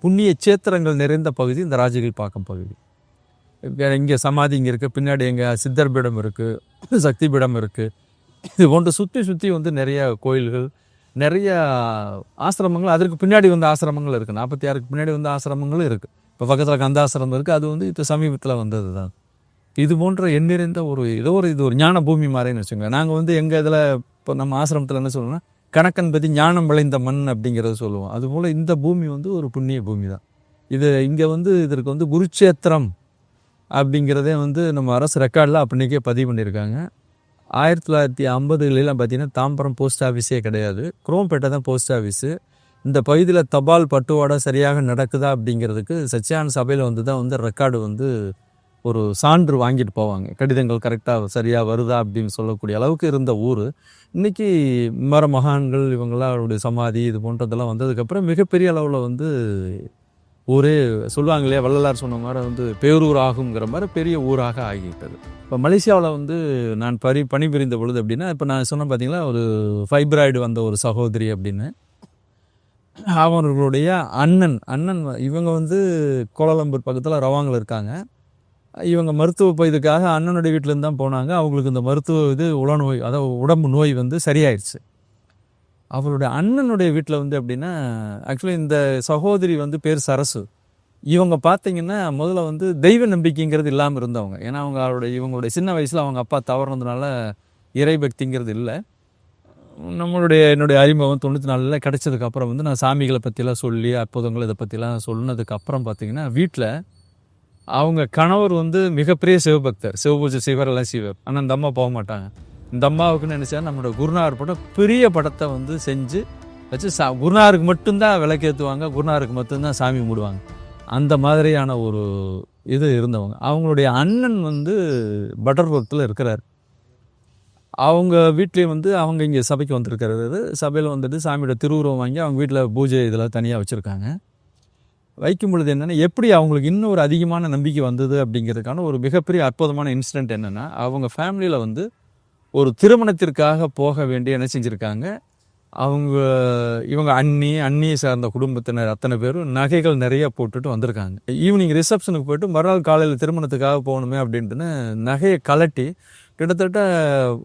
[SPEAKER 1] புண்ணிய சேத்திரங்கள் நிறைந்த பகுதி இந்த ராஜகிரிப்பாக்கம் பகுதி. இங்கே சமாதி இங்கே இருக்குது, பின்னாடி எங்கள் சித்தர் பீடம் இருக்குது, சக்தி பீடம் இருக்குது. இது போன்று சுற்றி வந்து நிறைய கோயில்கள், நிறைய ஆசிரமங்கள், அதற்கு பின்னாடி வந்து ஆசிரமங்கள் இருக்குது. 46க்கு பின்னாடி வந்து ஆசிரமங்களும் இருக்குது. இப்போ பக்கத்தில் கந்தாசிரமம் இருக்குது, அது வந்து இப்போ சமீபத்தில் வந்தது தான். இது போன்ற எண்ணிறைந்த இது ஒரு ஞான பூமி மாதிரின்னு வச்சுக்கோங்க. நாங்கள் வந்து எங்கள் இதில் இப்போ நம்ம ஆசிரமத்தில் என்ன சொல்லணும்னா கணக்கன்பதி ஞானம் விளைந்த மண் அப்படிங்கிறத சொல்லுவோம். அதுபோல் இந்த பூமி வந்து ஒரு புண்ணிய பூமி தான். இங்கே வந்து இதற்கு வந்து குருட்சேத்திரம் அப்படிங்கிறதே வந்து நம்ம அரசு ரெக்கார்டில் அப்படின்னைக்கே பதிவு பண்ணியிருக்காங்க. 1950லாம் பார்த்திங்கன்னா தாம்பரம் போஸ்ட் ஆஃபீஸே கிடையாது, குரோம்பேட்டை தான் போஸ்ட் ஆஃபீஸு. இந்த பகுதியில் தபால் பட்டுவாடை சரியாக நடக்குதா அப்படிங்கிறதுக்கு சச்சிதானந்த சபையில் வந்து தான் வந்து ரெக்கார்டு வந்து ஒரு சான்று வாங்கிட்டு போவாங்க. கடிதங்கள் கரெக்டாக சரியாக வருதா அப்படின்னு சொல்லக்கூடிய அளவுக்கு இருந்த ஊர். இன்றைக்கி மகான்கள் இவங்களாம் அவருடைய சமாதி இது போன்றதெல்லாம் வந்ததுக்கப்புறம் மிகப்பெரிய அளவில் வந்து ஊரே சொல்லுவாங்க இல்லையா, வள்ளலார் சொன்ன மாதிரி வந்து பேரூர் ஆகுங்கிற மாதிரி பெரிய ஊராக ஆகிவிட்டது. இப்போ மலேசியாவில் வந்து நான் பணிபுரிந்த பொழுது அப்படின்னா, இப்போ நான் சொன்னேன் பார்த்தீங்களா, ஒரு ஃபைப்ராய்டு வந்த ஒரு சகோதரி அப்படின்னு. அவர்களுடைய அண்ணன் இவங்க வந்து கோலாலம்பூர் பக்கத்தில் ரவாங்கில் இருக்காங்க. இவங்க மருத்துவ இதுக்காக அண்ணனுடைய வீட்டிலேருந்து தான் போனாங்க. அவங்களுக்கு இந்த மருத்துவ உளநோய், அதாவது உடம்பு நோய் வந்து சரியாயிடுச்சு. அவருடைய அண்ணனுடைய வீட்டில் வந்து எப்படின்னா, ஆக்சுவலி இந்த சகோதரி வந்து பேர் சரசு. இவங்க பார்த்தீங்கன்னா முதல்ல வந்து தெய்வ நம்பிக்கைங்கிறது இல்லாமல் இருந்தவங்க. ஏன்னா இவங்களுடைய சின்ன வயசில் அவங்க அப்பா தவறுனதுனால இறை பக்திங்கிறது இல்லை. என்னுடைய அறிமுகம் 94 கிடைச்சதுக்கப்புறம் வந்து நான் சாமிகளை பற்றிலாம் சொல்லி அற்புதங்கள் இதை பற்றிலாம் சொன்னதுக்கப்புறம் பார்த்தீங்கன்னா வீட்டில் அவங்க கணவர் வந்து மிகப்பெரிய சிவபக்தர், சிவபூஜை செய்வார், எல்லாம் செய்வார். ஆனால் இந்த அம்மா போக மாட்டாங்க. இந்த அம்மாவுக்குன்னு நினச்சா நம்மளோட குருநாதர் படம் பெரிய படத்தை வந்து செஞ்சு வச்சு குருநாதருக்கு மட்டும்தான் விளக்கேற்றுவாங்க, குருநாதருக்கு மட்டும்தான் சாமி கும்பிடுவாங்க. அந்த மாதிரியான ஒரு இது இருந்தவங்க. அவங்களுடைய அண்ணன் வந்து பட்டர்புரத்தில் இருக்கிறார். அவங்க வீட்லேயும் வந்து அவங்க இங்கே சபைக்கு வந்திருக்கிறது. சபையில் வந்துட்டு சாமியோட திருவுருவம் வாங்கி அவங்க வீட்டில் பூஜை இதெல்லாம் தனியாக வச்சுருக்காங்க. வைக்கும் பொழுது என்னென்னா எப்படி அவங்களுக்கு இன்னும் ஒரு அதிகமான நம்பிக்கை வந்தது அப்படிங்கிறதுக்கான ஒரு மிகப்பெரிய அற்புதமான இன்சிடெண்ட் என்னென்னா, அவங்க ஃபேமிலியில் வந்து ஒரு திருமணத்திற்காக போக வேண்டிய என்ன செஞ்சுருக்காங்க, இவங்க அண்ணியை சார்ந்த குடும்பத்தினர் அத்தனை பேரும் நகைகள் நிறைய போட்டுட்டு வந்திருக்காங்க. ஈவினிங் ரிசப்ஷனுக்கு போயிட்டு மறுநாள் காலையில் திருமணத்துக்காக போகணுமே அப்படின்ட்டுன்னு நகையை கலட்டி கிட்டத்தட்ட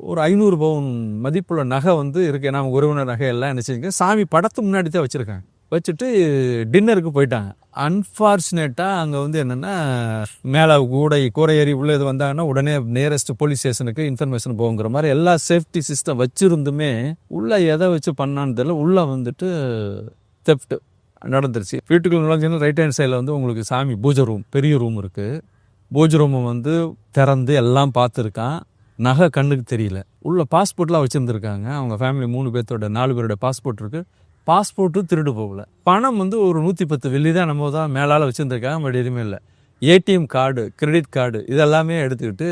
[SPEAKER 1] ஒரு 500 பவுன் மதிப்புள்ள நகை வந்து இருக்குது. நம்ம உறவினர் நகை எல்லாம் என்ன செஞ்சுங்க சாமி படத்து முன்னாடி தான் வச்சுருக்காங்க. வச்சுட்டு டின்னருக்கு போயிட்டாங்க. அன்ஃபார்ச்சுனேட்டாக அங்கே வந்து என்னென்னா மேலே கூரை ஏறி உள்ளே இது வந்தாங்கன்னா உடனே நியரஸ்ட் போலீஸ் ஸ்டேஷனுக்கு இன்ஃபர்மேஷன் போகுங்கிற மாதிரி எல்லா சேஃப்டி சிஸ்டம் வச்சுருந்துமே உள்ளே எதை வச்சு பண்ணான்னு தெரியல. உள்ளே வந்துட்டு தெஃப்ட் நடந்துருச்சு. வீட்டுக்குள்ள நுழைஞ்சிங்கன்னா ரைட் ஹேண்ட் சைடில் வந்து உங்களுக்கு சாமி பூஜை ரூம், பெரிய ரூம் இருக்குது. பூஜை ரூமை வந்து திறந்து எல்லாம் பார்த்துருக்கான். நகை கண்ணுக்கு தெரியல. உள்ள பாஸ்போர்ட்லாம் வச்சுருந்துருக்காங்க. அவங்க ஃபேமிலி 3 பேர்த்தோட 4 பேரோட பாஸ்போர்ட் இருக்குது. பாஸ்போர்ட்டு திருடு போகல. பணம் வந்து ஒரு 110 வெள்ளி தான் நம்ம தான் மேலால் வச்சுருந்துருக்காங்க. பட் எதுவுமே இல்லை. ஏடிஎம் கார்டு, கிரெடிட் கார்டு இதெல்லாமே எடுத்துக்கிட்டு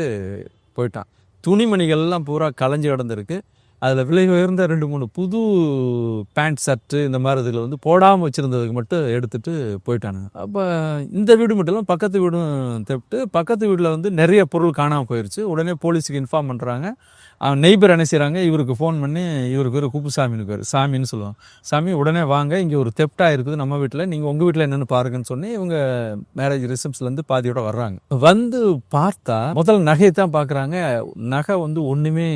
[SPEAKER 1] போயிட்டான். துணிமணிகள்லாம் பூரா கலைஞ்சி கிடந்திருக்கு. அதில் விலை உயர்ந்த 2-3 புது பேண்ட் ஷர்ட்டு இந்த மாதிரி இதில் வந்து போடாமல் வச்சுருந்ததுக்கு மட்டும் எடுத்துகிட்டு போயிட்டானுங்க. அப்போ இந்த வீடு மட்டும் இல்லாமல் பக்கத்து வீடும் தெப்ட்டு, பக்கத்து வீட்டில் வந்து நிறைய பொருள் காணாமல் போயிடுச்சு. உடனே போலீஸுக்கு இன்ஃபார்ம் பண்ணுறாங்க. நெய்பர் என்ன செய்கிறாங்க, இவருக்கு ஃபோன் பண்ணி, இவருக்கு பேர் குப்புசாமின்னு பேர், சாமின்னு சொல்லுவாங்க. சாமி உடனே வாங்க, இங்கே ஒரு தெப்டாக இருக்குது நம்ம வீட்டில், நீங்கள் உங்கள் வீட்டில் என்னென்னு பாருங்கன்னு சொன்னி இவங்க மேரேஜ் ரிசப்ஷன்லேருந்து பாதியோட வர்றாங்க. வந்து பார்த்தா முதல் நகையை தான் பார்க்குறாங்க. நகை வந்து ஒன்றுமே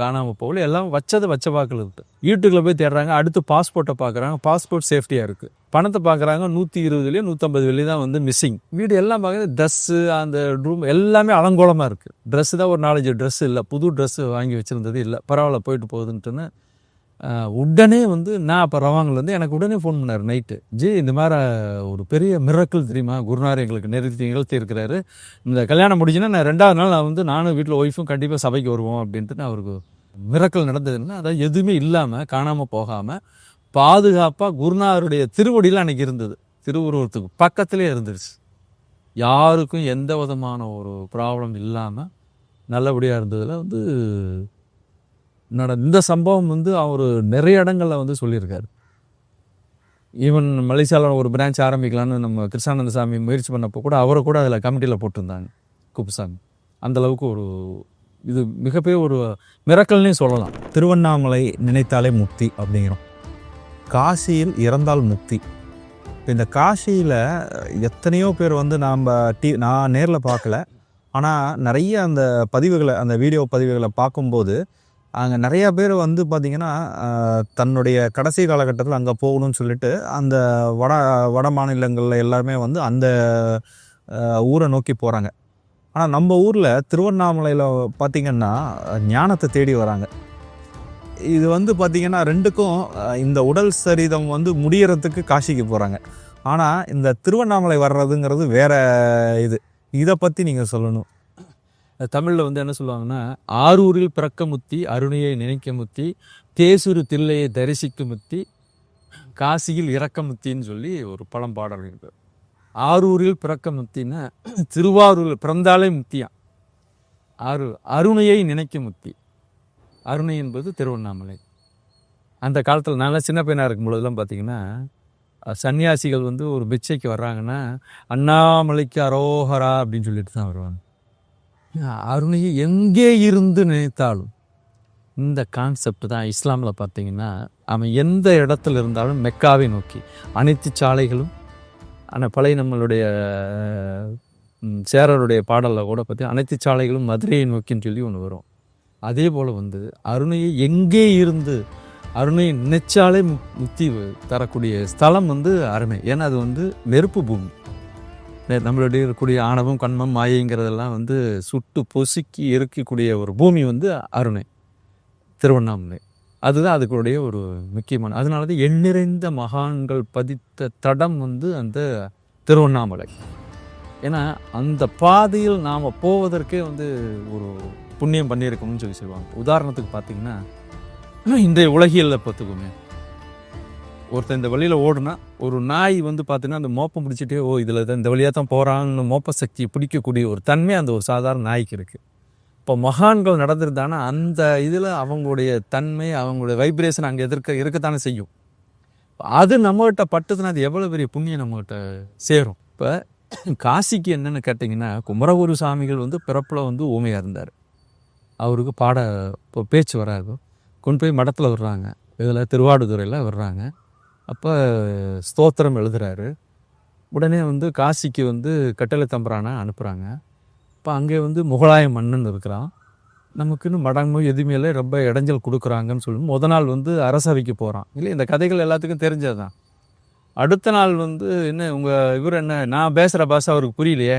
[SPEAKER 1] காணாமல் போகல. எல்லாம் வச்ச வாக்கில் இருக்குது. வீட்டுக்குள்ளே போய் தேடுறாங்க. அடுத்து பாஸ்போர்ட்டை பார்க்குறாங்க. பாஸ்போர்ட் சேஃப்டியாக இருக்குது. பணத்தை பார்க்குறாங்க. 120 150 வெள்ளி தான் வந்து மிஸ்ஸிங். வீடு எல்லாம் பார்க்குறது ட்ரெஸ்ஸு, அந்த ரூம் எல்லாமே அலங்கோலமாக இருக்குது. ட்ரெஸ்ஸு தான் ஒரு 4-5 ட்ரெஸ்ஸு இல்லை, புது ட்ரெஸ்ஸு வாங்கி வச்சுருந்தது இல்லை. பரவாயில்ல போயிட்டு போகுதுன்ட்டுன்னு உடனே வந்து நான் அப்போ ரவாங்கிலேருந்து எனக்கு உடனே ஃபோன் பண்ணார் நைட்டு. இந்த மாதிரி ஒரு பெரிய மிரக்கல் தெரியுமா, குருநாதர் எங்களுக்கு நிறுத்தி இருக்கிறாரு. இந்த கல்யாணம் முடிஞ்சுன்னா நான் 2வது நாள் நான் வந்து நானும் வீட்டில் ஒய்ஃபும் கண்டிப்பாக சபைக்கு வருவோம் அப்படின்ட்டு அவருக்கு மிரக்கல் நடந்ததுன்னா, அதாவது எதுவுமே இல்லாமல் காணாமல் போகாமல் பாதுகாப்பாக குருநாதருடைய திருவடியில் அன்றைக்கி இருந்தது. திருவுருவத்துக்கு பக்கத்துலேயே இருந்துருச்சு. யாருக்கும் எந்த விதமான ஒரு ப்ராப்ளம் இல்லாமல் நல்லபடியாக இருந்ததில் வந்து இந்த சம்பவம் வந்து அவர் நிறைய இடங்களில் வந்து சொல்லியிருக்காரு. ஈவன் மலேசியாவில் ஒரு பிரான்ச் ஆரம்பிக்கலான்னு நம்ம கிருஷ்ணானந்த சாமி முயற்சி பண்ணப்போ கூட அவரை கூட அதில் கமிட்டியில் போட்டிருந்தாங்க, குப்புசாமி. அந்தளவுக்கு ஒரு இது மிகப்பெரிய ஒரு மிரக்கல்னே சொல்லலாம்.
[SPEAKER 4] திருவண்ணாமலை நினைத்தாலே முக்தி அப்படிங்கிறோம். காசியில் இறந்தால் முக்தி. இந்த காசியில் எத்தனையோ பேர் வந்து நான் நேரில் பார்க்கல, ஆனால் நிறைய அந்த பதிவுகளை, அந்த வீடியோ பதிவுகளை பார்க்கும்போது அங்கே நிறையா பேர் வந்து பார்த்திங்கன்னா தன்னுடைய கடைசி காலகட்டத்தில் அங்கே போகணும்னு சொல்லிட்டு அந்த வட மாநிலங்களில் எல்லாருமே வந்து அந்த ஊரை நோக்கி போகிறாங்க. ஆனால் நம்ம ஊரில் திருவண்ணாமலையில் பார்த்திங்கன்னா ஞானத்தை தேடி வராங்க. இது வந்து பார்த்திங்கன்னா 2க்கும் இந்த உடல் சரிதம் வந்து முடியறதுக்கு காசிக்கு போகிறாங்க. ஆனால் இந்த திருவண்ணாமலை வர்றதுங்கிறது வேற. இதை பற்றி நீங்கள் சொல்லணும்.
[SPEAKER 1] தமிழில் வந்து என்ன சொல்லுவாங்கன்னா, ஆரூரில் பிறக்க முத்தி, அருணையை நினைக்க முத்தி, தேசுரு தில்லையை தரிசிக்க முத்தி, காசியில் இறக்க முத்தின்னு சொல்லி ஒரு பழம்பாடல் இருக்குது. ஆரூரில் பிறக்க முத்தின்னா திருவாரூரில் பிறந்தாலே முத்தியான். அருணையை நினைக்க முத்தி. அருணை என்பது திருவண்ணாமலை. அந்த காலத்தில் நல்லா சின்ன பையனாக இருக்கும் பொழுதுலாம் பார்த்திங்கன்னா சன்னியாசிகள் வந்து ஒரு பிச்சைக்கு வர்றாங்கன்னா அண்ணாமலைக்கு அரோஹரா அப்படின்னு சொல்லிட்டு தான் வருவாங்க. அருணையை எங்கே இருந்து நினைத்தாலும் இந்த கான்செப்ட் தான் இஸ்லாமில் பார்த்திங்கன்னா அவன் எந்த இடத்துல இருந்தாலும் மெக்காவை நோக்கி அனைத்து சாலைகளும். ஆனால் பழைய நம்மளுடைய சேரருடைய பாடலில் கூட பார்த்தி அனைத்து சாலைகளும் மதுரையை நோக்கின்னு சொல்லி ஒன்று வரும். அதே போல் வந்து அருணையை எங்கே இருந்து அருணை நினைச்சாலே முக்தி தரக்கூடிய ஸ்தலம் வந்து அருணை. ஏன்னா அது வந்து நெருப்பு பூமி. நம்மளுடைய இருக்கக்கூடிய ஆணவம் கண்மம் மாயைங்கிறதெல்லாம் வந்து சுட்டு பொசுக்கி எரிக்கக்கூடிய ஒரு பூமி வந்து அருணை, திருவண்ணாமலை. அதுதான் அதுக்குடைய ஒரு முக்கியமான, அதனால தான் எண்ணிறைந்த மகான்கள் பதித்த தடம் வந்து அந்த திருவண்ணாமலை. ஏன்னா அந்த பாதையில் நாம் போவதற்கே வந்து ஒரு புண்ணியம் பண்ணியிருக்கோம்னு சொல்லி சொல்லுவாங்க. உதாரணத்துக்கு பார்த்தீங்கன்னா, இன்றைய உலகியலில் பார்த்துக்கோங்க, ஒருத்தன் இந்த வழியில் ஓடுனா ஒரு நாய் வந்து பார்த்தீங்கன்னா அந்த மோப்பம் பிடிச்சிட்டே இதில் தான் இந்த வழியாக தான் போகிறான்னு மோப்ப சக்தியை பிடிக்கக்கூடிய ஒரு தன்மை அந்த ஒரு சாதாரண நாய்க்கு இருக்குது. இப்போ மகான்கள் நடந்திருந்தானா அந்த இதில் அவங்களுடைய தன்மை, அவங்களுடைய வைப்ரேஷன் அங்கே இருக்கத்தானே செய்யும். அது நம்மகிட்ட பட்டுதுன்னா அது எவ்வளோ பெரிய புண்ணியம் நம்மகிட்ட சேரும். இப்போ காசிக்கு என்னென்னு கேட்டிங்கன்னா, குமரகுரு சாமிகள் வந்து பிறப்பில் வந்து ஊமையாக இருந்தார். அவருக்கு இப்போ பேச்சு வராது. கொண்டு போய் மடத்தில் விடுறாங்க, இதில் திருவாடுதுறையில் விடுறாங்க. அப்போ ஸ்தோத்திரம் எழுதுகிறாரு. உடனே வந்து காசிக்கு வந்து கட்டளை தம்பரானை அனுப்புகிறாங்க. இப்போ அங்கே வந்து முகலாய மன்னன் இருக்கிறான். நமக்குன்னு மடமோ எதுவுமே இல்லை, ரொம்ப இடைஞ்சல் கொடுக்குறாங்கன்னு சொல்லி முத நாள் வந்து அரசவைக்கு போகிறான். இல்லை, இந்த கதைகள் எல்லாத்துக்கும் தெரிஞ்சது தான். அடுத்த நாள் வந்து என்ன இவர் என்ன நான் பேசுகிற பாஷை அவருக்கு புரியலையே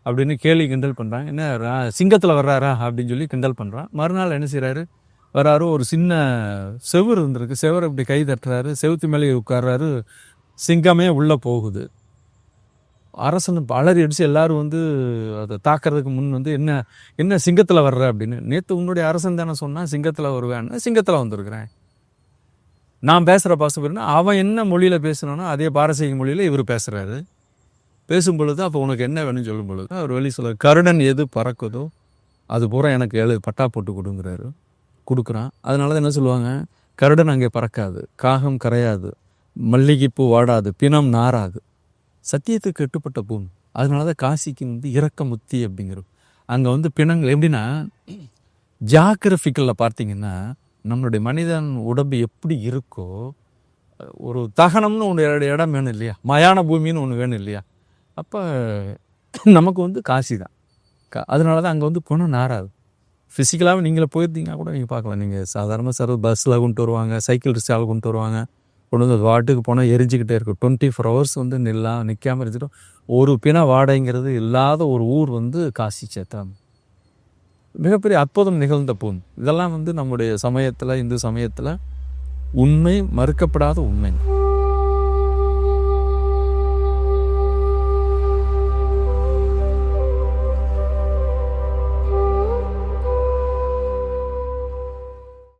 [SPEAKER 1] அப்படின்னு கேள்வி கிண்டல் பண்ணுறாங்க. என்ன சிங்கத்தில் வர்றாரா அப்படின்னு சொல்லி கிண்டல் பண்ணுறான். மறுநாள் என்ன செய்கிறாரு, வராரு, ஒரு சின்ன செவுறு இருந்திருக்கு, செவரை இப்படி கை தட்டுறாரு, செவுத்து மேலே உட்கார்றாரு, சிங்கமே உள்ளே போகுது. அரசன் அலறி அடித்து எல்லாரும் வந்து அதை தாக்கிறதுக்கு முன் வந்து என்ன சிங்கத்தில் வர்ற அப்படின்னு. நேற்று உன்னுடைய அரசன் தானே சொன்னான் சிங்கத்தில் வருவேன்னு. சிங்கத்தில் வந்திருக்கிறேன். நான் பேசுகிற பாச பேருன்னா அவன் என்ன மொழியில் பேசணுன்னா அதே பாரசீக மொழியில் இவர் பேசுகிறாரு. பேசும் பொழுது அப்போ உனக்கு என்ன வேணும்னு சொல்லும் பொழுது அவர் வெளியே சொல்ல, கருடன் எது பறக்குதோ அது பூரா எனக்கு 7 பட்டா போட்டு கொடுங்குறாரு. கொடுக்குறான். அதனால தான் என்ன சொல்லுவாங்க, கருடன் அங்கே பறக்காது, காகம் கரையாது, மல்லிகைப்பூ வாடாது, பிணம் நாராது. சத்தியத்துக்கு கட்டுப்பட்ட பூமி. அதனால தான் காசிக்கு வந்து இரக்கமுத்தி அப்படிங்கிறோம். அங்கே வந்து பிணங்கள் எப்படின்னா, ஜியாகிரபிக்கலில் பார்த்தீங்கன்னா நம்மளுடைய மனிதன் உடம்பு எப்படி இருக்கோ, ஒரு தகனம்னு ஒன்று இடம் வேணும் இல்லையா, மயான பூமின்னு ஒன்று வேணும் இல்லையா. அப்போ நமக்கு வந்து காசி தான். அதனால தான் அங்கே வந்து பிணம் நாராது. ஃபிசிக்கலாகவே நீங்களே போயிருந்தீங்கன்னா கூட நீங்கள் பார்க்கலாம். நீங்கள் சாதாரணமாக பஸ்ஸில் கொண்டு வருவாங்க, சைக்கிள் ரிக்ஷாவில் கொண்டு வருவாங்க, கொண்டு வந்து வாட்டுக்கு போனால் எரிஞ்சிக்கிட்டே இருக்கும். 24 hours வந்து நிற்காமல் இருந்துட்டோம். ஒரு பிண வாடகைங்கிறது இல்லாத ஒரு ஊர் வந்து காசி சேத்திரம். மிகப்பெரிய அற்புதம் நிகழ்ந்த பூமி. இதெல்லாம் வந்து நம்முடைய சமயத்தில், இந்து சமயத்தில் உண்மை, மறுக்கப்படாத உண்மை.